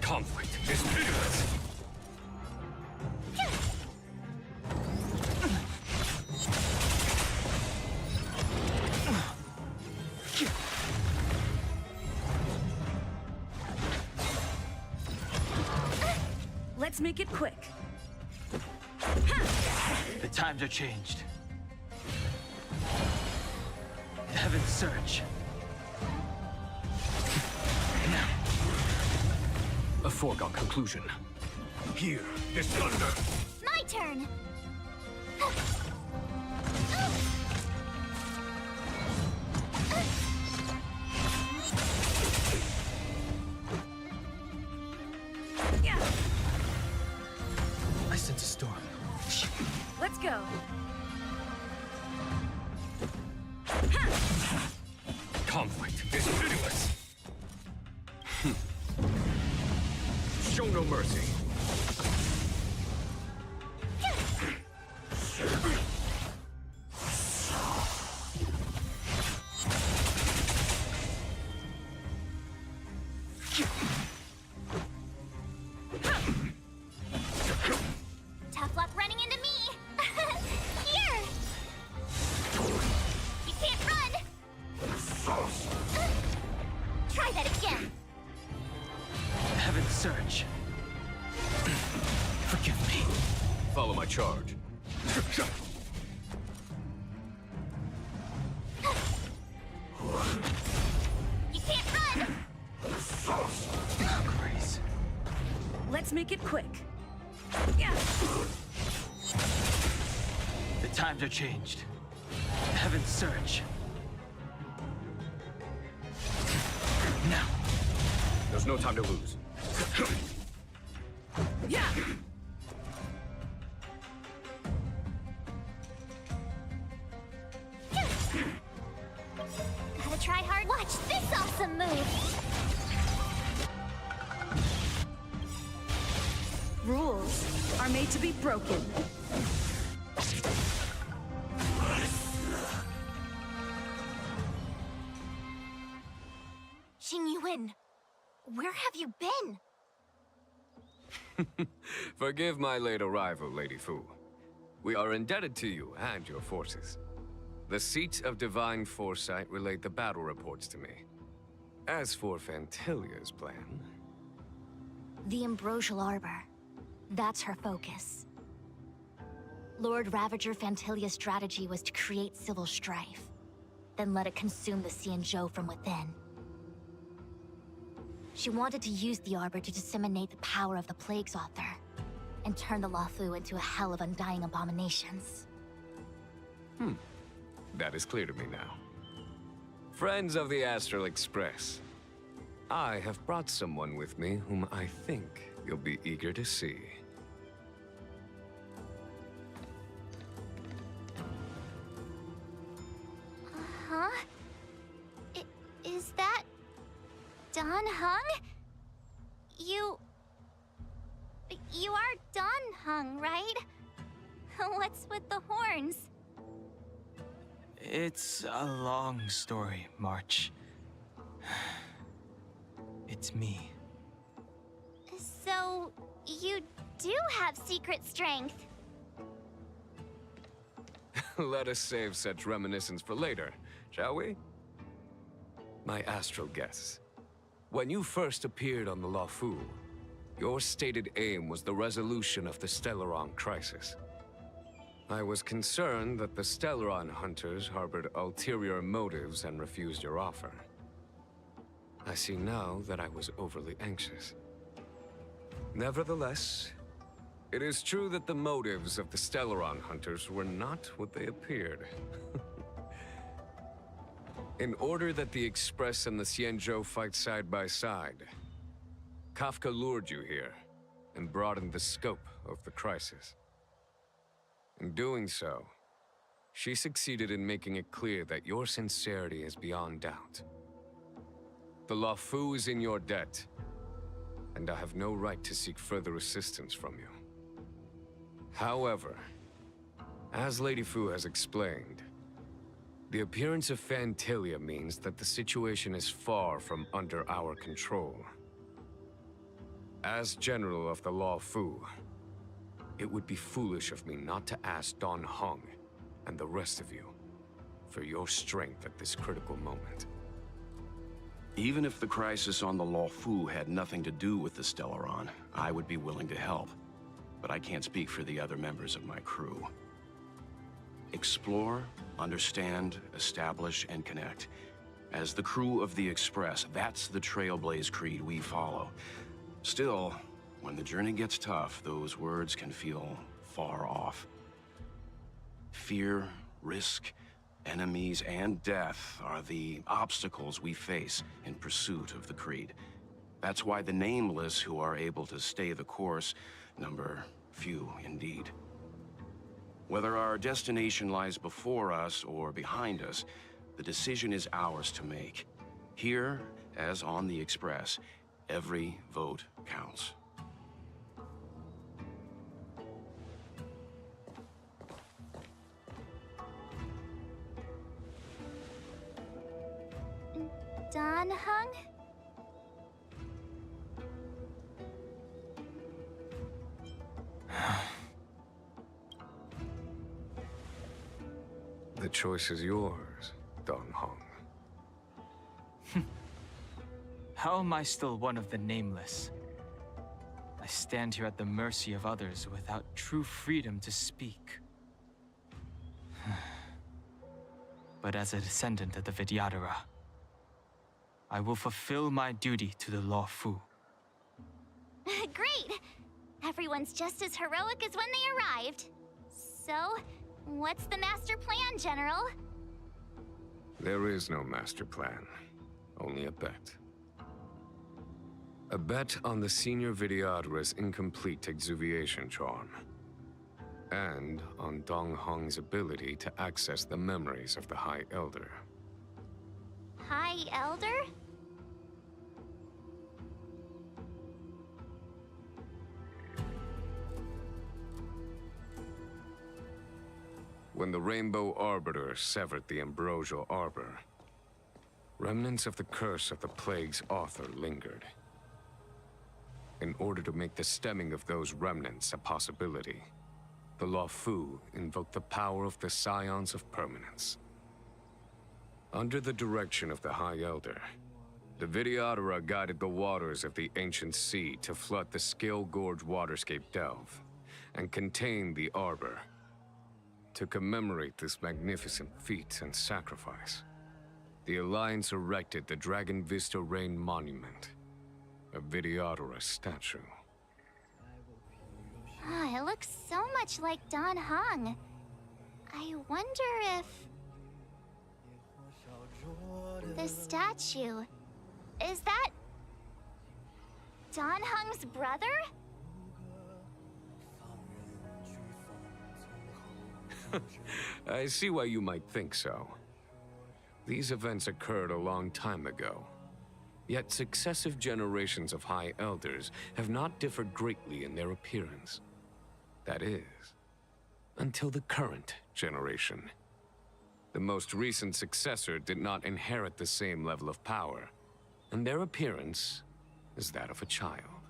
M: Conflict is pitiless.
U: Let's make it quick.
E: The times are changed. Heaven's surge. Now.
M: A foregone conclusion. Here is thunder.
C: My turn!
E: I sense a storm.
U: Let's go.
M: Conflict is pitiless. Show no mercy.
C: Tough luck running into me! Here! You can't run! Try that again!
E: Heaven's surge. Forgive me.
M: Follow my charge.
C: You can't run!
E: Grace.
U: Let's make it quick.
E: The times are changed. Heaven's surge. Now.
M: There's no time to lose.
U: Yeah!
C: Gotta try hard. Watch this awesome move!
U: Rules are made to be broken.
B: Xingyuan, where have you been?
M: Forgive my late arrival, Lady Fu. We are indebted to you and your forces. The Seat of Divine Foresight relayed the battle reports to me. As for Fantilia's plan...
B: The Ambrosial Arbor. That's her focus. Lord Ravager Fantilia's strategy was to create civil strife, then let it consume the Xianzhou from within. She wanted to use the Arbor to disseminate the power of the Plague's author, and turn the Luofu into a hell of undying abominations.
M: That is clear to me now. Friends of the Astral Express, I have brought someone with me whom I think you'll be eager to see.
C: Huh? Is that... Dan Heng? You are Dan Heng, right? What's with the horns?
E: It's a long story, March. It's me.
C: So, you do have secret strength.
M: Let us save such reminiscence for later, shall we? My astral guests. When you first appeared on the Luofu, your stated aim was the resolution of the Stellaron crisis. I was concerned that the Stellaron hunters harbored ulterior motives and refused your offer. I see now that I was overly anxious. Nevertheless, it is true that the motives of the Stellaron hunters were not what they appeared. In order that the Express and the Xianzhou fight side by side, Kafka lured you here and broadened the scope of the crisis. In doing so, She succeeded in making it clear that your sincerity is beyond doubt. The Luofu is in your debt, and I have no right to seek further assistance from you. However, as Lady Fu has explained, the appearance of Phantilia means that the situation is far from under our control. As General of the Luofu, it would be foolish of me not to ask Don Hung and the rest of you for your strength at this critical moment.
F: Even if the crisis on the Luofu had nothing to do with the Stellaron, I would be willing to help. But I can't speak for the other members of my crew. Explore, understand, establish, and connect. As the crew of the Express, that's the Trailblaze creed we follow. Still, when the journey gets tough, those words can feel far off. Fear, risk, enemies, and death are the obstacles we face in pursuit of the creed. That's why the nameless who are able to stay the course number few indeed. Whether our destination lies before us or behind us, the decision is ours to make. Here, as on the Express, every vote counts.
C: Don Hung?
M: The choice is yours, Don Hung.
E: How am I still one of the nameless? I stand here at the mercy of others without true freedom to speak. But as a descendant of the Vidyadhara, I will fulfill my duty to the Luofu.
C: Great! Everyone's just as heroic as when they arrived. So, what's the master plan, General?
M: There is no master plan, only a bet. A bet on the Senior Vidyadhara's incomplete exuviation charm. And on Dong Hong's ability to access the memories of the High Elder.
C: High Elder?
M: When the Rainbow Arbiter severed the Ambrosial Arbor, remnants of the curse of the plague's author lingered. In order to make the stemming of those remnants a possibility, the Luofu invoked the power of the Scions of Permanence. Under the direction of the High Elder, the Vidyadhara guided the waters of the ancient sea to flood the Scale Gorge waterscape delve and contain the Arbor. To commemorate this magnificent feat and sacrifice, the Alliance erected the Dragon Vista Rain Monument, a Vidyadhara statue.
C: Ah, it looks so much like Don Hung. I wonder if... the statue... is that... Don Hung's brother?
M: I see why you might think so. These events occurred a long time ago. Yet successive generations of High Elders have not differed greatly in their appearance. That is, until the current generation. The most recent successor did not inherit the same level of power, and their appearance is that of a child.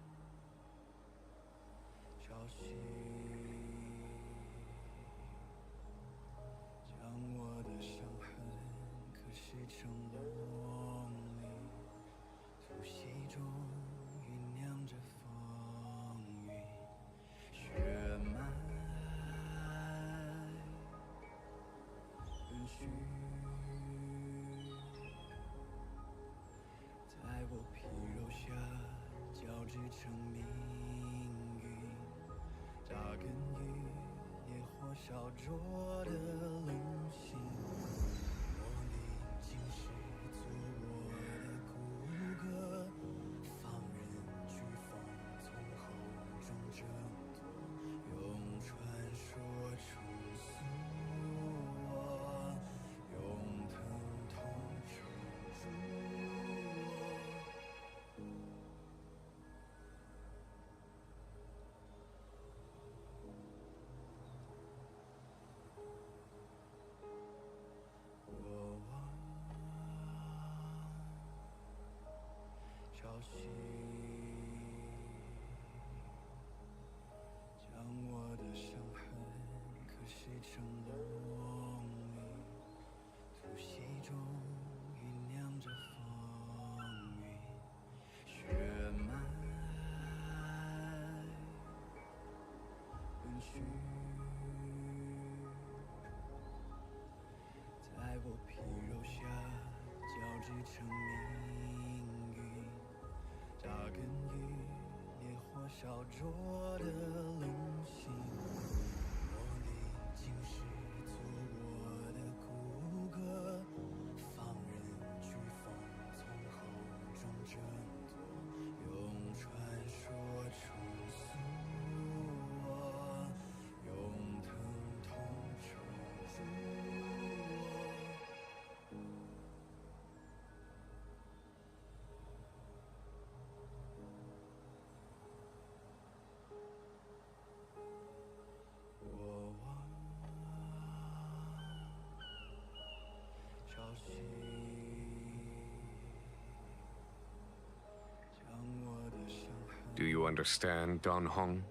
M: Do you understand, Don Hong?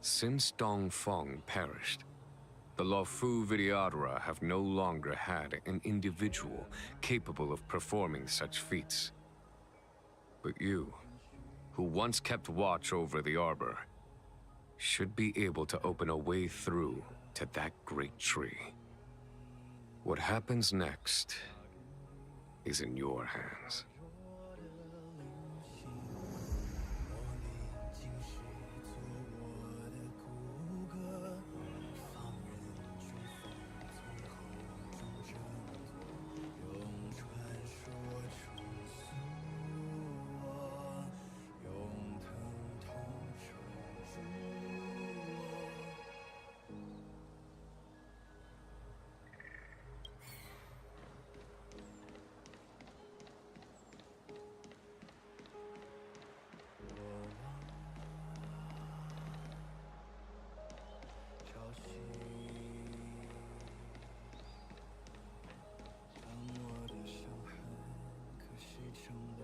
M: Since Dong Feng perished, the Luofu Vidyadhara have no longer had an individual capable of performing such feats. But you, who once kept watch over the Arbor, should be able to open a way through to that great tree. What happens next is in your hands.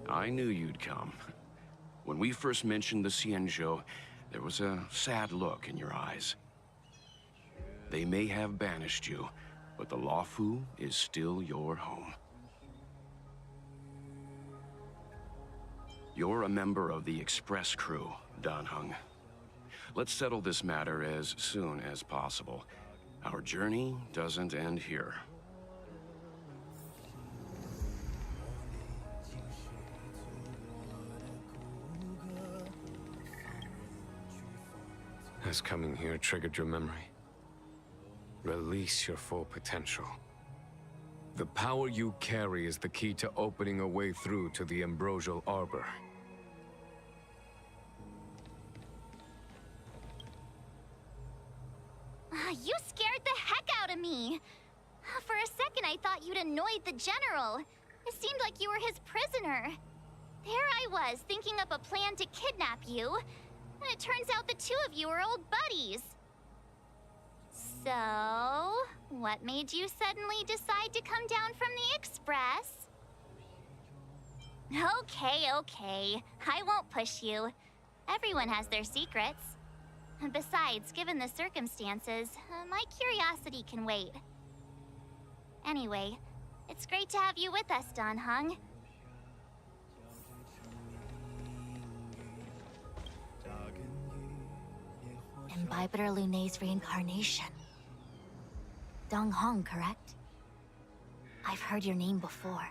F: I knew you'd come. When we first mentioned the Xianzhou, there was a sad look in your eyes. They may have banished you, but the Luofu is still your home. You're a member of the Express crew, Dan Heng. Let's settle this matter as soon as possible. Our journey doesn't end here.
M: Has coming here triggered your memory? Release your full potential. The power you carry is the key to opening a way through to the Ambrosial Arbor.
C: You scared the heck out of me! For a second, I thought you'd annoyed the General. It seemed like you were his prisoner. There I was, thinking up a plan to kidnap you. And it turns out the two of you are old buddies. So, what made you suddenly decide to come down from the Express? Okay. I won't push you. Everyone has their secrets. Besides, given the circumstances, my curiosity can wait. Anyway, it's great to have you with us, Dan Heng.
B: Imbibitor Lunay's reincarnation. Dong Hong, correct? I've heard your name before.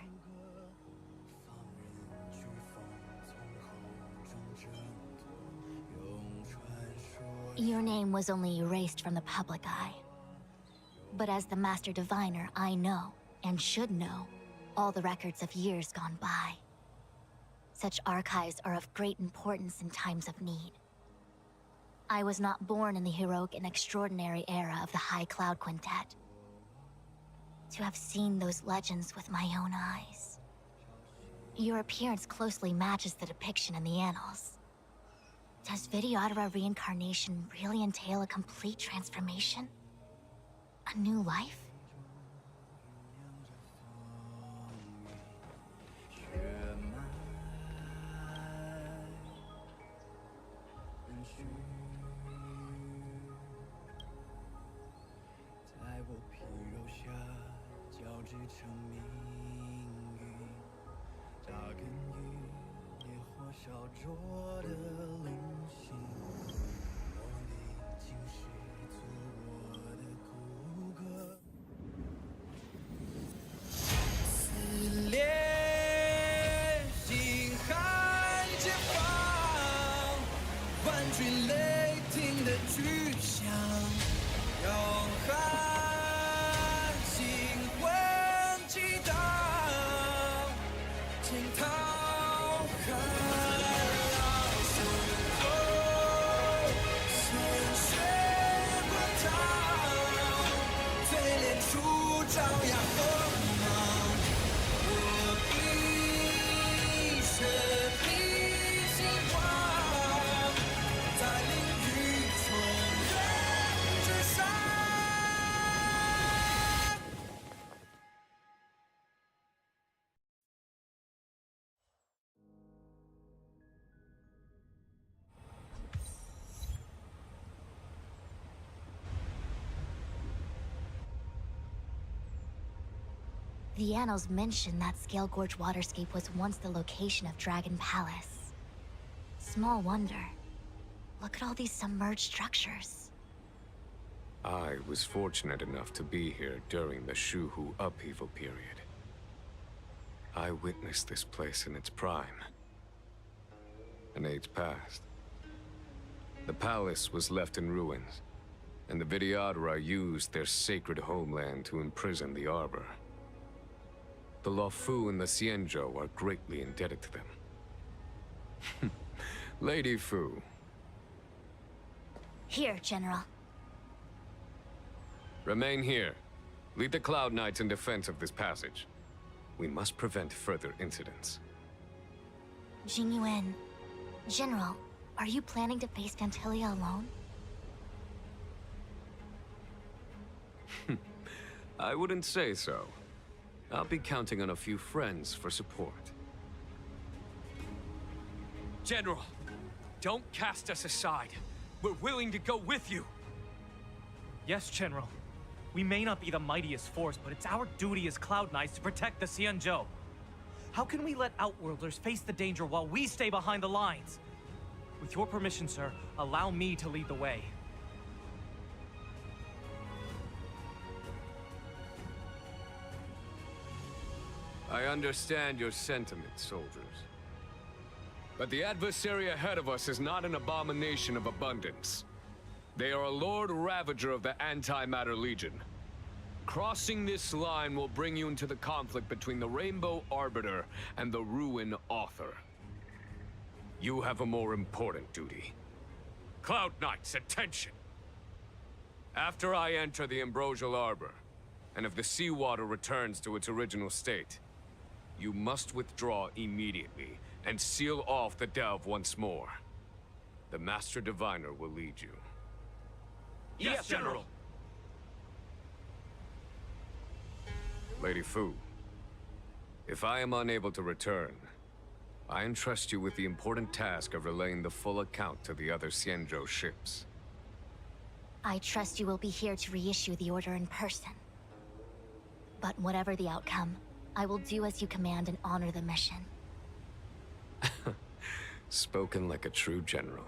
B: Your name was only erased from the public eye. But as the Master Diviner, I know, and should know, all the records of years gone by. Such archives are of great importance in times of need. I was not born in the heroic and extraordinary era of the High Cloud Quintet. To have seen those legends with my own eyes. Your appearance closely matches the depiction in the annals. Does Vidyadhara reincarnation really entail a complete transformation? A new life?
O: 灼的灵性，我已经是做我的顾客。撕裂心海解放，万军雷霆的巨响，要喊星魂激荡，惊涛骇浪身后，鲜血滚烫，淬炼出朝阳锋芒。我一生披星光，在领域从人之上。
B: The annals mention that Scale Gorge waterscape was once the location of Dragon Palace. Small wonder. Look at all these submerged structures.
M: I was fortunate enough to be here during the Shuhu upheaval period. I witnessed this place in its prime. An age passed. The palace was left in ruins, and the Vidyadhara used their sacred homeland to imprison the Arbor. The Luofu and the Xianzhou are greatly indebted to them. Lady Fu.
B: Here, General.
M: Remain here. Lead the Cloud Knights in defense of this passage. We must prevent further incidents.
B: Jingyuan. General, are you planning to face Vantilia alone?
M: I wouldn't say so. I'll be counting on a few friends for support.
E: General, don't cast us aside. We're willing to go with you. Yes, General. We may not be the mightiest force, but it's our duty as Cloud Knights to protect the Xianzhou. How can we let Outworlders face the danger while we stay behind the lines? With your permission, sir, allow me to lead the way.
M: I understand your sentiments, soldiers. But the adversary ahead of us is not an abomination of abundance. They are a Lord Ravager of the Antimatter Legion. Crossing this line will bring you into the conflict between the Rainbow Arbiter and the Ruin Author. You have a more important duty. Cloud Knights, attention! After I enter the Ambrosial Arbor, and if the seawater returns to its original state, you must withdraw immediately and seal off the delve once more. The Master Diviner will lead you.
E: Yes, General!
M: Lady Fu, if I am unable to return, I entrust you with the important task of relaying the full account to the other Xianzhou ships.
B: I trust you will be here to reissue the order in person. But whatever the outcome, I will do as you command and honor the mission.
M: Spoken like a true general.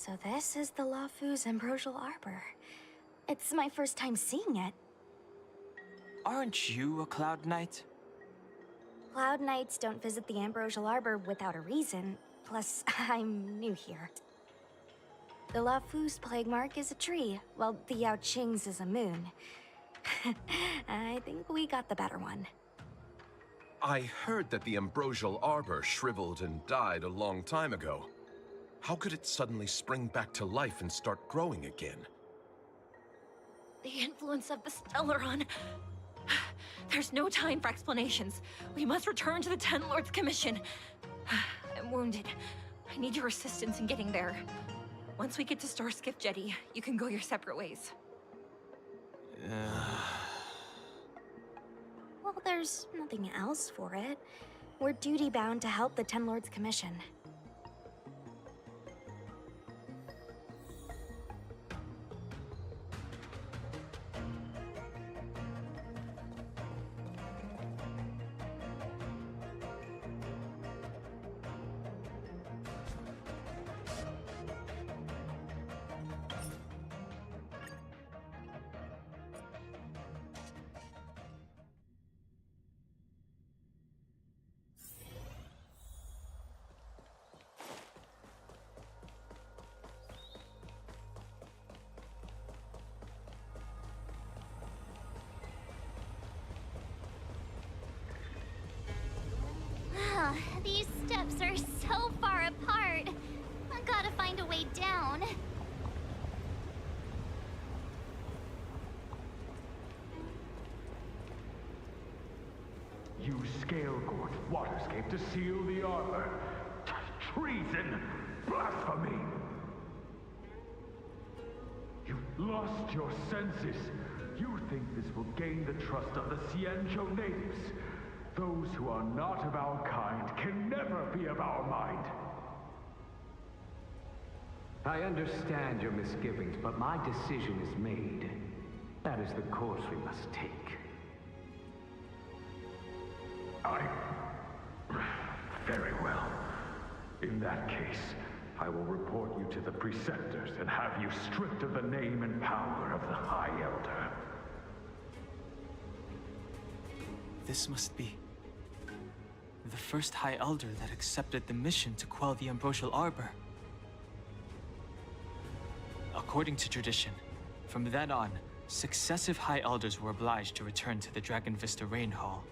B: So this is the Lafu's Ambrosial Arbor. It's my first time seeing it.
E: Aren't you a Cloud Knight?
B: Cloud Knights don't visit the Ambrosial Arbor without a reason. Plus, I'm new here. The Lafu's plague mark is a tree, while the Yao Qing's is a moon. I think we got the better one.
H: I heard that the Ambrosial Arbor shriveled and died a long time ago. How could it suddenly spring back to life and start growing again?
D: The influence of the Stellaron. There's no time for explanations. We must return to the Ten Lords Commission. I'm wounded. I need your assistance in getting there. Once we get to Starskiff Jetty, you can go your separate ways.
B: Well, there's nothing else for it. We're duty-bound to help the Ten Lords Commission.
C: These steps are so far apart. I gotta find a way down.
S: You scale-gorge waterscape to seal the arbor. Treason! Blasphemy! You've lost your senses. You think this will gain the trust of the Xianzhou natives. Those who are not of our kind can never be of our mind.
J: I understand your misgivings, but my decision is made. That is the course we must take.
S: Very well. In that case, I will report you to the Preceptors and have you stripped of the name and power of the High Elder.
E: This must be the first High Elder that accepted the mission to quell the Ambrosial Arbor. According to tradition, from then on, successive High Elders were obliged to return to the Dragon Vista Rain Hall.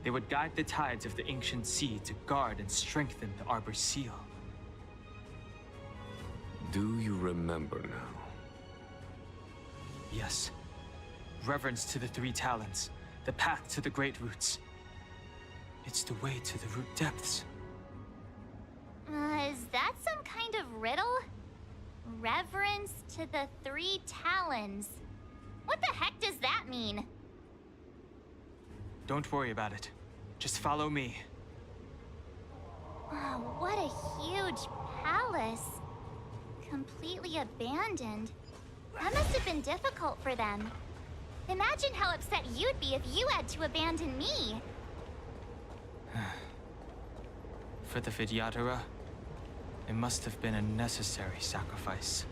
E: They would guide the tides of the ancient sea to guard and strengthen the Arbor's seal.
M: Do you remember now?
E: Yes. Reverence to the Three Talons, the path to the Great Roots. It's the way to the root depths.
C: Is that some kind of riddle? Reverence to the Three Talons. What the heck does that mean?
E: Don't worry about it. Just follow me.
C: Oh, what a huge palace. Completely abandoned. That must have been difficult for them. Imagine how upset you'd be if you had to abandon me.
E: For the Vidyadhara, it must have been a necessary sacrifice.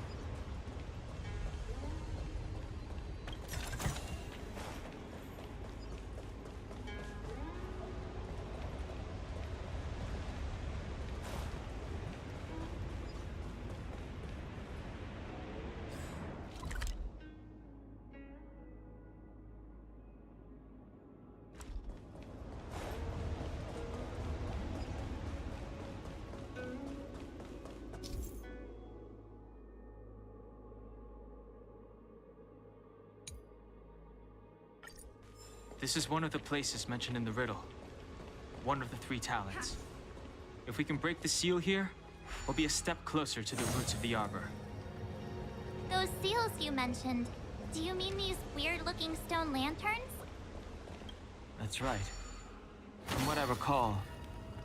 E: This is one of the places mentioned in the riddle. One of the Three Talons. If we can break the seal here, we'll be a step closer to the roots of the arbor.
C: Those seals you mentioned, do you mean these weird-looking stone lanterns?
E: That's right. From what I recall,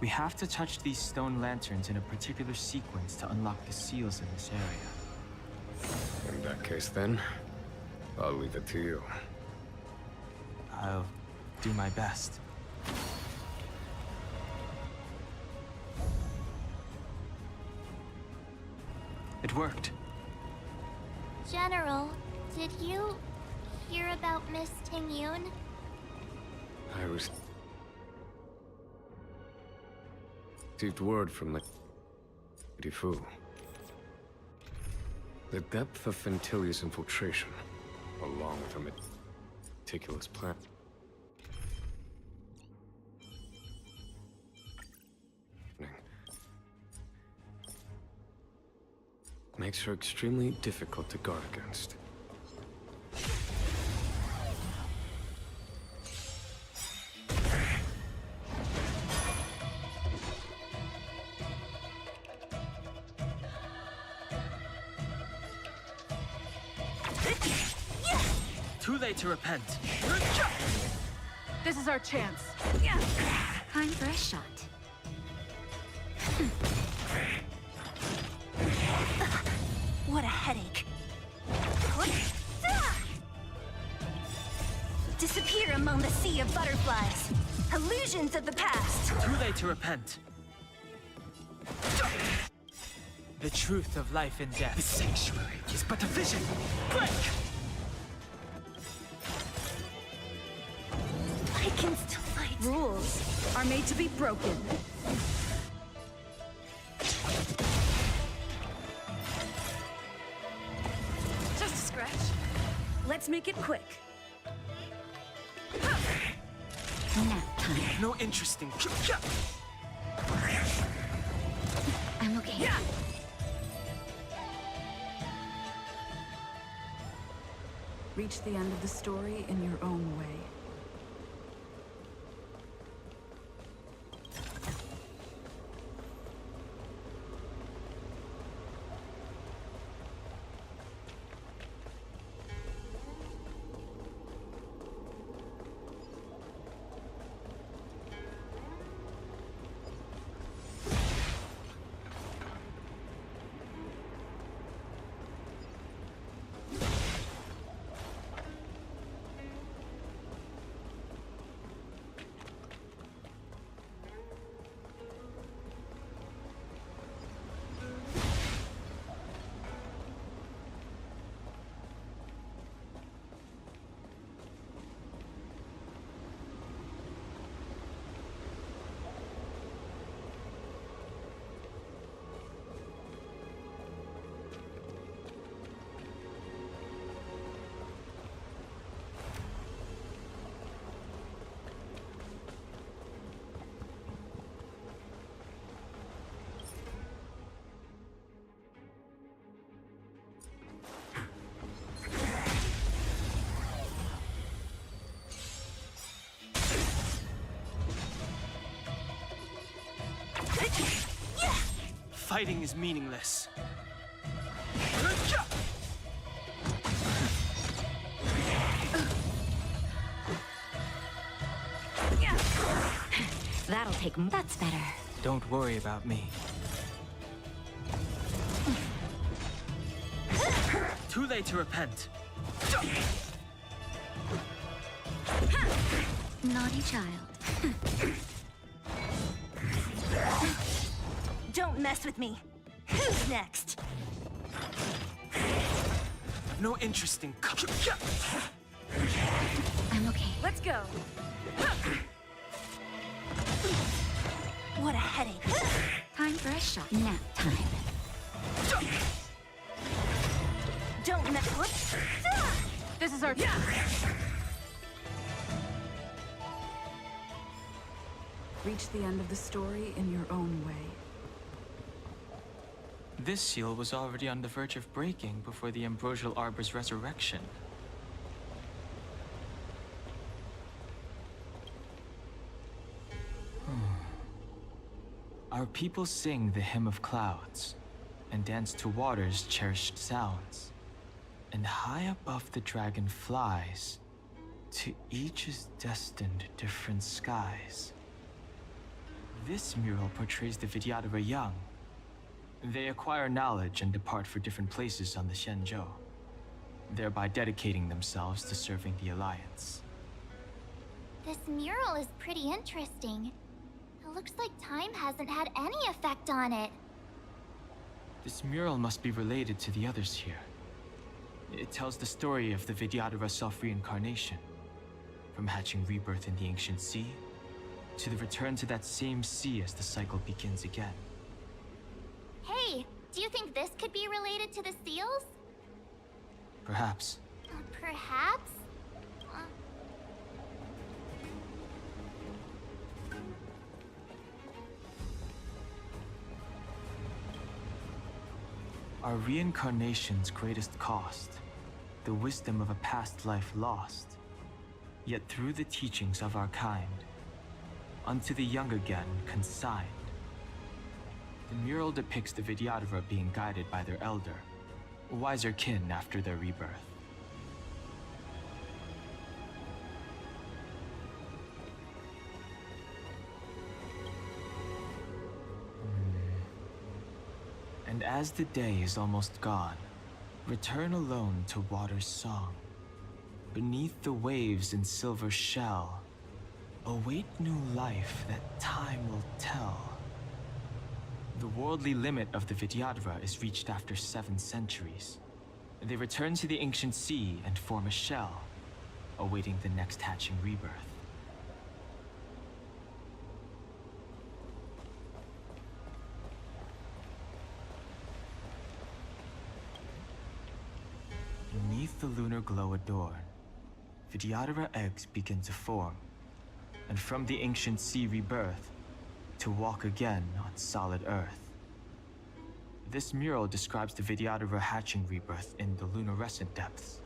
E: we have to touch these stone lanterns in a particular sequence to unlock the seals in this area.
M: In that case then, I'll leave it to you.
E: I'll do my best. It worked.
C: General, did you hear about Miss Tingyun?
M: I received word from the Fu. The depth of Ventilia's infiltration, along with her meticulous plan, makes her extremely difficult to guard against.
E: Too late to repent.
U: This is our chance.
P: Time for a shot.
L: What a headache. Disappear among the sea of butterflies. Illusions of the past.
E: Too late to repent. The truth of life and death. The sanctuary is but a vision. Break!
U: I can still fight. Rules are made to be broken. Just a scratch. Let's make it quick.
P: Nap time.
E: No interest in...
P: I'm okay.
U: Reach the end of the story in your own way.
E: Fighting is meaningless.
P: That'll take... That's better.
E: Don't worry about me. Too late to repent.
P: Naughty child.
L: Don't mess with me. Who's next?
E: No interest in...
P: I'm okay.
U: Let's go.
L: What a headache.
P: Time for a shot. Nap time.
L: Don't mess. Whoops.
U: This is our chance. Reach the end of the story in your own way.
E: This seal was already on the verge of breaking before the Ambrosial Arbor's resurrection. Our people sing the Hymn of Clouds and dance to water's cherished sounds. And high above the dragon flies, to each is destined different skies. This mural portrays the Vidyadhara young. They acquire knowledge and depart for different places on the Xianzhou, thereby dedicating themselves to serving the Alliance.
C: This mural is pretty interesting. It looks like time hasn't had any effect on it.
E: This mural must be related to the others here. It tells the story of the Vidyadhara self-reincarnation, from hatching rebirth in the ancient sea, to the return to that same sea as the cycle begins again.
C: Hey, do you think this could be related to the seals?
E: Perhaps.
C: Perhaps?
E: Our reincarnation's greatest cost, the wisdom of a past life lost, yet through the teachings of our kind, unto the young again consigned. The mural depicts the Vidyadhara being guided by their elder, wiser kin after their rebirth. And as the day is almost gone, return alone to water's song. Beneath the waves in silver shell, await new life that time will tell. The worldly limit of the Vidyadhara is reached after 7 centuries. They return to the ancient sea and form a shell, awaiting the next hatching rebirth. Beneath the lunar glow adorned, Vidyadhara eggs begin to form, and from the ancient sea rebirth, to walk again on solid earth. This mural describes the Vidyadhara hatching rebirth in the lunarescent depths,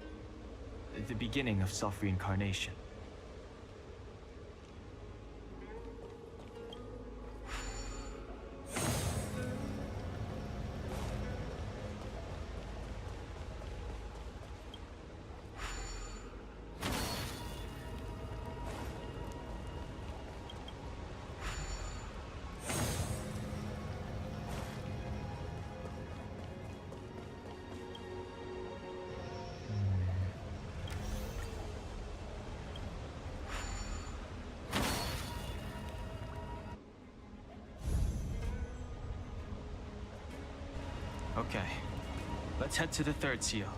E: the beginning of self-reincarnation. Okay, let's head to the 3rd seal.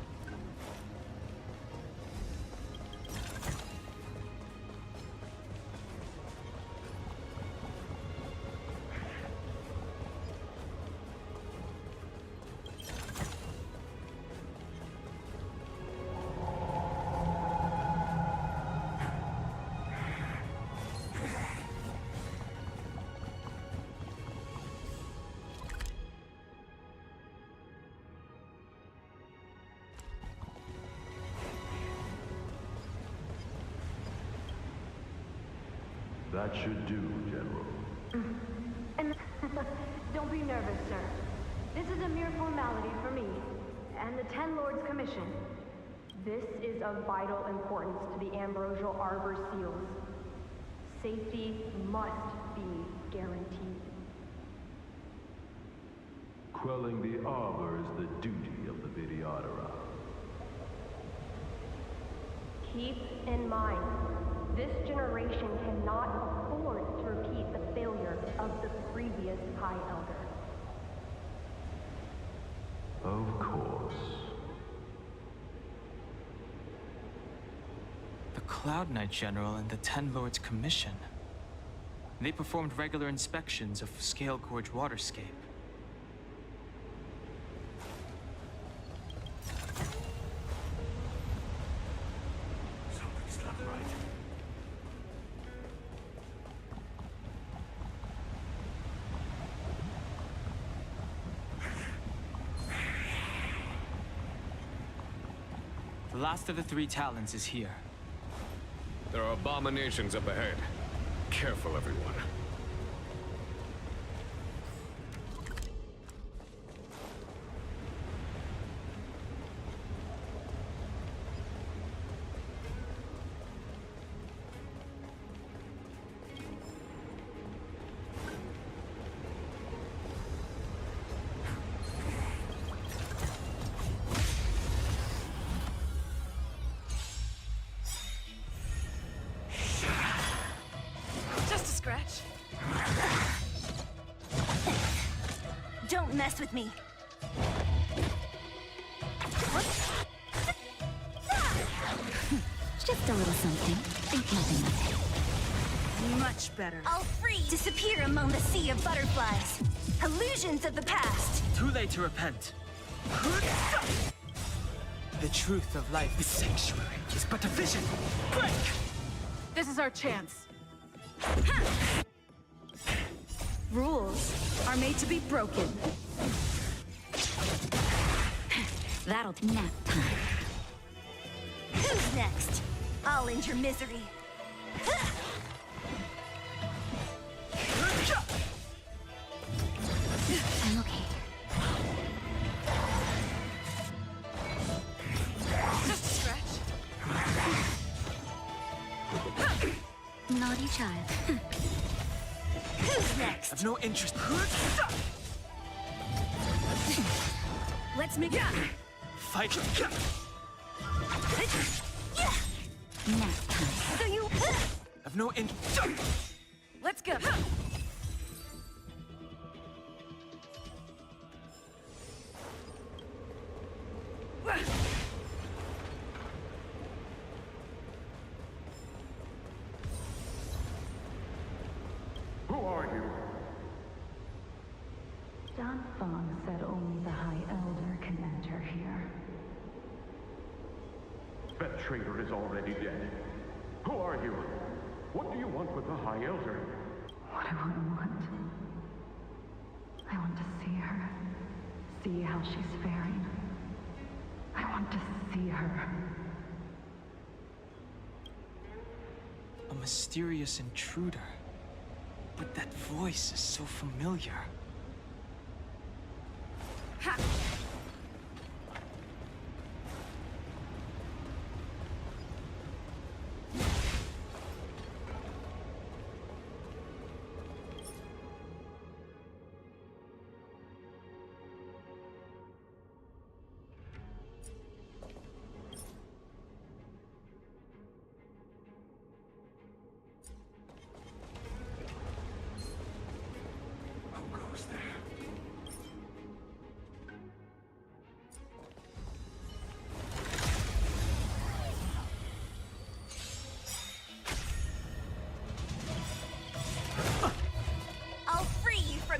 S: That should do, General.
R: And don't be nervous, sir. This is a mere formality for me and the Ten Lords Commission. This is of vital importance to the Ambrosial Arbor seals. Safety must be guaranteed.
S: Quelling the Arbor is the duty of the Vidyadhara.
R: Keep in mind, this generation cannot afford to repeat the failure of the previous High Elder.
S: Of course.
E: The Cloud Knight General and the Ten Lords Commission. They performed regular inspections of Scale Gorge waterscape.
S: Something's not right.
E: The last of the 3 talons is here.
M: There are abominations up ahead. Careful, everyone.
L: Just a scratch. Don't mess with me.
P: Just a little something. Think nothing of it.
U: Much better.
L: I'll freeze! Disappear among the sea of butterflies. Illusions of the past.
E: Too late to repent. The truth of life, the sanctuary, is but a vision. Break!
U: This is our chance. Rules are made to be broken.
P: That'll nap time.
L: Who's next? I'll end your misery.
P: I'm okay.
U: Just a stretch.
P: Naughty child.
L: Who's next?
E: I've no interest.
U: Let's make it.
E: Fight.
P: Nap time.
L: So you...
E: I've no interest.
U: Let's go.
S: Who are you?
Q: Don Fong said only the High Elder can enter here.
S: That traitor is already dead. Who are you? What do you want with the High Elder?
Q: What do I want? I want to see her. See how she's faring. I want to see her.
E: A mysterious intruder. But that voice is so familiar.
U: Ha!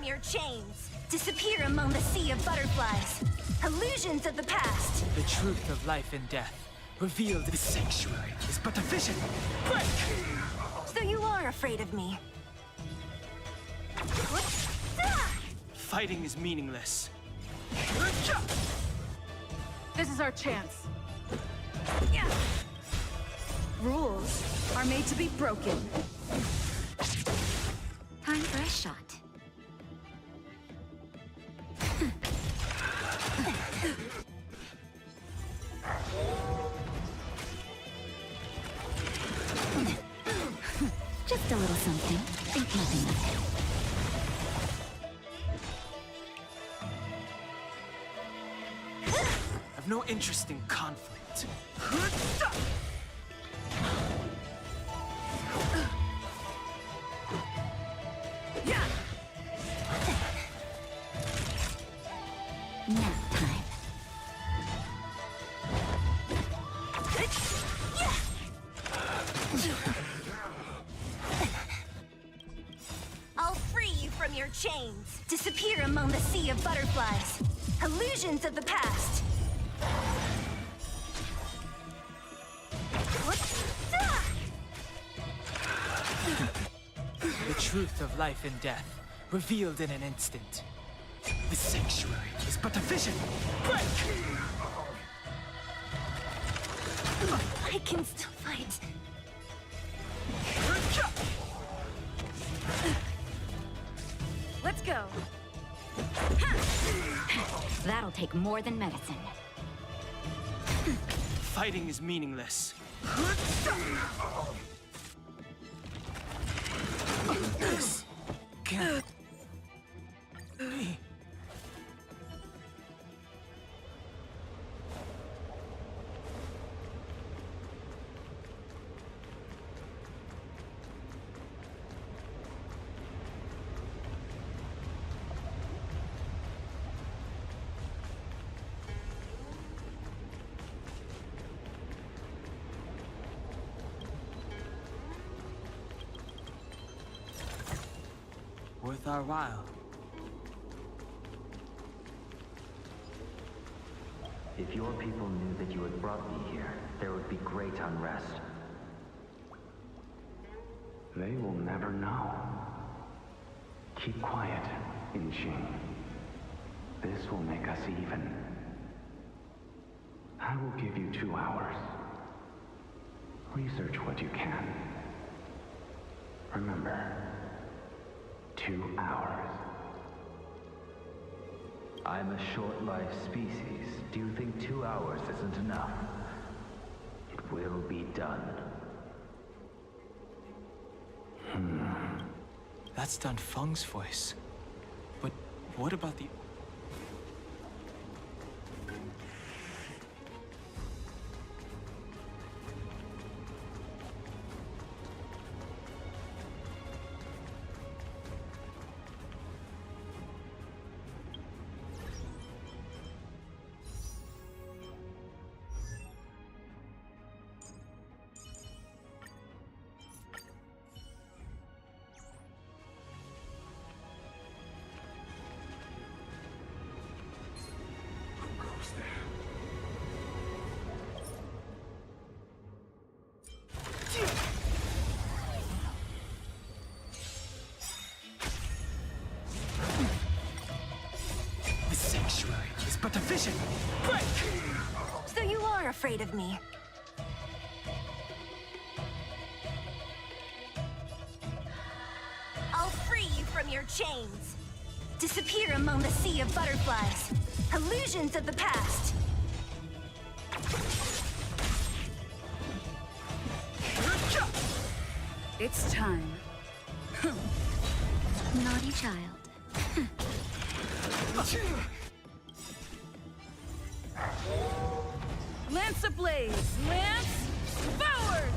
L: Your chains. Disappear among the sea of butterflies. Illusions of the past.
E: The truth of life and death, revealed in the sanctuary, is but a vision. Break!
L: So you are afraid of me.
E: Fighting is meaningless.
U: This is our chance. Rules are made to be broken.
P: Time for a shot. Just a little something. Think nothing of it.
E: I've no interest in conflict.
P: Nap time.
L: I'll free you from your chains. Disappear among the sea of butterflies. Illusions of the past.
E: The truth of life and death, revealed in an instant. The sanctuary is but a vision. Break!
L: I can still fight.
U: Let's go.
P: That'll take more than medicine.
E: Fighting is meaningless. This can't be. worth our while.
J: If your people knew that you had brought me here, there would be great unrest. They will never know. Keep quiet, Inxing. This will make us even. I will give you 2 hours. Research what you can. Remember, 2 hours. I'm a short-lived species. Do you think 2 hours isn't enough? It will be done.
E: That's Dan Feng's voice. But what about the...
L: But a vision! Break! So you are afraid of me. I'll free you from your chains. Disappear among the sea of butterflies. Illusions of the past.
U: It's time.
P: Naughty child.
U: Lance ablaze! Lance forward!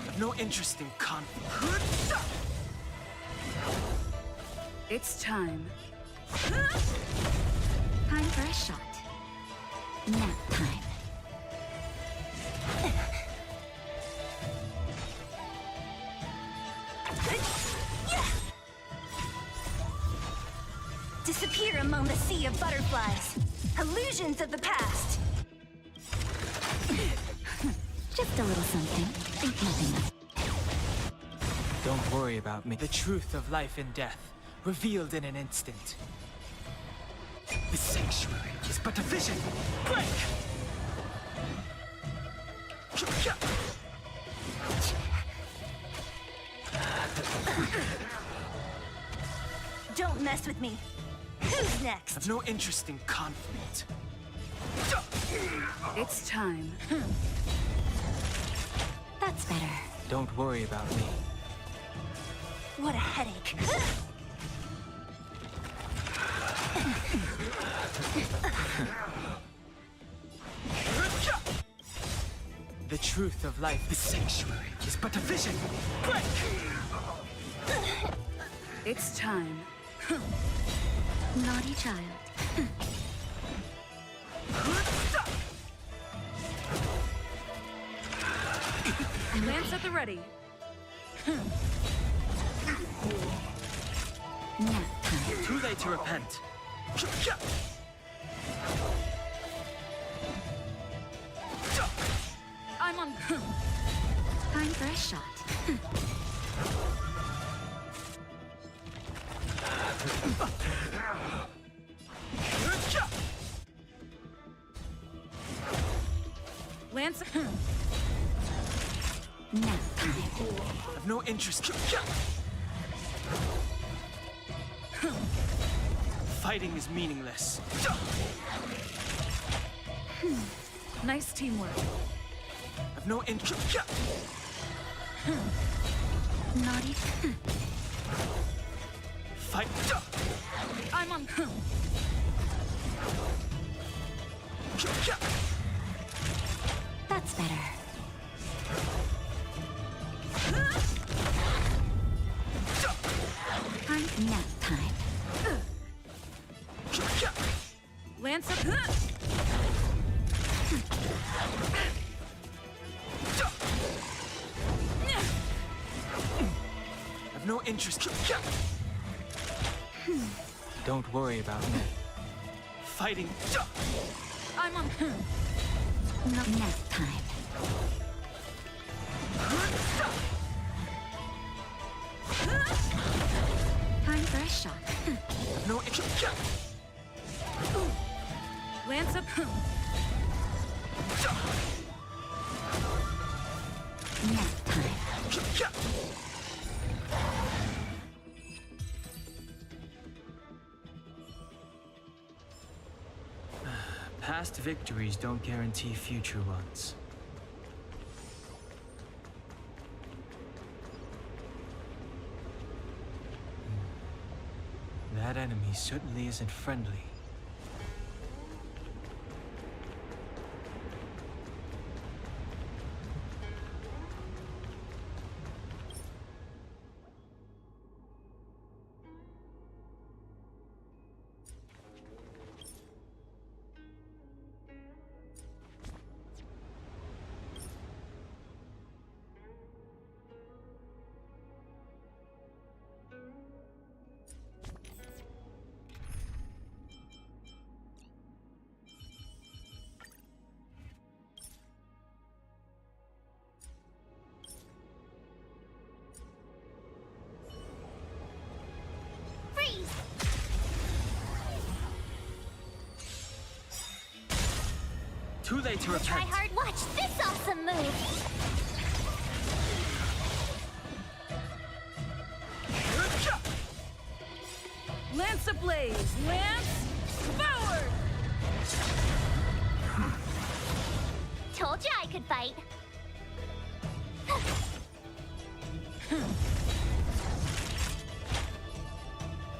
E: I've no interest in conflict.
U: It's time.
P: Time for a shot. Nap time.
L: Disappear among the sea of butterflies. Illusions of the past.
P: Just a little something. Think nothing of it.
E: Don't worry about me. The truth of life and death, revealed in an instant. The sanctuary is but a vision. Break!
L: Don't mess with me. Who's next?
E: I've no interest in conflict.
U: It's time.
P: That's better.
E: Don't worry about me.
L: What a headache.
E: The truth of life, the sanctuary, is but a vision. Break!
U: It's time.
P: Naughty child.
U: Lance at the ready.
P: Nap time.
E: Too late to repent.
U: I'm on.
P: Time for a shot.
U: Lance.
P: Nap time.
E: I've no interest. Fighting is meaningless.
U: Nice teamwork.
E: I've no interest.
P: Naughty.
E: Fight.
U: I'm on.
P: That's better. Nap time.
U: Lance up.
E: interest. Don't worry about me. Fighting.
U: I'm on.
P: Nap time. Time for a shot.
E: No interest.
U: Lance up.
P: Nap time.
E: Past victories don't guarantee future ones. That enemy certainly isn't friendly. Too late to repent.
C: Try hard, watch this awesome move!
U: Lance ablaze! Lance forward!
C: Told you I could fight.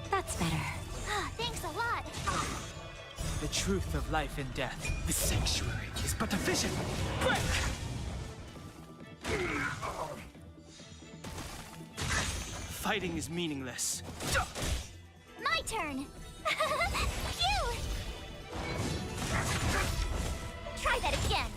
P: That's better.
C: Thanks a lot.
E: The truth of life and death. The sanctuary is but a vision. Break! Fighting is meaningless.
C: My turn. Phew! Try that again.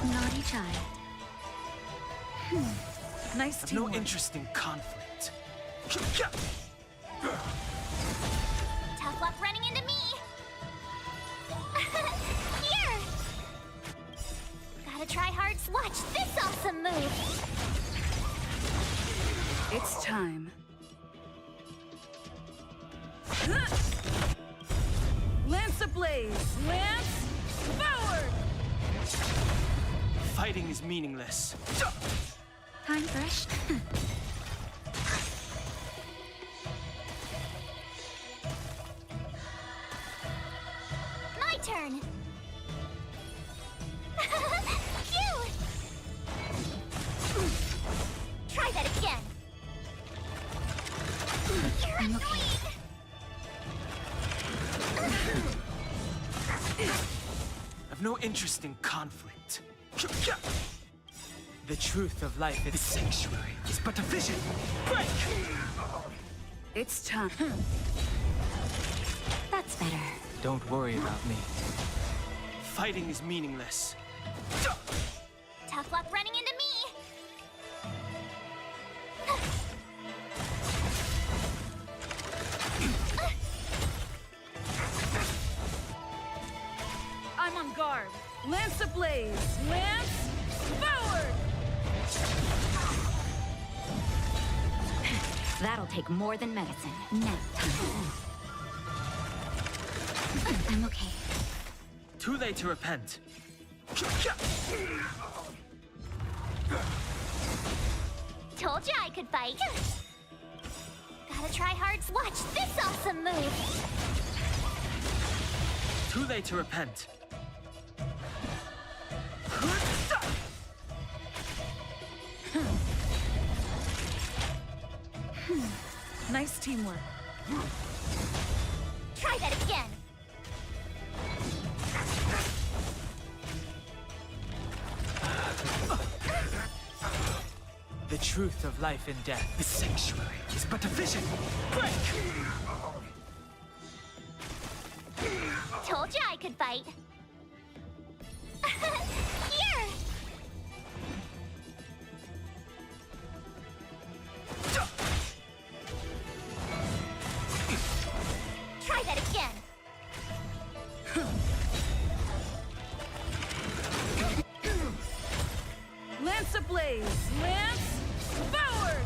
P: Naughty child.
U: Nice
E: I've
U: teamwork.
E: no interest in conflict.
C: Tough luck running into me. Here. Gotta try hard. Watch this awesome move.
U: It's time. Lance ablaze! Lance forward!
E: Fighting is meaningless.
P: Time for a shot.
C: My turn. Phew! Try that again. You're annoying.
E: I've no interest in conflict. The truth of life is the sanctuary is but a vision. Break!
U: It's time.
P: That's better.
E: Don't worry about me. Fighting is meaningless.
C: Tough luck running into me.
U: I'm on guard. Lance ablaze! Lance forward!
P: That'll take more than medicine. Nap time. I'm okay.
E: Too late to repent.
C: Told you I could fight. Gotta try hard. Watch this awesome move.
E: Too late to repent.
U: Nice teamwork.
C: Try that again.
E: The truth of life and death. The sanctuary is but a vision. Break!
C: could fight. Here! Try that again.
U: Lance ablaze! Lance forward!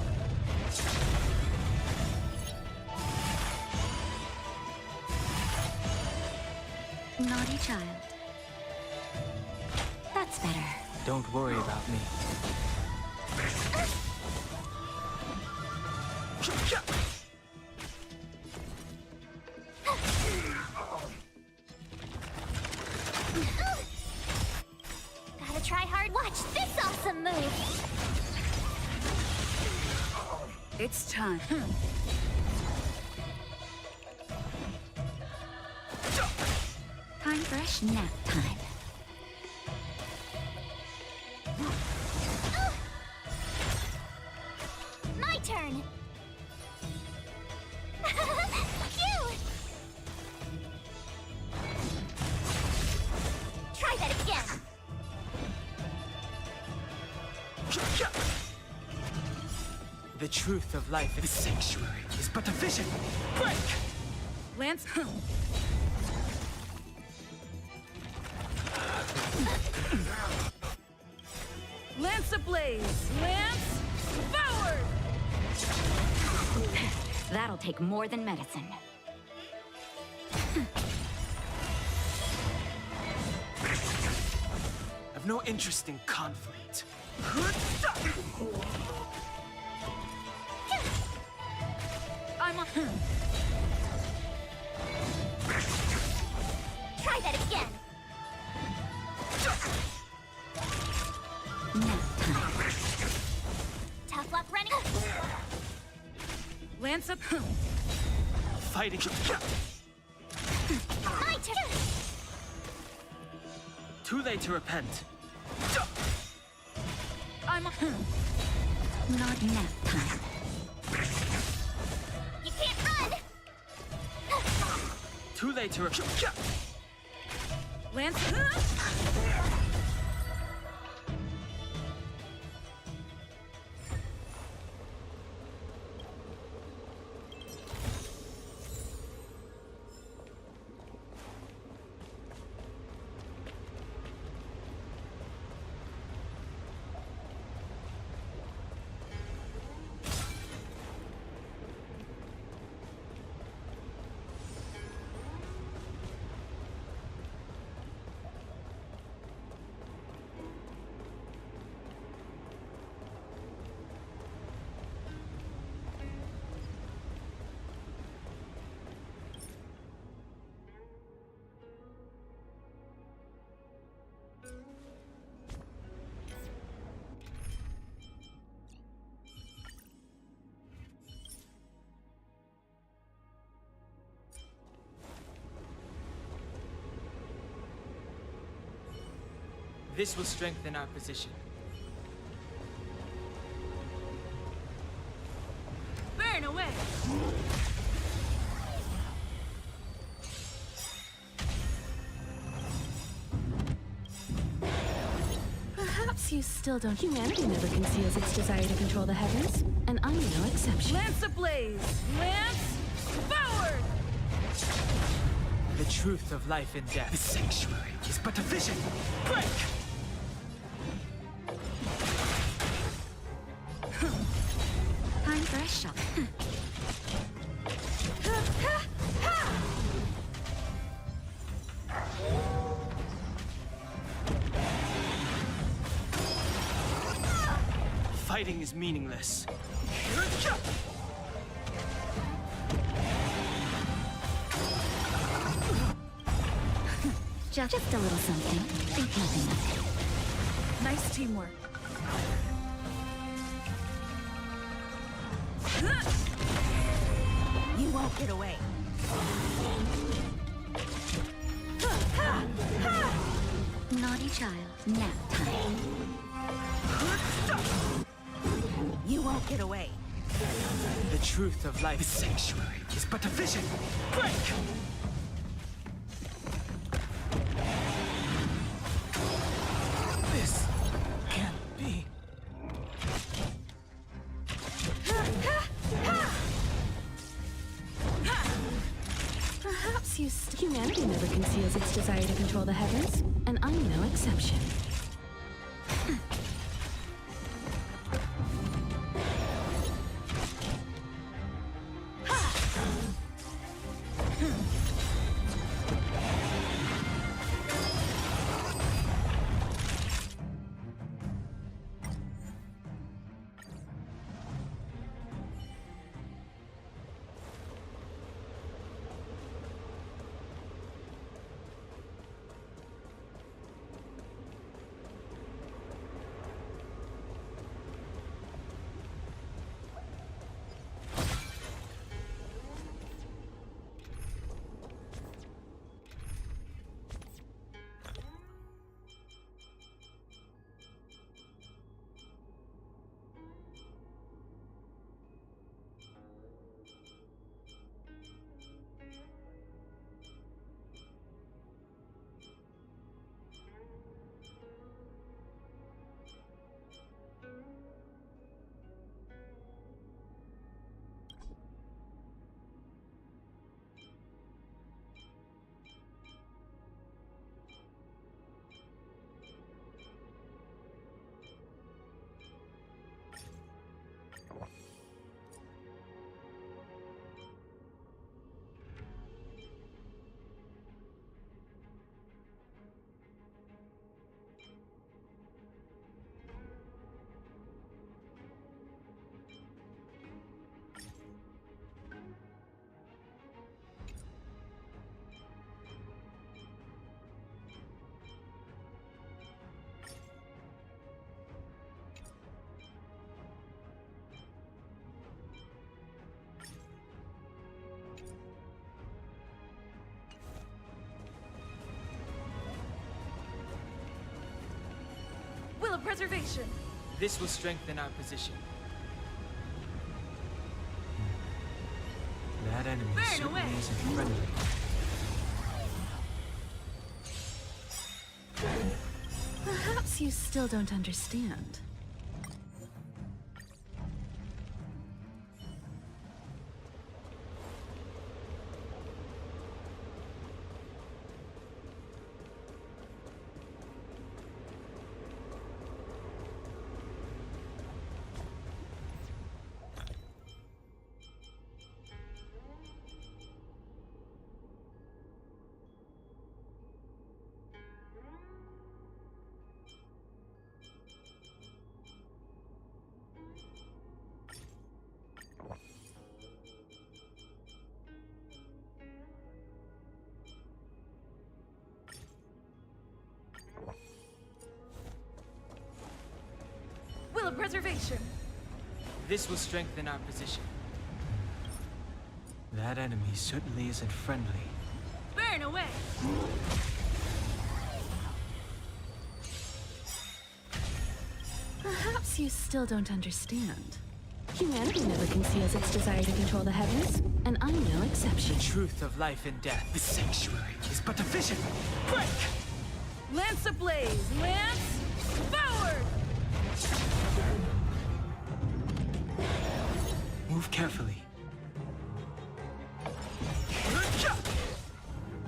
P: Naughty child. That's better.
E: Don't worry about me.
C: Gotta try hard. Watch this awesome move.
U: It's time.
P: Time for a nap time.
C: My turn. Phew! Try that again.
E: The truth of life in the sanctuary is but a vision. Break!
U: Lance. Lance ablaze! Lance forward!
P: That'll take more than medicine.
E: I've no interest in conflict.
U: I'm a...
C: Try that again. Tough luck running.
U: Lance up.
E: Fighting.
C: My turn.
E: Too late to repent.
U: I'm a...
P: Not nap time.
C: You can't run.
E: Too late to repent.
U: Lance.
E: This will strengthen our position.
U: Burn away!
K: Perhaps you still don't. Humanity never conceals its desire to control the heavens, and I'm no exception.
U: Lance ablaze! Lance forward!
E: The truth of life and death. The sanctuary is but a vision. Break!
P: Time for a shot.
E: Fighting is meaningless.
P: Just a little something. Think nothing of it.
U: Nice teamwork. You won't get away.
P: Naughty child. Nap time.
U: You won't get away.
E: The truth of life. The sanctuary is but a vision. Break!
K: Humanity never conceals its desire to control the heavens, and I'm no exception.
U: Will of preservation.
E: This will strengthen our position. That enemy certainly isn't friendly.
K: Perhaps you still don't understand.
U: Will of preservation.
E: This will strengthen our position. That enemy certainly isn't friendly.
U: Burn away.
K: Perhaps you still don't understand. Humanity never conceals its desire to control the heavens, and I'm no exception.
E: The truth of life and death. The sanctuary is but a vision. Break!
U: Lance ablaze. Lance forward.
E: Move carefully.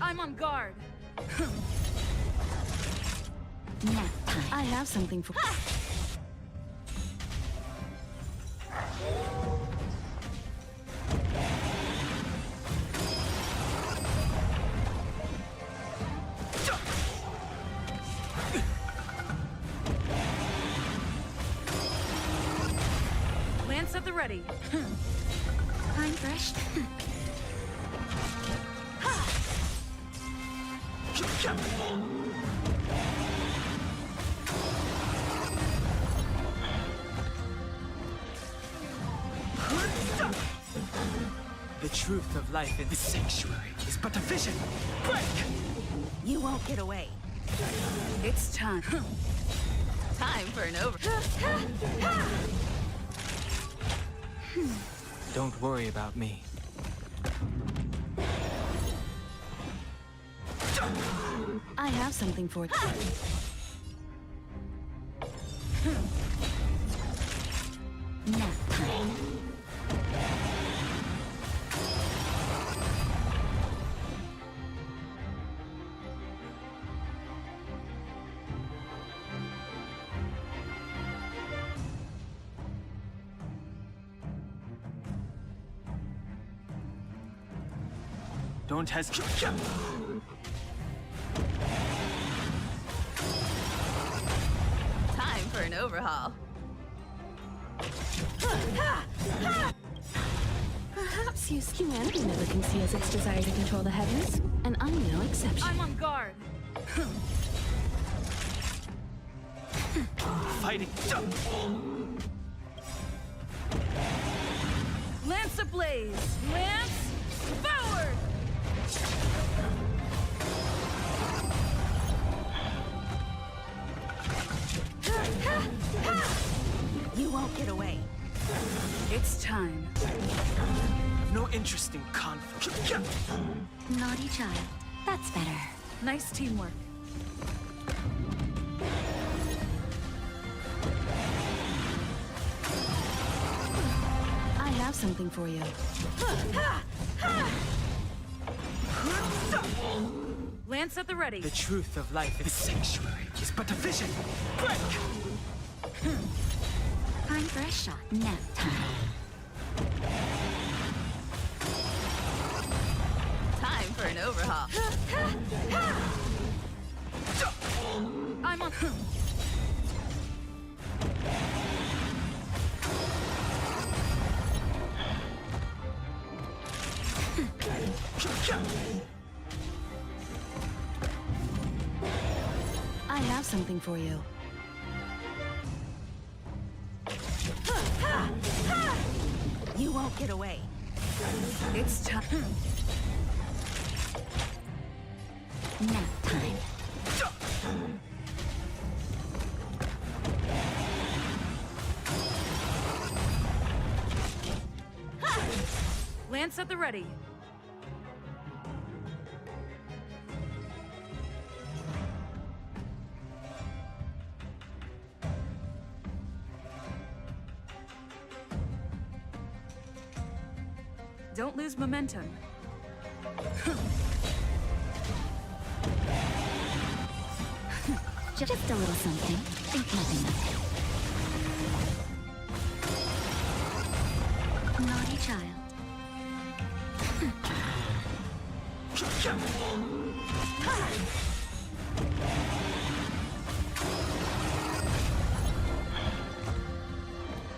U: I'm on guard.
K: Nap time. I have something for...
U: Lance at the ready.
K: I'm fresh.
E: The truth of life in the sanctuary is but a vision. Break!
U: You won't get away. It's time. Time for an over.
E: Don't worry about me.
K: I have something for you. Nap time.
E: Don't hesitate.
G: Time for an overhaul.
K: Perhaps humanity never conceals its desire to control the heavens, and I'm no exception.
U: I'm on guard.
E: Fighting.
U: Lance ablaze! Lance forward! You won't get away. It's time.
E: No interest in conflict.
P: Naughty child. That's better.
U: Nice teamwork.
K: I have something for you.
U: Lance at the ready.
E: The truth of life is sanctuary is but a vision. Break!
P: Time for a shot. Nap time.
G: Time for an overhaul.
U: I'm on.
K: I have something for you.
U: You won't get away. It's time.
P: Nap time.
U: Lance at the ready. Don't lose momentum.
P: Just a little something. Think nothing of it. Naughty child.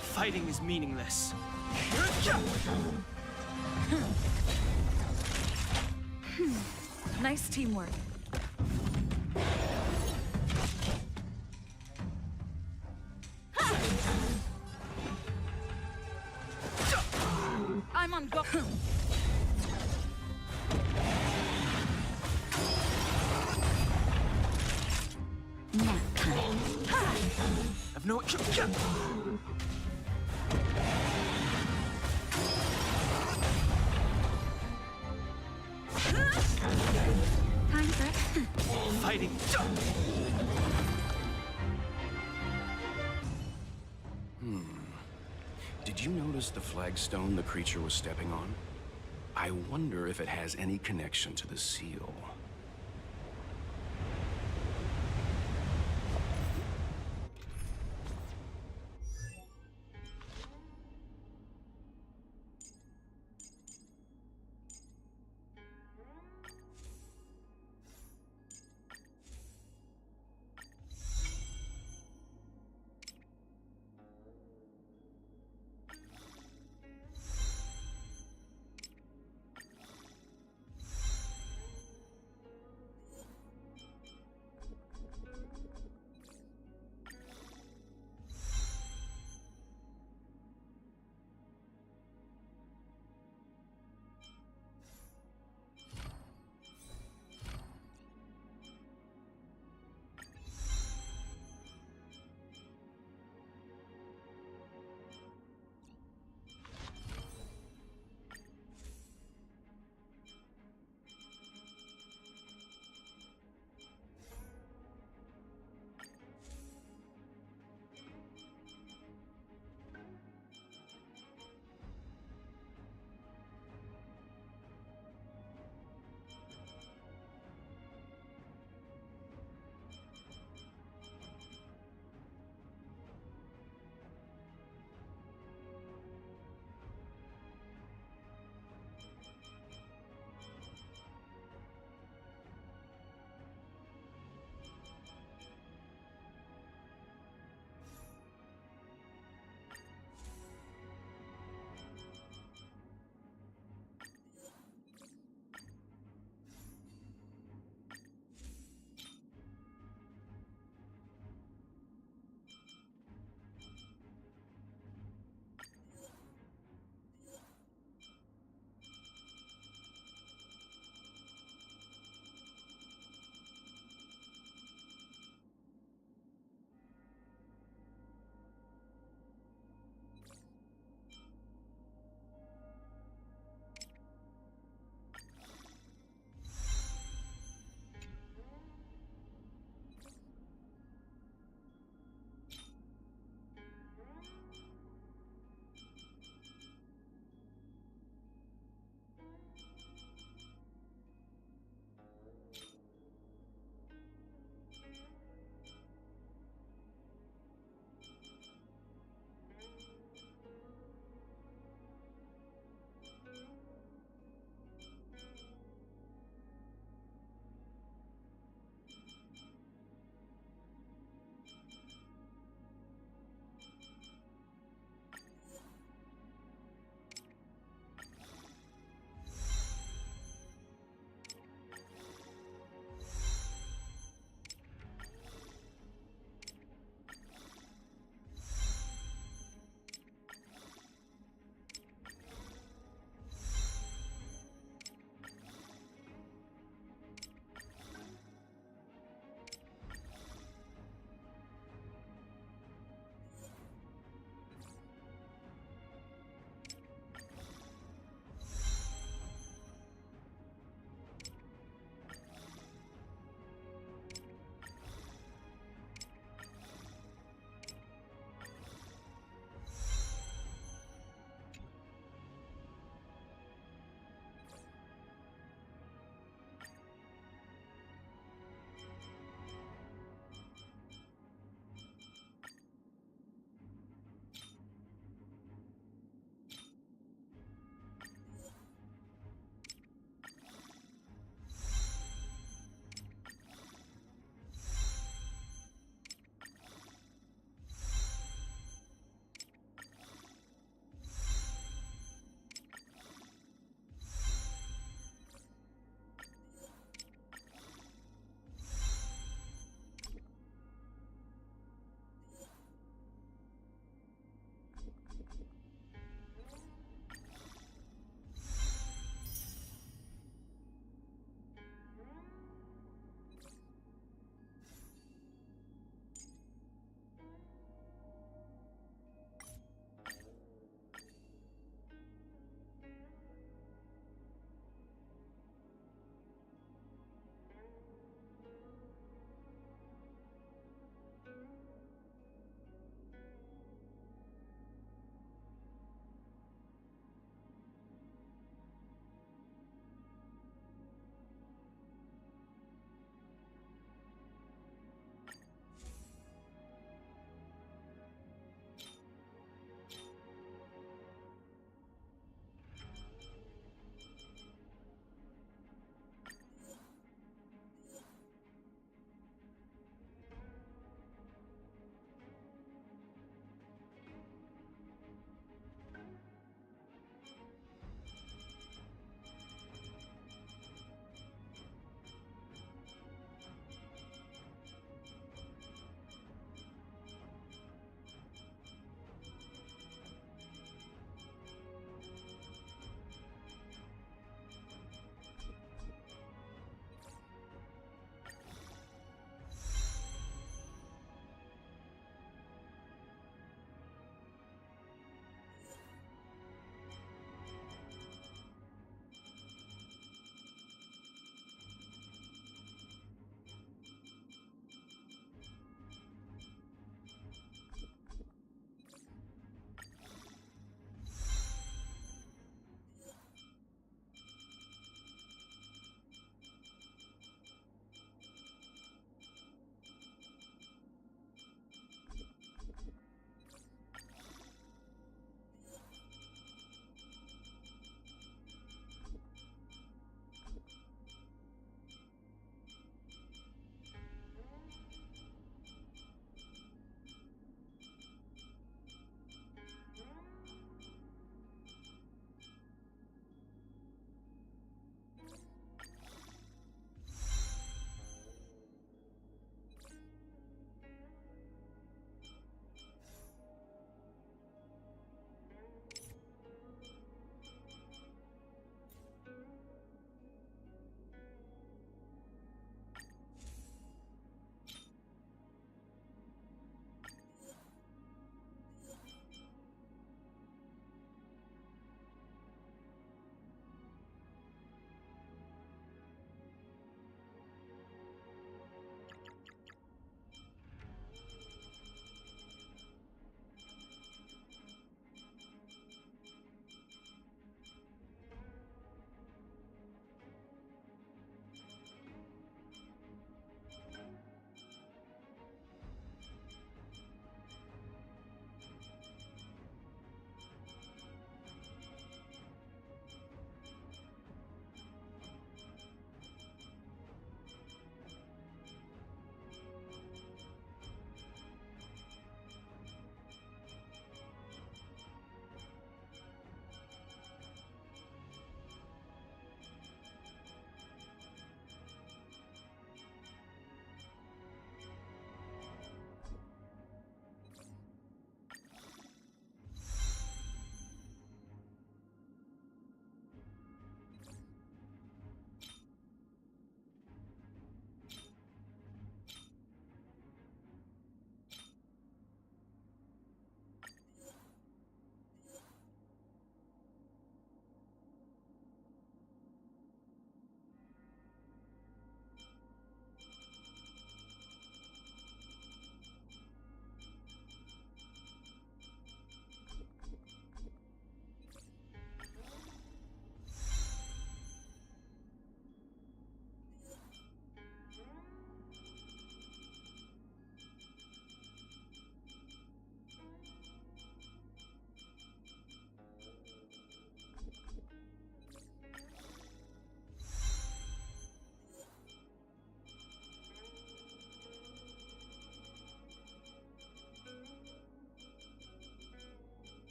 E: Fighting is meaningless.
U: Nice teamwork. I'm on go.
P: Nap time.
E: I've no.
P: Time for
E: Fighting.
F: Did you notice the flagstone the creature was stepping on? I wonder if it has any connection to the seal.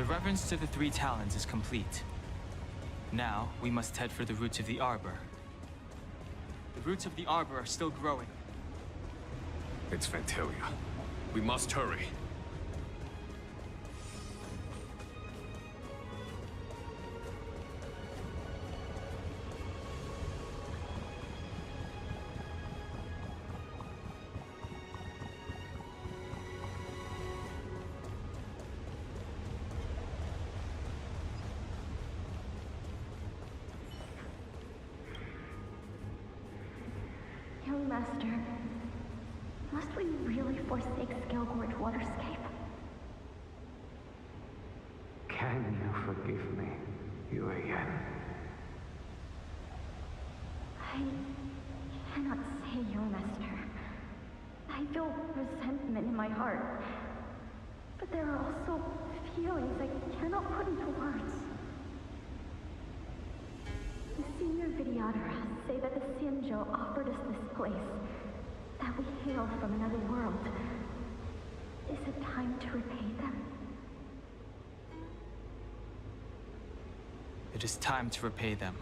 E: The reverence to the three talons is complete. Now, we must head for the roots of the arbor. The roots of the arbor are still growing.
M: It's Fantalia. We must hurry.
R: Young Master, must we really forsake Scalegorge Waterscape?
J: Can you forgive me, Yuan?
R: I cannot say, Young Master. I feel resentment in my heart. But there are also feelings I cannot put into words. The senior Videodara say that the Xianzhou offered us this place, that we hail from another world. Is it time to repay them?
E: It is time to repay them.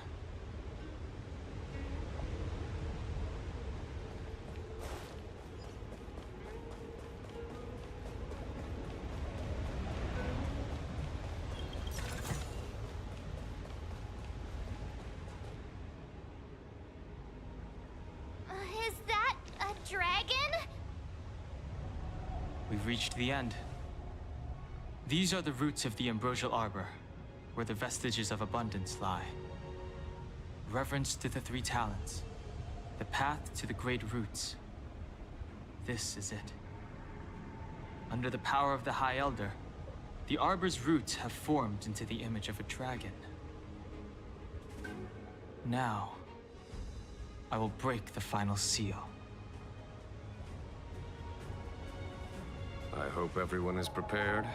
C: Is that a dragon?
E: We've reached the end. These are the roots of the ambrosial arbor, where the vestiges of abundance lie. Reverence to the three talents, the path to the great roots. This is it. Under the power of the High Elder, the arbor's roots have formed into the image of a dragon. Now, I will break the final seal.
M: I hope everyone is prepared.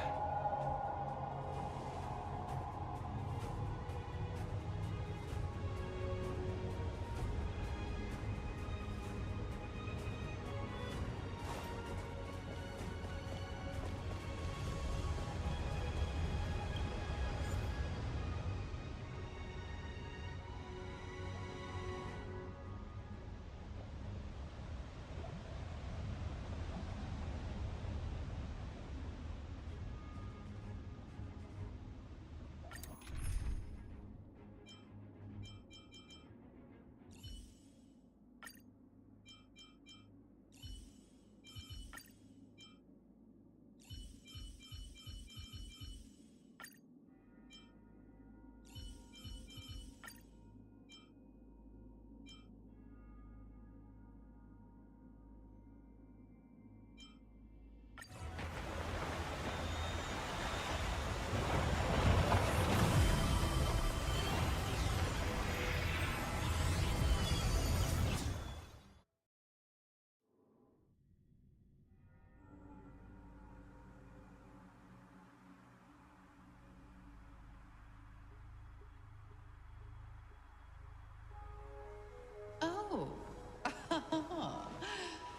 Q: Oh.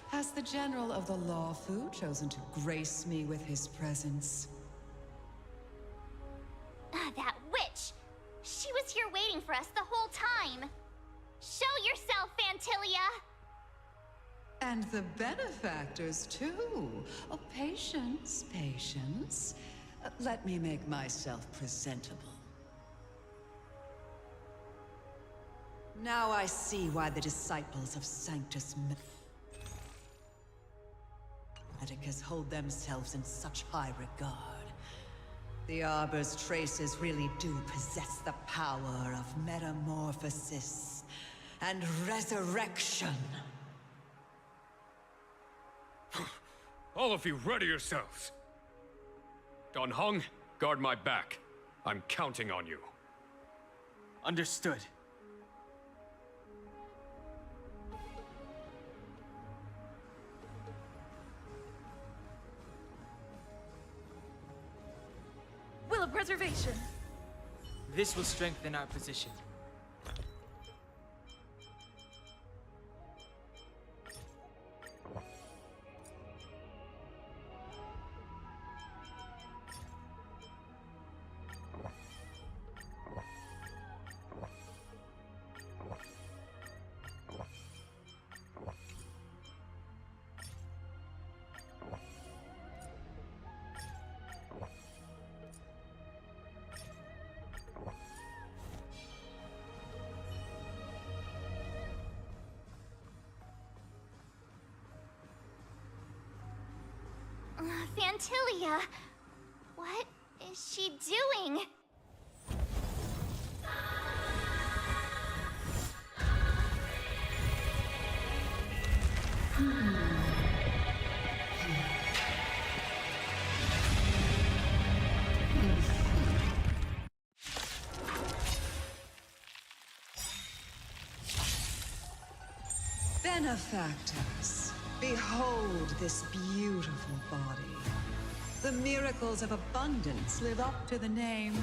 Q: Has the General of the Lawfu chosen to grace me with his presence?
C: That witch! She was here waiting for us the whole time! Show yourself, Fantilia!
Q: And the benefactors, too. Oh, patience, patience. Let me make myself presentable. Now I see why the disciples of Sanctus Medicus hold themselves in such high regard. The Arbor's traces really do possess the power of metamorphosis and resurrection.
M: All of you, ready yourselves! Dan Heng, guard my back. I'm counting on you.
E: Understood.
U: Will of preservation.
E: This will strengthen our position.
C: Fantilia! What is she doing?
Q: Benefactors, behold this beautiful body. The miracles of abundance live up to the name.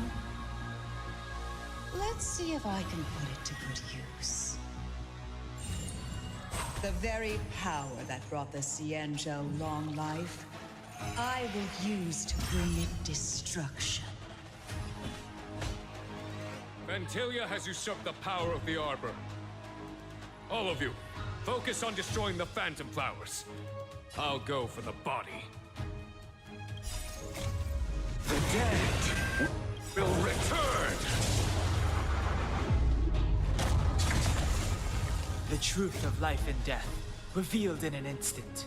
Q: Let's see if I can put it to good use. The very power that brought the Xianzhou long life, I will use to bring it destruction.
I: Fantilia has usurped the power of the Arbor. All of you, focus on destroying the Phantom Flowers. I'll go for the body.
A: The dead will return!
E: The truth of life and death, revealed in an instant.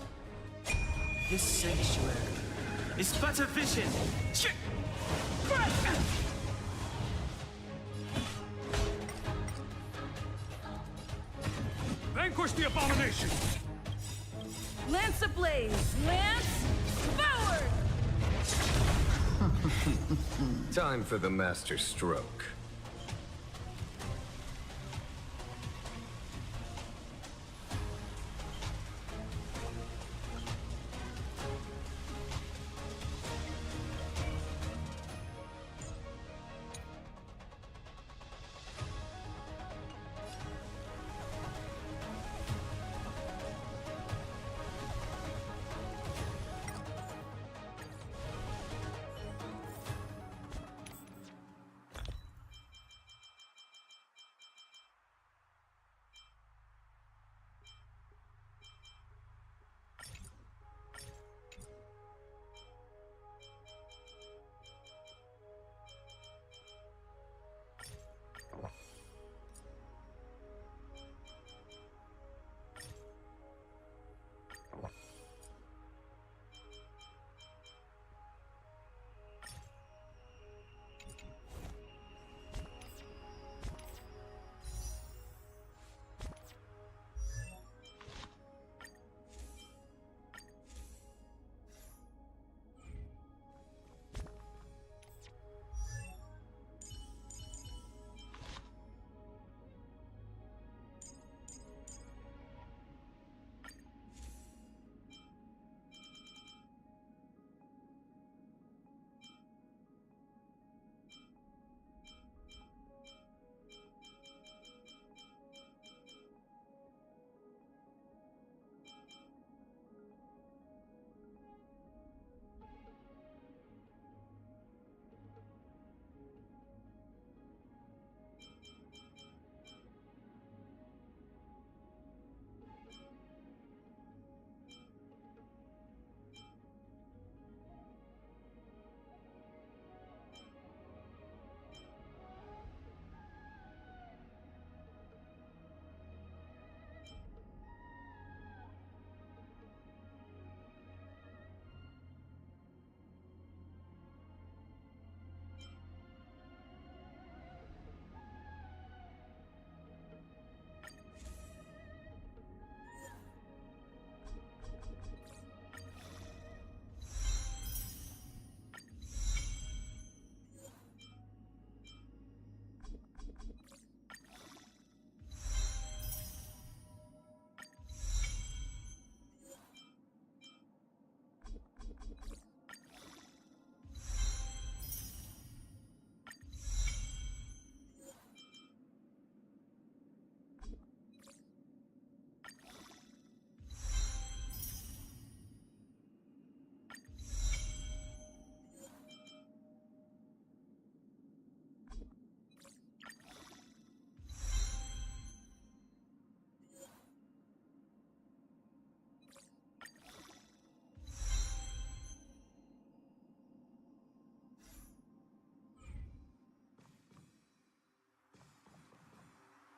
E: This sanctuary is but a vision!
I: Vanquish the abomination!
U: Lance ablaze! Lance forward!
M: Time for the master stroke.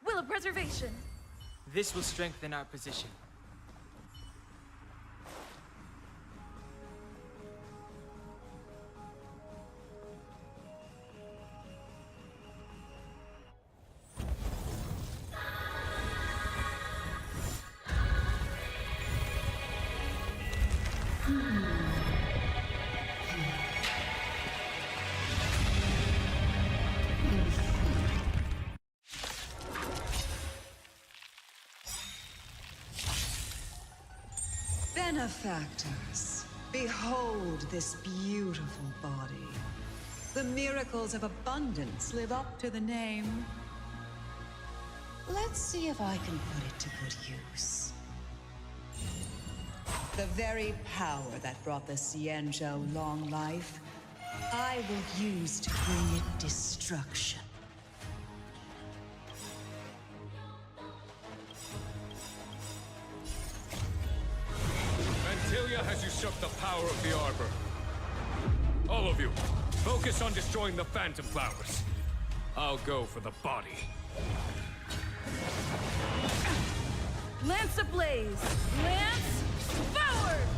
U: Will of preservation!
E: This will strengthen our position.
Q: Benefactors, behold this beautiful body. The miracles of abundance live up to the name. Let's see if I can put it to good use. The very power that brought the Xianzhou long life, I will use to bring it destruction.
I: Vantilia has usurped the power of the Arbor. All of you, focus on destroying the Phantom Flowers. I'll go for the body.
U: Lance ablaze! Lance forward!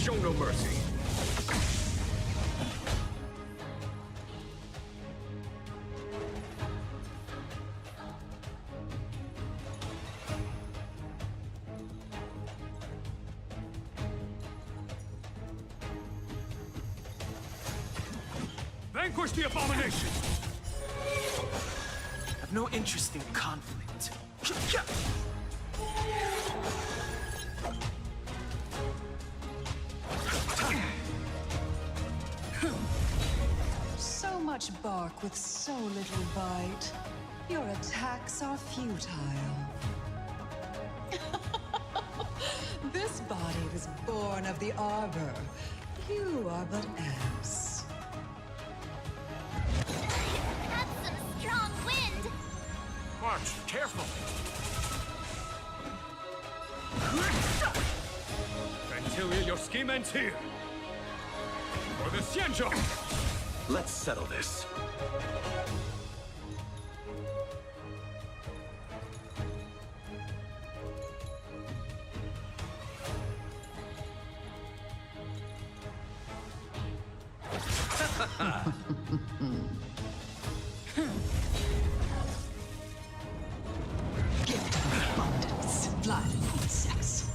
I: Show no mercy. Vanquish the abomination!
E: I've no interest in conflict.
Q: So much bark with so little bite. Your attacks are futile. This body was born of the Arbor. You are but ants.
C: That's some strong wind!
I: March, careful! Vantilia, your scheme ends here! For the Xianzhou!
A: Let's settle this.
Q: Gift of abundance, blood and insects.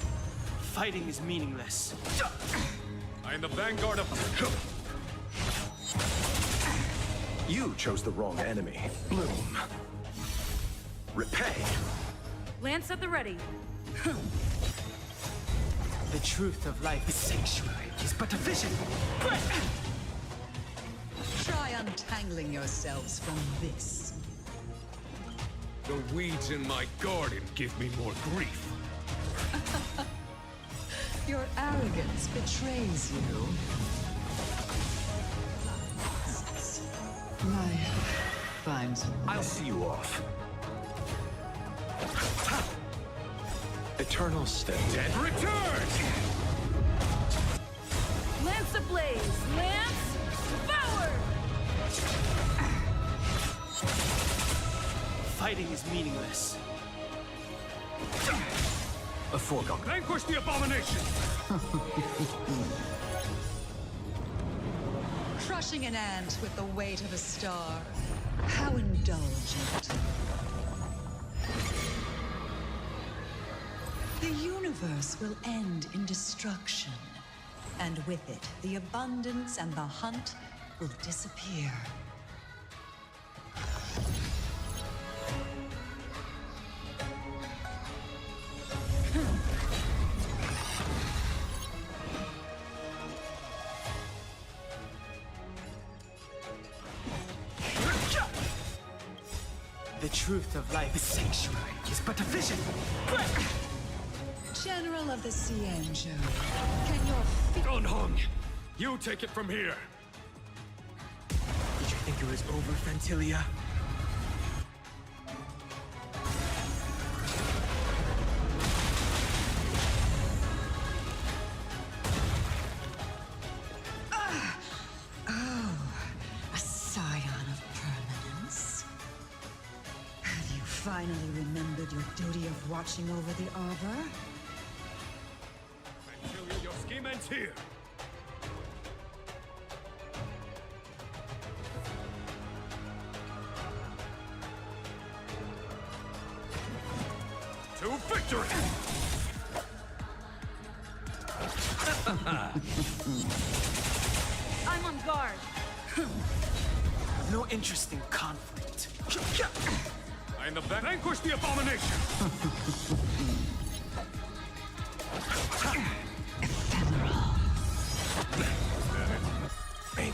E: Fighting is meaningless.
I: I am the vanguard of...
H: You chose the wrong enemy. Bloom. Repay.
U: Lance at the ready.
E: The truth of life is sanctuary is but a vision.
Q: Try untangling yourselves from this.
I: The weeds in my garden give me more grief.
Q: Your arrogance betrays you. Life finds a way.
H: I'll see you off. Eternal step.
I: Dead return!
U: Lance ablaze! Lance forward!
E: Fighting is meaningless.
I: A foregone. Vanquish the abomination!
Q: Crushing an ant with the weight of a star. How indulgent. The universe will end in destruction. And with it, the abundance and the hunt will disappear.
E: The truth of life is sanctuary is but a vision.
Q: General of the Xianzhou, can your feet...
I: Gonhong, you take it from here.
E: Did you think it was over, Vantilia?
Q: A scion of permanence. Have you finally remembered your duty of watching over the Arbor?
I: Vantilia, your scheme ends here. To victory!
U: I'm on guard.
E: No interest in conflict.
I: I And the vanquish the abomination!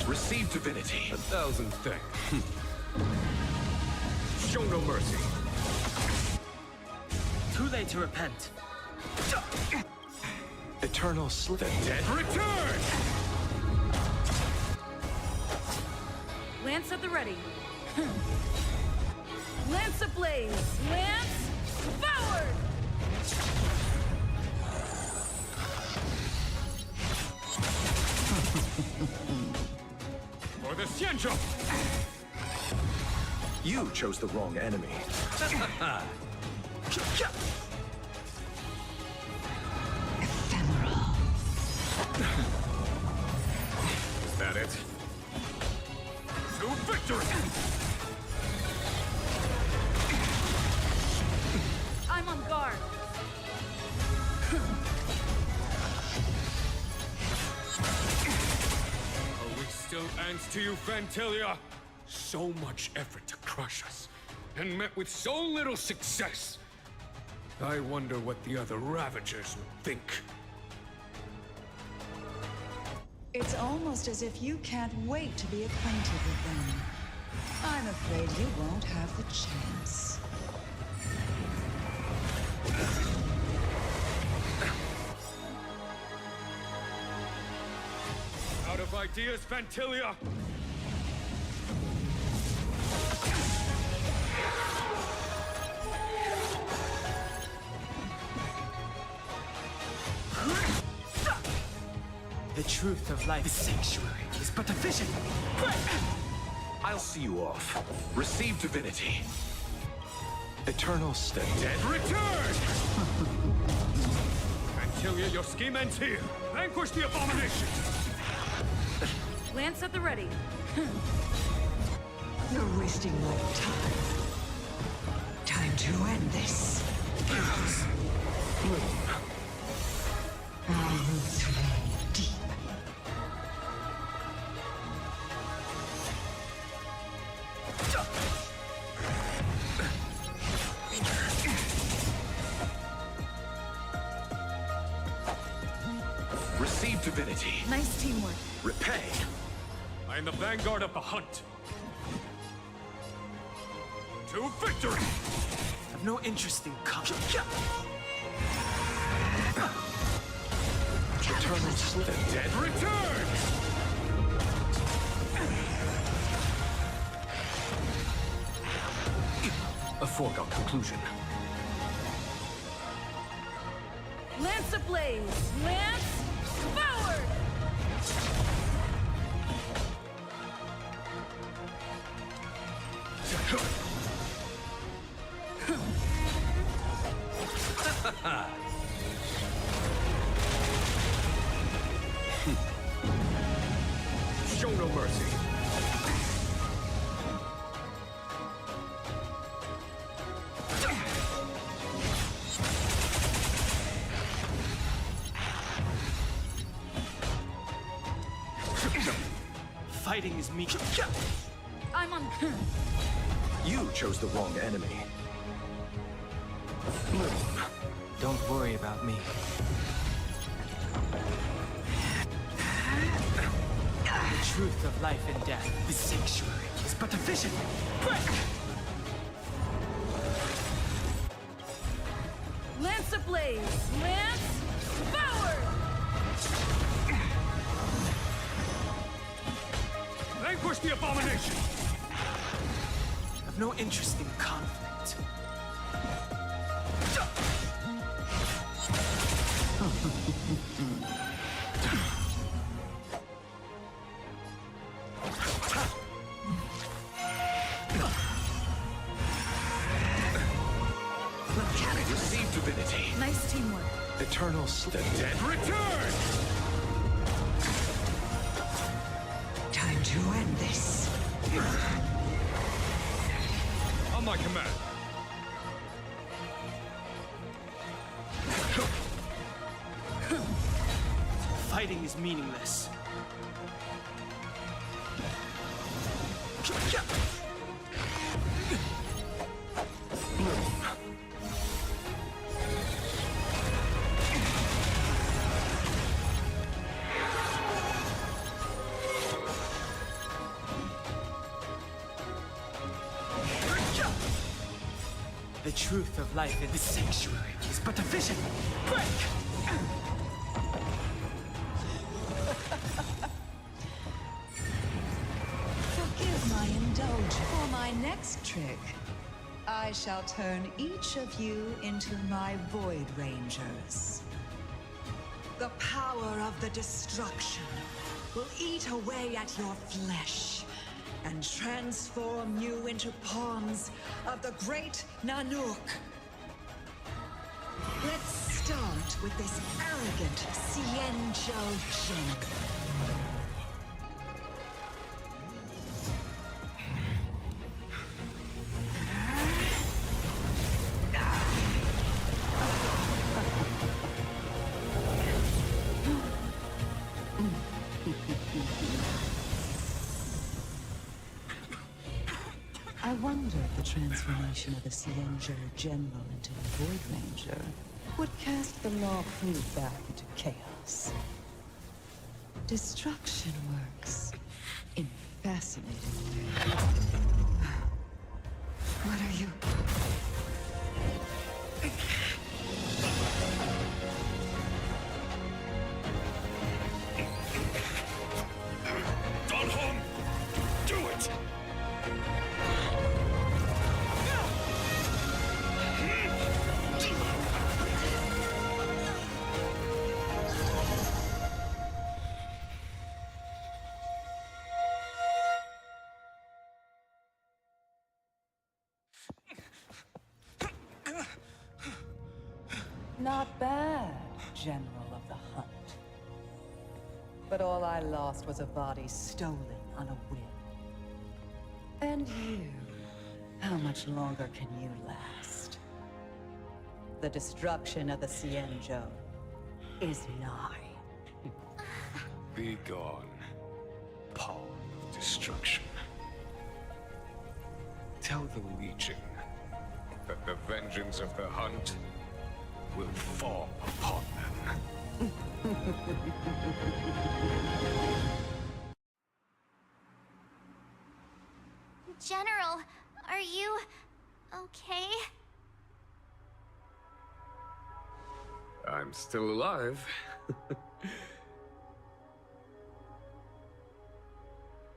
H: Receive divinity.
I: 1,000 thanks. Show no mercy.
E: Too late to repent.
H: Eternal slip.
I: The dead return!
U: Lance at the ready. Lance ablaze! Lance forward!
I: For the Xianzhou!
H: You chose the wrong enemy.
I: Is that it? To victory!
U: I'm on guard.
I: Are we still ants to you, Fantilia? So much effort to crush us, and met with so little success. I wonder what the other Ravagers would think.
Q: It's almost as if you can't wait to be acquainted with them. I'm afraid you won't have the chance.
I: Out of ideas, Fantilia?
E: The truth of life, the sanctuary, is but a vision.
H: I'll see you off. Receive divinity. Eternal step.
I: Dead return! Fantilia, your scheme ends here. Vanquish the abomination!
U: Lance at the ready.
Q: You're wasting my time. Time to end this. Our roots run deep.
H: Receive divinity.
U: Nice teamwork.
H: Repay.
I: I am the vanguard of the hunt. To victory!
E: I've no interest in combat.
H: Eternal slip.
I: The dead return!
H: A foregone conclusion.
U: Lance ablaze! Lance forward!
I: Show no mercy.
E: Fighting is me.
U: I'm on.
H: You chose the wrong enemy.
E: Don't worry about me. The truth of life and death, the sanctuary, is but a vision.
U: Lance ablaze! Lance forward!
I: Vanquish the abomination!
E: I've no interest in conflict.
H: Receive divinity.
U: Nice teamwork.
H: Eternal slip.
I: The dead return!
Q: Time to end this.
I: On my command.
E: Fighting is meaningless. The truth of life in this sanctuary is but a vision. Break!
Q: Forgive my indulgence. For my next trick, I shall turn each of you into my Void Rangers. The power of the destruction will eat away at your flesh and transform you into pawns of the great Nanook. Let's start with this arrogant Xianzhou Jin. I wonder if the transformation of a Xianzhou General into a Void Ranger would cast the Law Fu back into chaos. Destruction works in a fascinating way. What are you?
I: Don Hong! Do it!
Q: Not bad, General of the Hunt. But all I lost was a body stolen on a whim. And you, how much longer can you last? The destruction of the Xianzhou is nigh.
M: Be gone, pawn of destruction. Tell the Legion that the vengeance of the Hunt will fall upon them.
C: General, are you okay?
M: I'm still alive.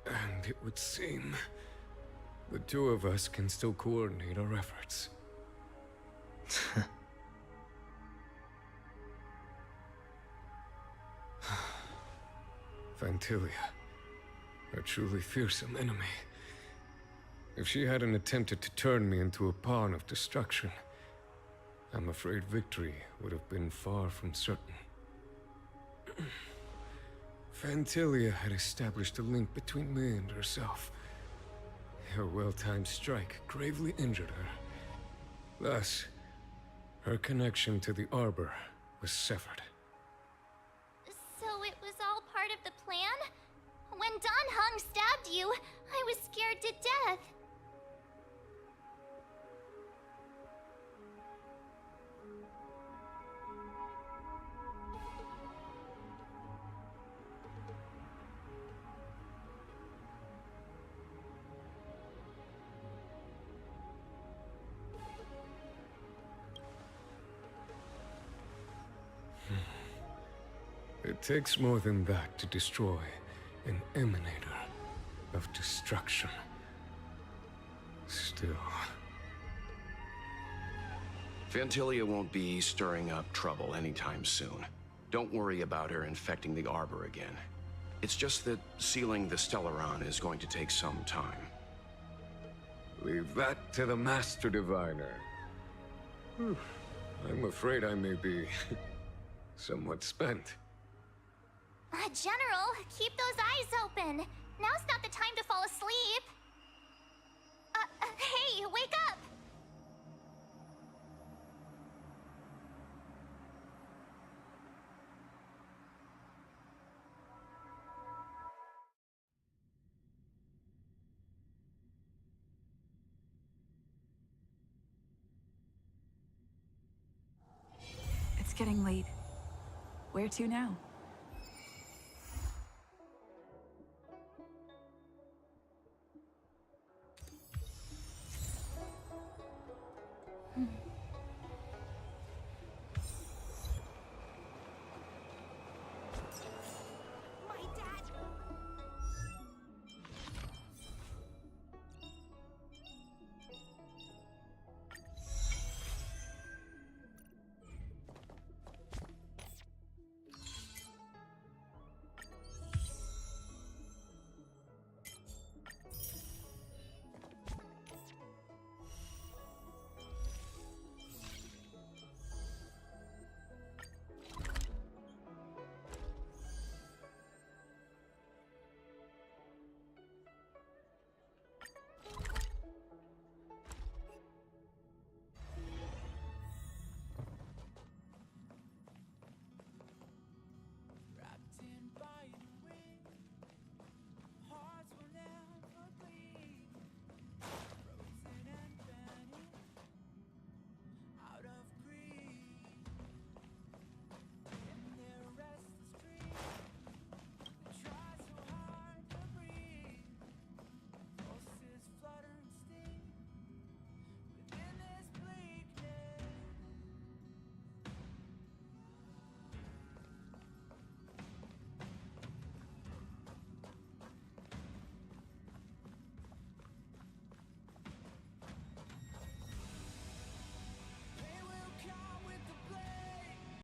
M: And it would seem the two of us can still coordinate our efforts. Fantilia, a truly fearsome enemy. If she hadn't attempted to turn me into a pawn of destruction, I'm afraid victory would have been far from certain. Fantilia had established a link between me and herself. Her well-timed strike gravely injured her. Thus, her connection to the Arbor was severed.
C: So it was all part of the plan? When Don Hung stabbed you, I was scared to death.
M: It takes more than that to destroy an emanator of destruction. Still...
F: Fantilia won't be stirring up trouble anytime soon. Don't worry about her infecting the Arbor again. It's just that sealing the Stellaron is going to take some time.
M: Leave that to the Master Diviner. I'm afraid I may be somewhat spent.
C: General, keep those eyes open. Now's not the time to fall asleep. Hey, wake up!
N: It's getting late. Where to now?